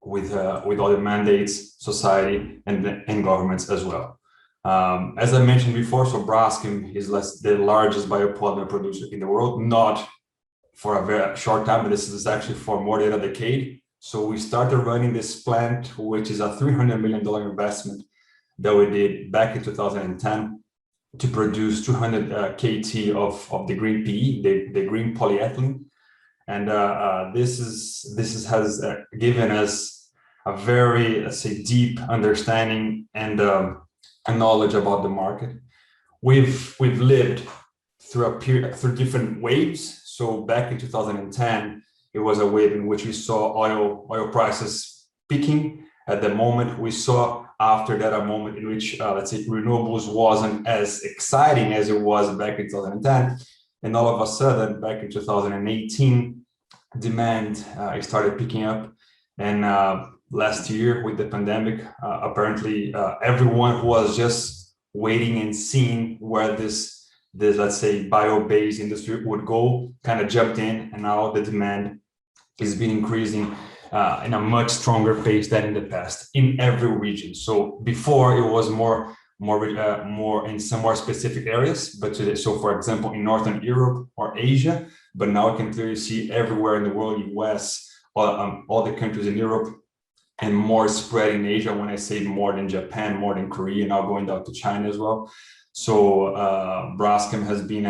with all the mandates, society, and governments as well. As I mentioned before, so Braskem is the largest biopolymer producer in the world, not for a very short time, but this is actually for more than a decade. So we started running this plant, which is a $300 million investment that we did back in 2010 to produce 200 KT of the green PE, the green polyethylene. And this has given us a very, let's say, deep understanding and a knowledge about the market. We've lived through through different waves. So back in 2010, it was a wave in which we saw oil prices peaking. At the moment, we saw after that a moment in which, let's say, renewables wasn't as exciting as it was back in 2010. And all of a sudden, back in 2018, demand started picking up. And last year with the pandemic, apparently everyone who was just waiting and seeing where this let's say bio-based industry would go kind of jumped in, and now the demand is been increasing in a much stronger pace than in the past in every region. So before it was more in some more specific areas, but today, so for example, in Northern Europe or Asia, but now we can clearly see everywhere in the world, US, all the countries in Europe, and more spread in Asia. When I say more than Japan, more than Korea, now going down to China as well. So Braskem has been,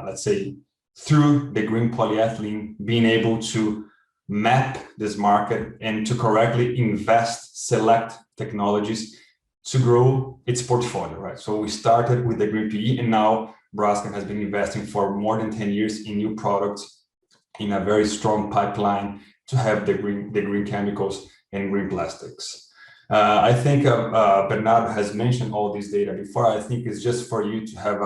let's say, through the green polyethylene, being able to map this market and to correctly invest, select technologies to grow its portfolio, right? So we started with the green PE, and now Braskem has been investing for more than 10 years in new products, in a very strong pipeline to have the green chemicals and green plastics. I think Bernardo has mentioned all these data before. I think it's just for you to have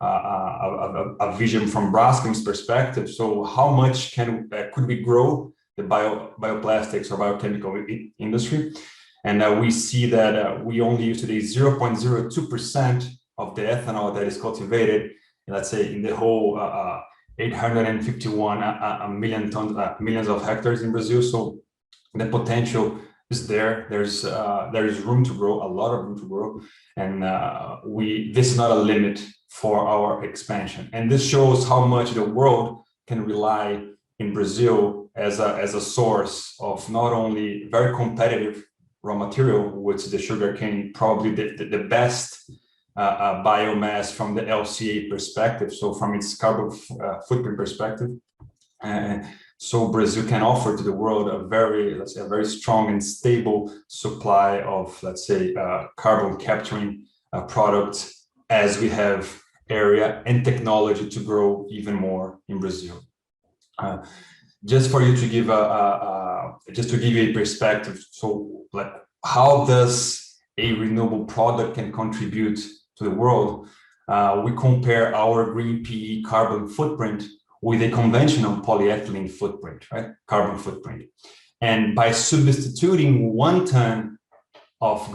a vision from Braskem's perspective. So how much could we grow the bioplastics or biochemical industry? And we see that we only use today 0.02% of the ethanol that is cultivated, let's say, in the whole 851 millions of hectares in Brazil. So the potential is there. There's room to grow, a lot of room to grow, and this is not a limit for our expansion. And this shows how much the world can rely in Brazil as a source of not only very competitive raw material, which is the sugarcane, probably the best biomass from the LCA perspective, so from its carbon footprint perspective. So Brazil can offer to the world a very strong and stable supply of, let's say, carbon capturing products, as we have area and technology to grow even more in Brazil. Just for you to give a perspective, so like how does a renewable product can contribute to the world? We compare our green PE carbon footprint with a conventional polyethylene footprint, right? Carbon footprint. And by substituting 1 ton of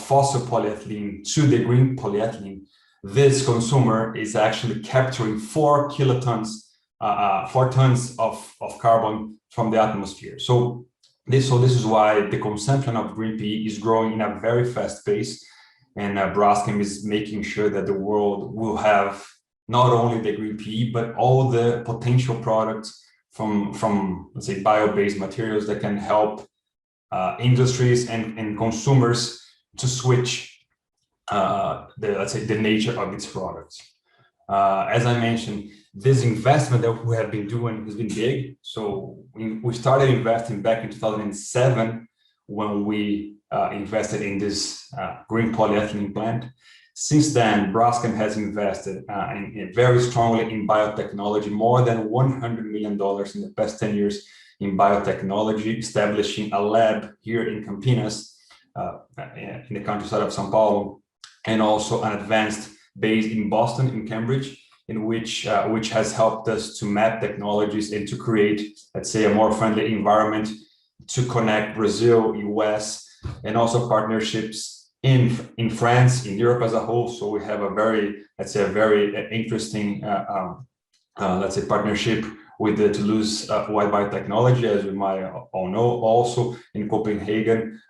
fossil polyethylene to the green polyethylene, this consumer is actually capturing 4 tons of carbon from the atmosphere. So this is why the consumption of green PE is growing in a very fast pace, and Braskem is making sure that the world will have not only the green PE, but all the potential products from let's say bio-based materials that can help industries and consumers to switch the nature of its products. As I mentioned, this investment that we have been doing has been big. So we started investing back in 2007 when we invested in this green polyethylene plant. Since then, Braskem has invested very strongly in biotechnology, more than $100 million in the past 10 years in biotechnology, establishing a lab here in Campinas, in the countryside of São Paulo, and also an advanced base in Boston, in Cambridge, in which has helped us to map technologies and to create, let's say, a more friendly environment to connect Brazil, US, and also partnerships in France, in Europe as a whole. So we have a very interesting, let's say, partnership with the Toulouse White Biotechnology, as you might all know, also in Copenhagen,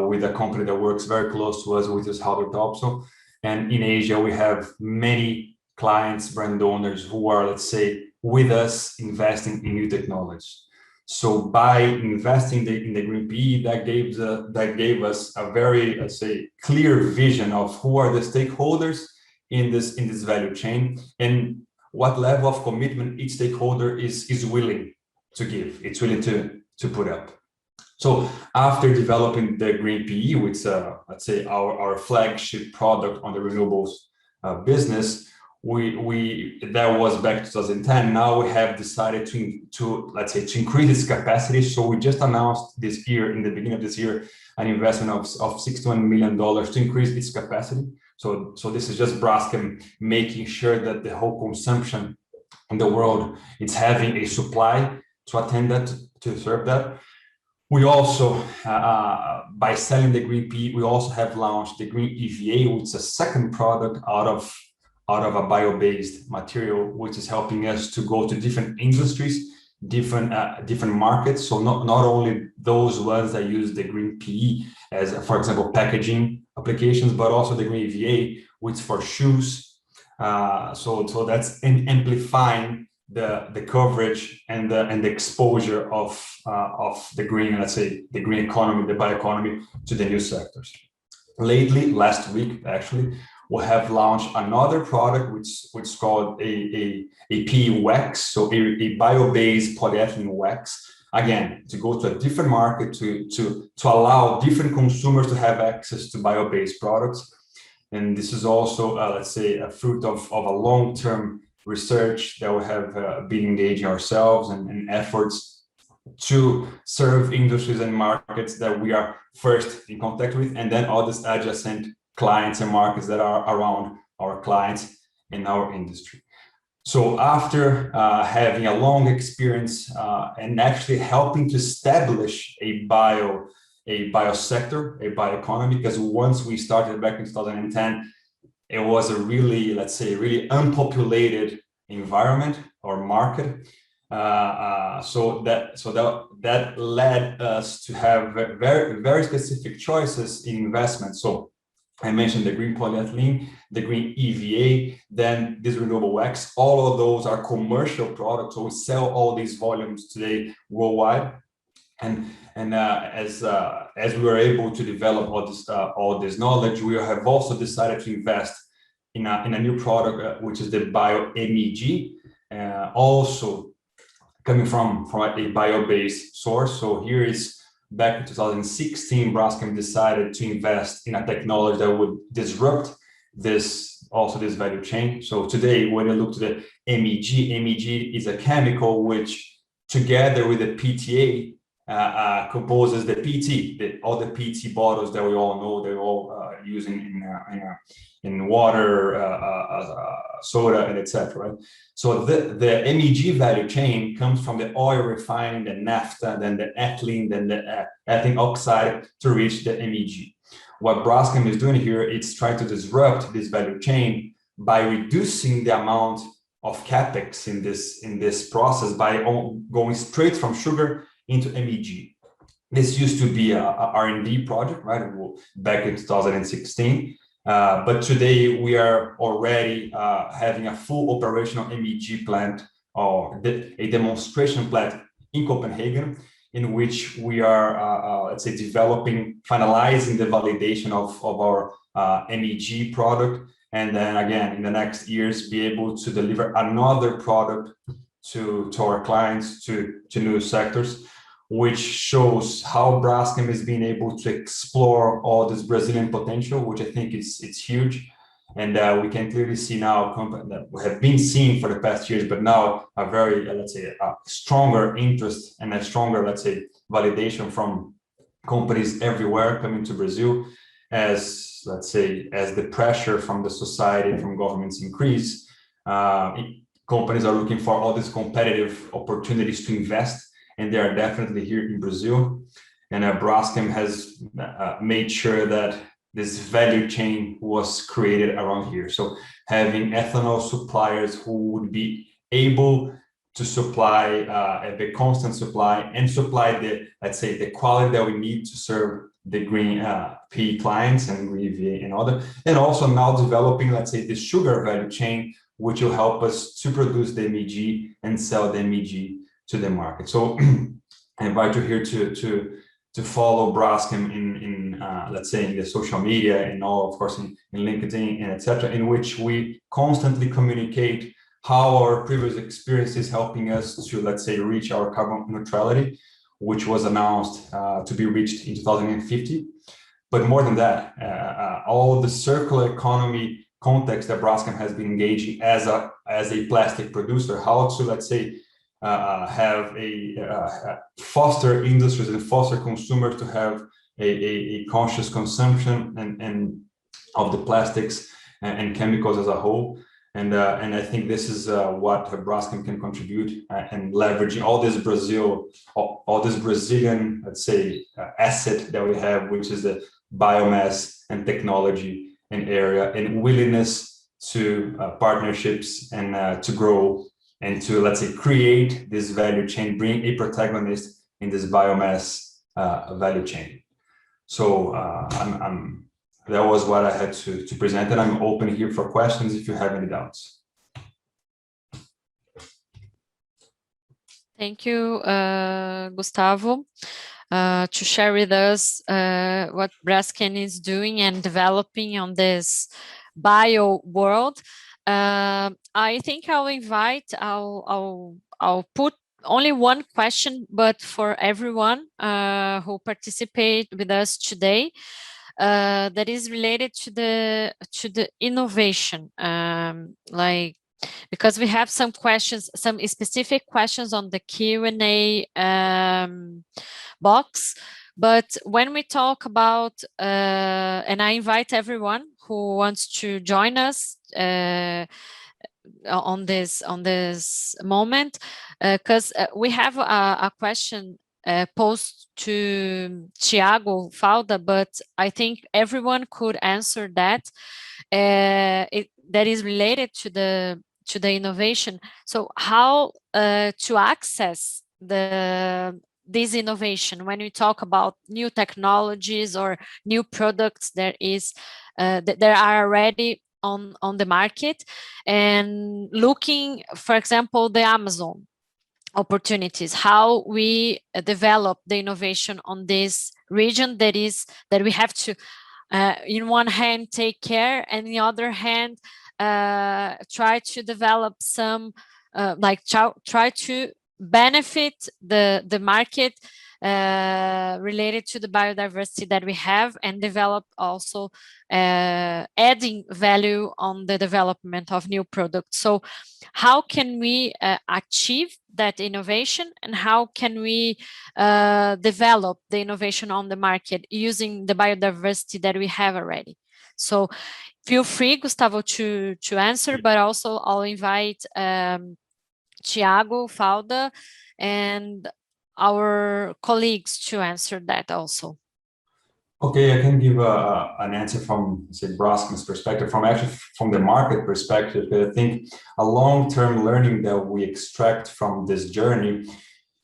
with a company that works very close to us, which is Halbert Topsoe. And in Asia, we have many clients, brand owners who are, let's say, with us investing in new technologies. So by investing in the green PE, that gave us a very, let's say, clear vision of who are the stakeholders in this value chain and what level of commitment each stakeholder is willing to give, it's willing to put up. So after developing the green PE, which let's say our flagship product on the renewables business, that was back in 2010. Now we have decided to let's say to increase its capacity. So we just announced this year, in the beginning of this year, an investment of $61 million to increase its capacity. So this is just Braskem making sure that the whole consumption in the world, it's having a supply to attend that, to serve that. We also, by selling the green PE, we also have launched the green EVA, which is a second product out of a bio-based material, which is helping us to go to different industries, different markets. So not only those ones that use the green PE as, for example, packaging applications, but also the green EVA, which is for shoes. So that's amplifying the coverage and the exposure of the green, let's say, the green economy, the bioeconomy, to the new sectors. Lately, last week actually, we have launched another product which is called a PE wax, so a bio-based polyethylene wax. Again, to go to a different market, to allow different consumers to have access to bio-based products. And this is also, let's say, a fruit of a long-term research that we have been engaging ourselves and efforts to serve industries and markets that we are first in contact with, and then all these adjacent clients and markets that are around our clients in our industry. So after having a long experience and actually helping to establish a biosector, a bioeconomy, because once we started back in 2010, it was a really, let's say, really unpopulated environment or market. So that led us to have very, very specific choices in investment. So I mentioned the green polyethylene, the green EVA, then this renewable wax. All of those are commercial products. So we sell all these volumes today worldwide. And as we were able to develop all this knowledge, we have also decided to invest in a new product, which is the BioMEG, also coming from a bio-based source. So here is back in 2016, Braskem decided to invest in a technology that would disrupt this value chain. So today, when you look to the MEG is a chemical which, together with the PTA, composes the PT, all the PT bottles that we all know, they're all using in water, soda, and etc. Right? So the MEG value chain comes from the oil refining, the naphtha, then the ethylene, then the ethylene oxide to reach the MEG. What Braskem is doing here, it's trying to disrupt this value chain by reducing the amount of capex in this process by going straight from sugar into MEG. This used to be a R&D project, right? Back in 2016. But today we are already having a full operational MEG plant, or a demonstration plant in Copenhagen, in which we are, let's say, finalizing the validation of our MEG product. And then again, in the next years, be able to deliver another product to our clients, to new sectors, which shows how Braskem is being able to explore all this Brazilian potential, which I think it's huge. And we can clearly see now that we have been seeing for the past years, but now a very, let's say, a stronger interest and a stronger, let's say, validation from companies everywhere coming to Brazil, as, let's say, as the pressure from the society and from governments increase, companies are looking for all these competitive opportunities to invest. And they are definitely here in Brazil. And Braskem has made sure that this value chain was created around here. So having ethanol suppliers who would be able to supply a constant supply and supply the, let's say, the quality that we need to serve the green PE clients and green EVA and other, and also now developing, let's say, the sugar value chain, which will help us to produce the MEG and sell the MEG to the market. So I invite you here to follow Braskem in let's say, in the social media and all, of course, in LinkedIn and etc., in which we constantly communicate how our previous experience is helping us to, let's say, reach our carbon neutrality, which was announced to be reached in 2050. But more than that, all the circular economy context that Braskem has been engaging as a plastic producer, how to, let's say, have foster industries and foster consumers to have a conscious consumption and of the plastics and chemicals as a whole. And I think this is what Braskem can contribute and leveraging all this all this Brazilian, let's say, asset that we have, which is the biomass and technology and area and willingness to partnerships and to grow and to, let's say, create this value chain, bring a protagonist in this biomass value chain. So that was what I had to present, and I'm open here for questions if you have any doubts. Thank you, Gustavo, to share with us what Braskem is doing and developing on this bio world. I think I'll put only one question, but for everyone who participate with us today. That is related to the innovation, because we have some questions, some specific questions on the Q&A box. But when we talk about, and I invite everyone who wants to join us on this moment, because we have a question posed to Thiago Falda, but I think everyone could answer that. That is related to the innovation. So how to access this innovation when we talk about new technologies or new products that are already on the market, and looking, for example, the Amazon opportunities, how we develop the innovation on this region that we have to in one hand take care, and the other hand try to develop some try to benefit the market related to the biodiversity that we have, and develop also adding value on the development of new products. So how can we achieve that innovation, and how can we develop the innovation on the market using the biodiversity that we have already? So feel free, Gustavo, to answer, but also I'll invite Thiago Falda and our colleagues to answer that also. Okay, I can give an answer from, say, Braskem's perspective, from the market perspective. I think a long-term learning that we extract from this journey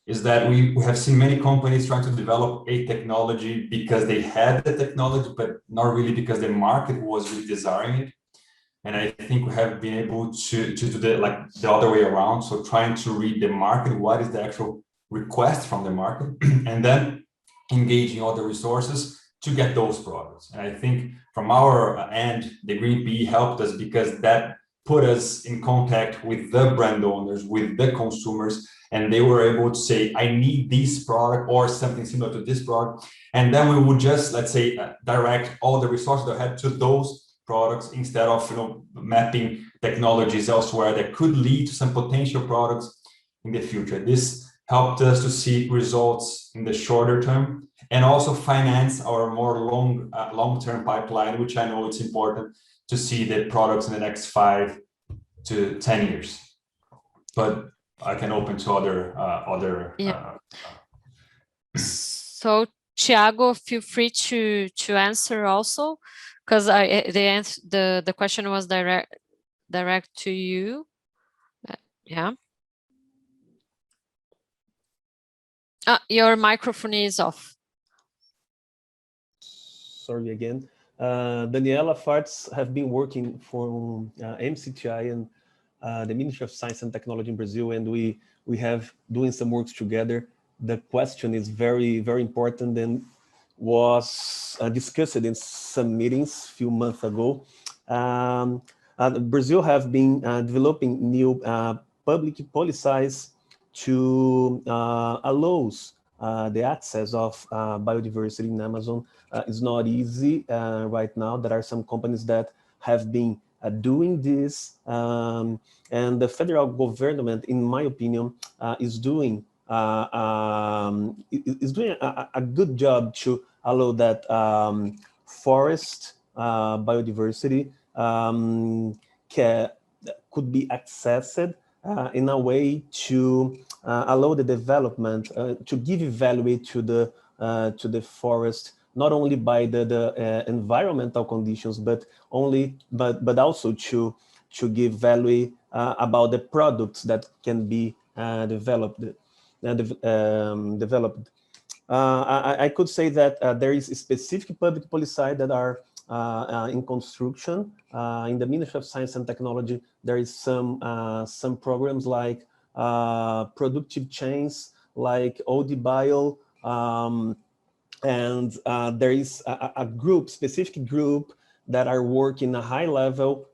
is that we have seen many companies trying to develop a technology because they had the technology, but not really because the market was really desiring it. And I think we have been able to do the other way around. So trying to read the market, what is the actual request from the market, and then engaging all the resources to get those products. And I think from our end, the Green PE helped us because that put us in contact with the brand owners, with the consumers, and they were able to say, I need this product or something similar to this product. And then we would just, let's say, direct all the resources that had to those products instead of mapping technologies elsewhere that could lead to some potential products in the future. This helped us to see results in the shorter term and also finance our more long-term pipeline, which I know it's important to see the products in the next 5 to 10 years. But I can open to other. So Thiago, feel free to answer also, because the question was direct to you. Yeah. Your microphone is off. Sorry again. Daniela Farts have been working for MCTI and the Ministry of Science and Technology in Brazil, and we have doing some works together. The question is very, very important and was discussed in some meetings a few months ago. Brazil have been developing new public policies to allows the access of biodiversity in Amazon. Is not easy right now. There are some companies that have been doing this, and the federal government, in my opinion, is doing a good job to allow that forest biodiversity could be accessed in a way to allow the development, to give value to the forest, not only by the environmental conditions, but also to give value about the products that can be developed. I could say that there is a specific public policy that are in construction. In the Ministry of Science and Technology, there is some programs like productive chains, like ODBio, and there is a specific group that are working a high-level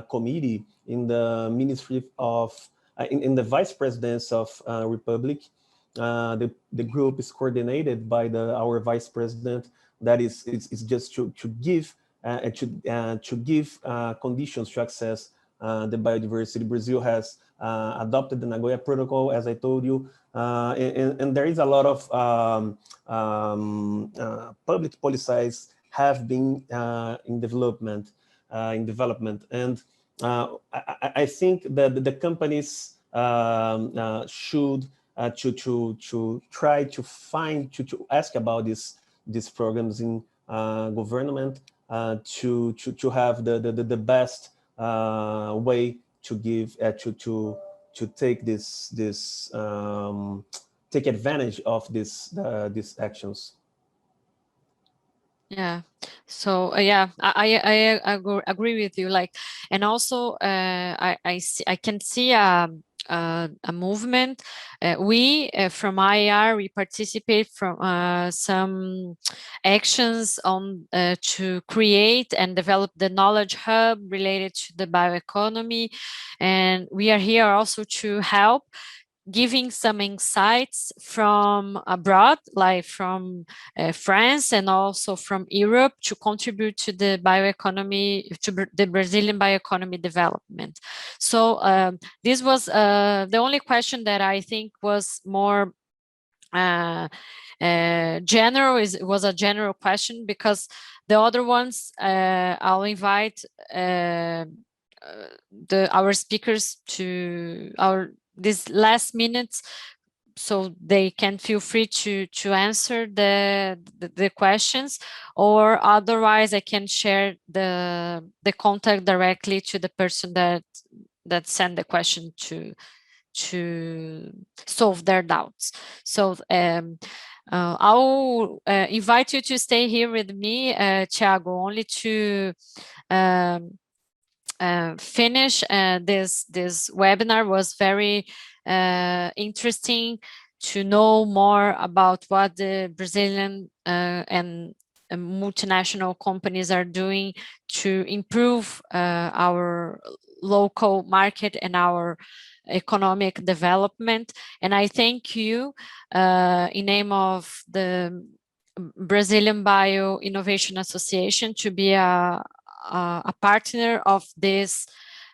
committee in the Ministry of, in the Vice Presidents of Republic. The group is coordinated by our Vice President. That is just to give conditions to access the biodiversity. Brazil has adopted the Nagoya Protocol, as I told you, and there is a lot of public policies have been in development, and I think that the companies should to try to find to ask about these programs in government to have the best way to give to take take advantage of these actions. Yeah, so yeah, I agree with you. Like, and also I can see a movement. We from IAR, we participate from some actions on to create and develop the knowledge hub related to the bioeconomy, and we are here also to help giving some insights from abroad, like from France and also from Europe, to contribute to the bioeconomy, to the Brazilian bioeconomy development. So this was the only question that I think was more general. Was a general question, because the other ones I'll invite our speakers to these last minutes, so they can feel free to answer the questions, or otherwise I can share the contact directly to the person that sent the question to solve their doubts. So I'll invite you to stay here with me, Thiago, only to finish this webinar. Was very interesting to know more about what the Brazilian and multinational companies are doing to improve our local market and our economic development. And I thank you in name of the Brazilian Bioinnovation Association to be a partner of this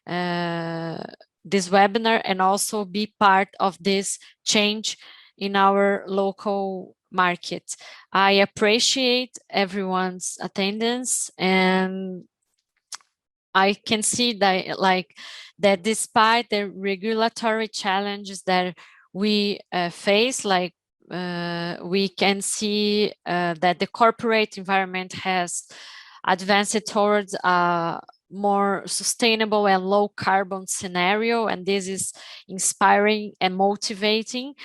webinar, and also be part of this change in our local market. I appreciate everyone's attendance, and I can see that despite the regulatory challenges that we face, we can see that the corporate environment has advanced towards a more sustainable and low carbon scenario, and this is inspiring and motivating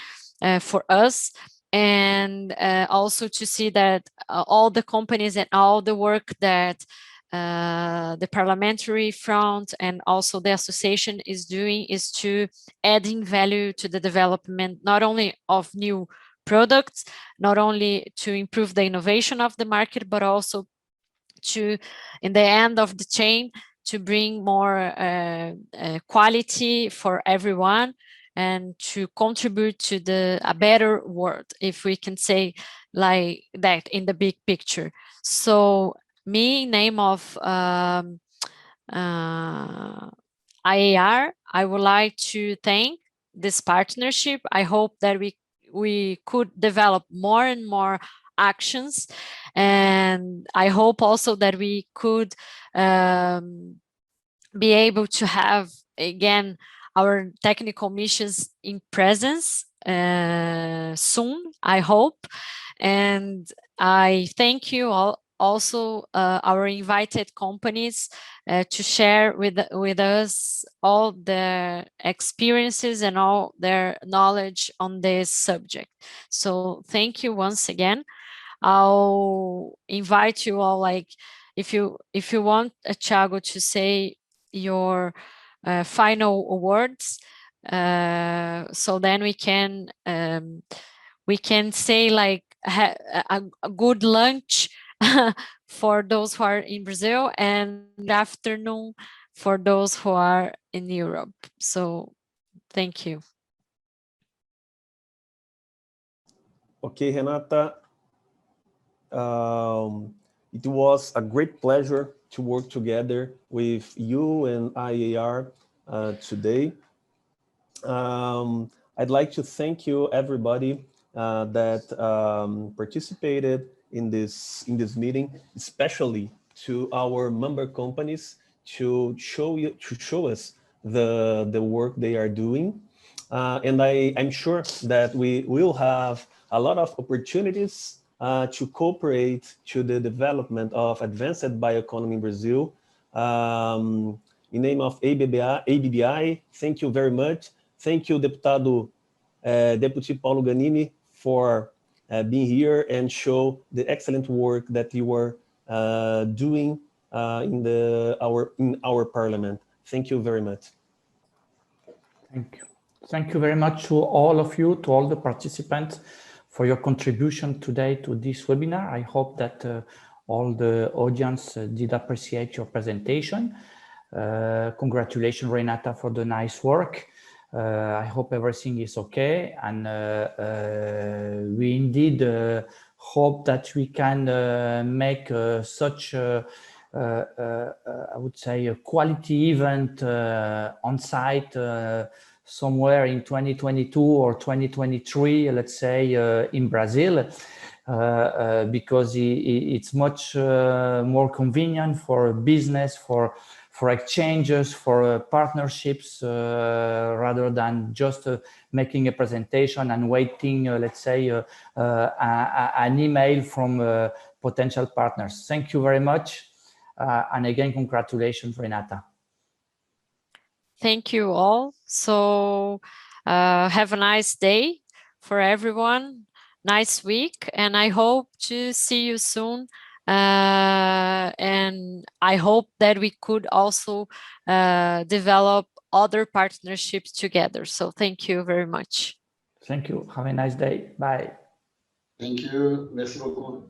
for us. And also to see that all the companies and all the work that the parliamentary front and also the association is doing is to adding value to the development, not only of new products, not only to improve the innovation of the market, but also to, in the end of the chain, to bring more quality for everyone, and to contribute to a better world, if we can say like that in the big picture. So me, in name of IAR, I would like to thank this partnership. I hope that we could develop more and more actions, and I hope also that we could be able to have again our technical missions in presence soon, I hope. And I thank you all, also our invited companies to share with us all their experiences and all their knowledge on this subject. So thank you once again. I'll invite you all, like, if you want, Thiago, to say your final words, so then we can say like a good lunch for those who are in Brazil, and afternoon for those who are in Europe. So thank you. Okay, Renata. It was a great pleasure to work together with you and IAR today. I'd like to thank you, everybody that participated in this meeting, especially to our member companies to show us the work they are doing, and I'm sure that we will have a lot of opportunities to cooperate to the development of advanced bioeconomy in Brazil. In name of ABBI, thank you very much. Thank you, Deputy Paulo Ganini, for being here and show the excellent work that you were doing in our parliament. Thank you very much. Thank you. Thank you very much to all of you, to all the participants, for your contribution today to this webinar. I hope that all the audience did appreciate your presentation. Congratulations, Renata, for the nice work. I hope everything is okay, and we indeed hope that we can make such I would say a quality event on site somewhere in 2022 or 2023, let's say, in Brazil, because it's much more convenient for business, for exchanges, for partnerships, rather than just making a presentation and waiting, let's say, an email from potential partners. Thank you very much. And again, congratulations, Renata. Thank you all. So have a nice day for everyone. Nice week. And I hope to see you soon. And I hope that we could also develop other partnerships together. So thank you very much. Thank you. Have a nice day. Bye. Thank you. Merci beaucoup.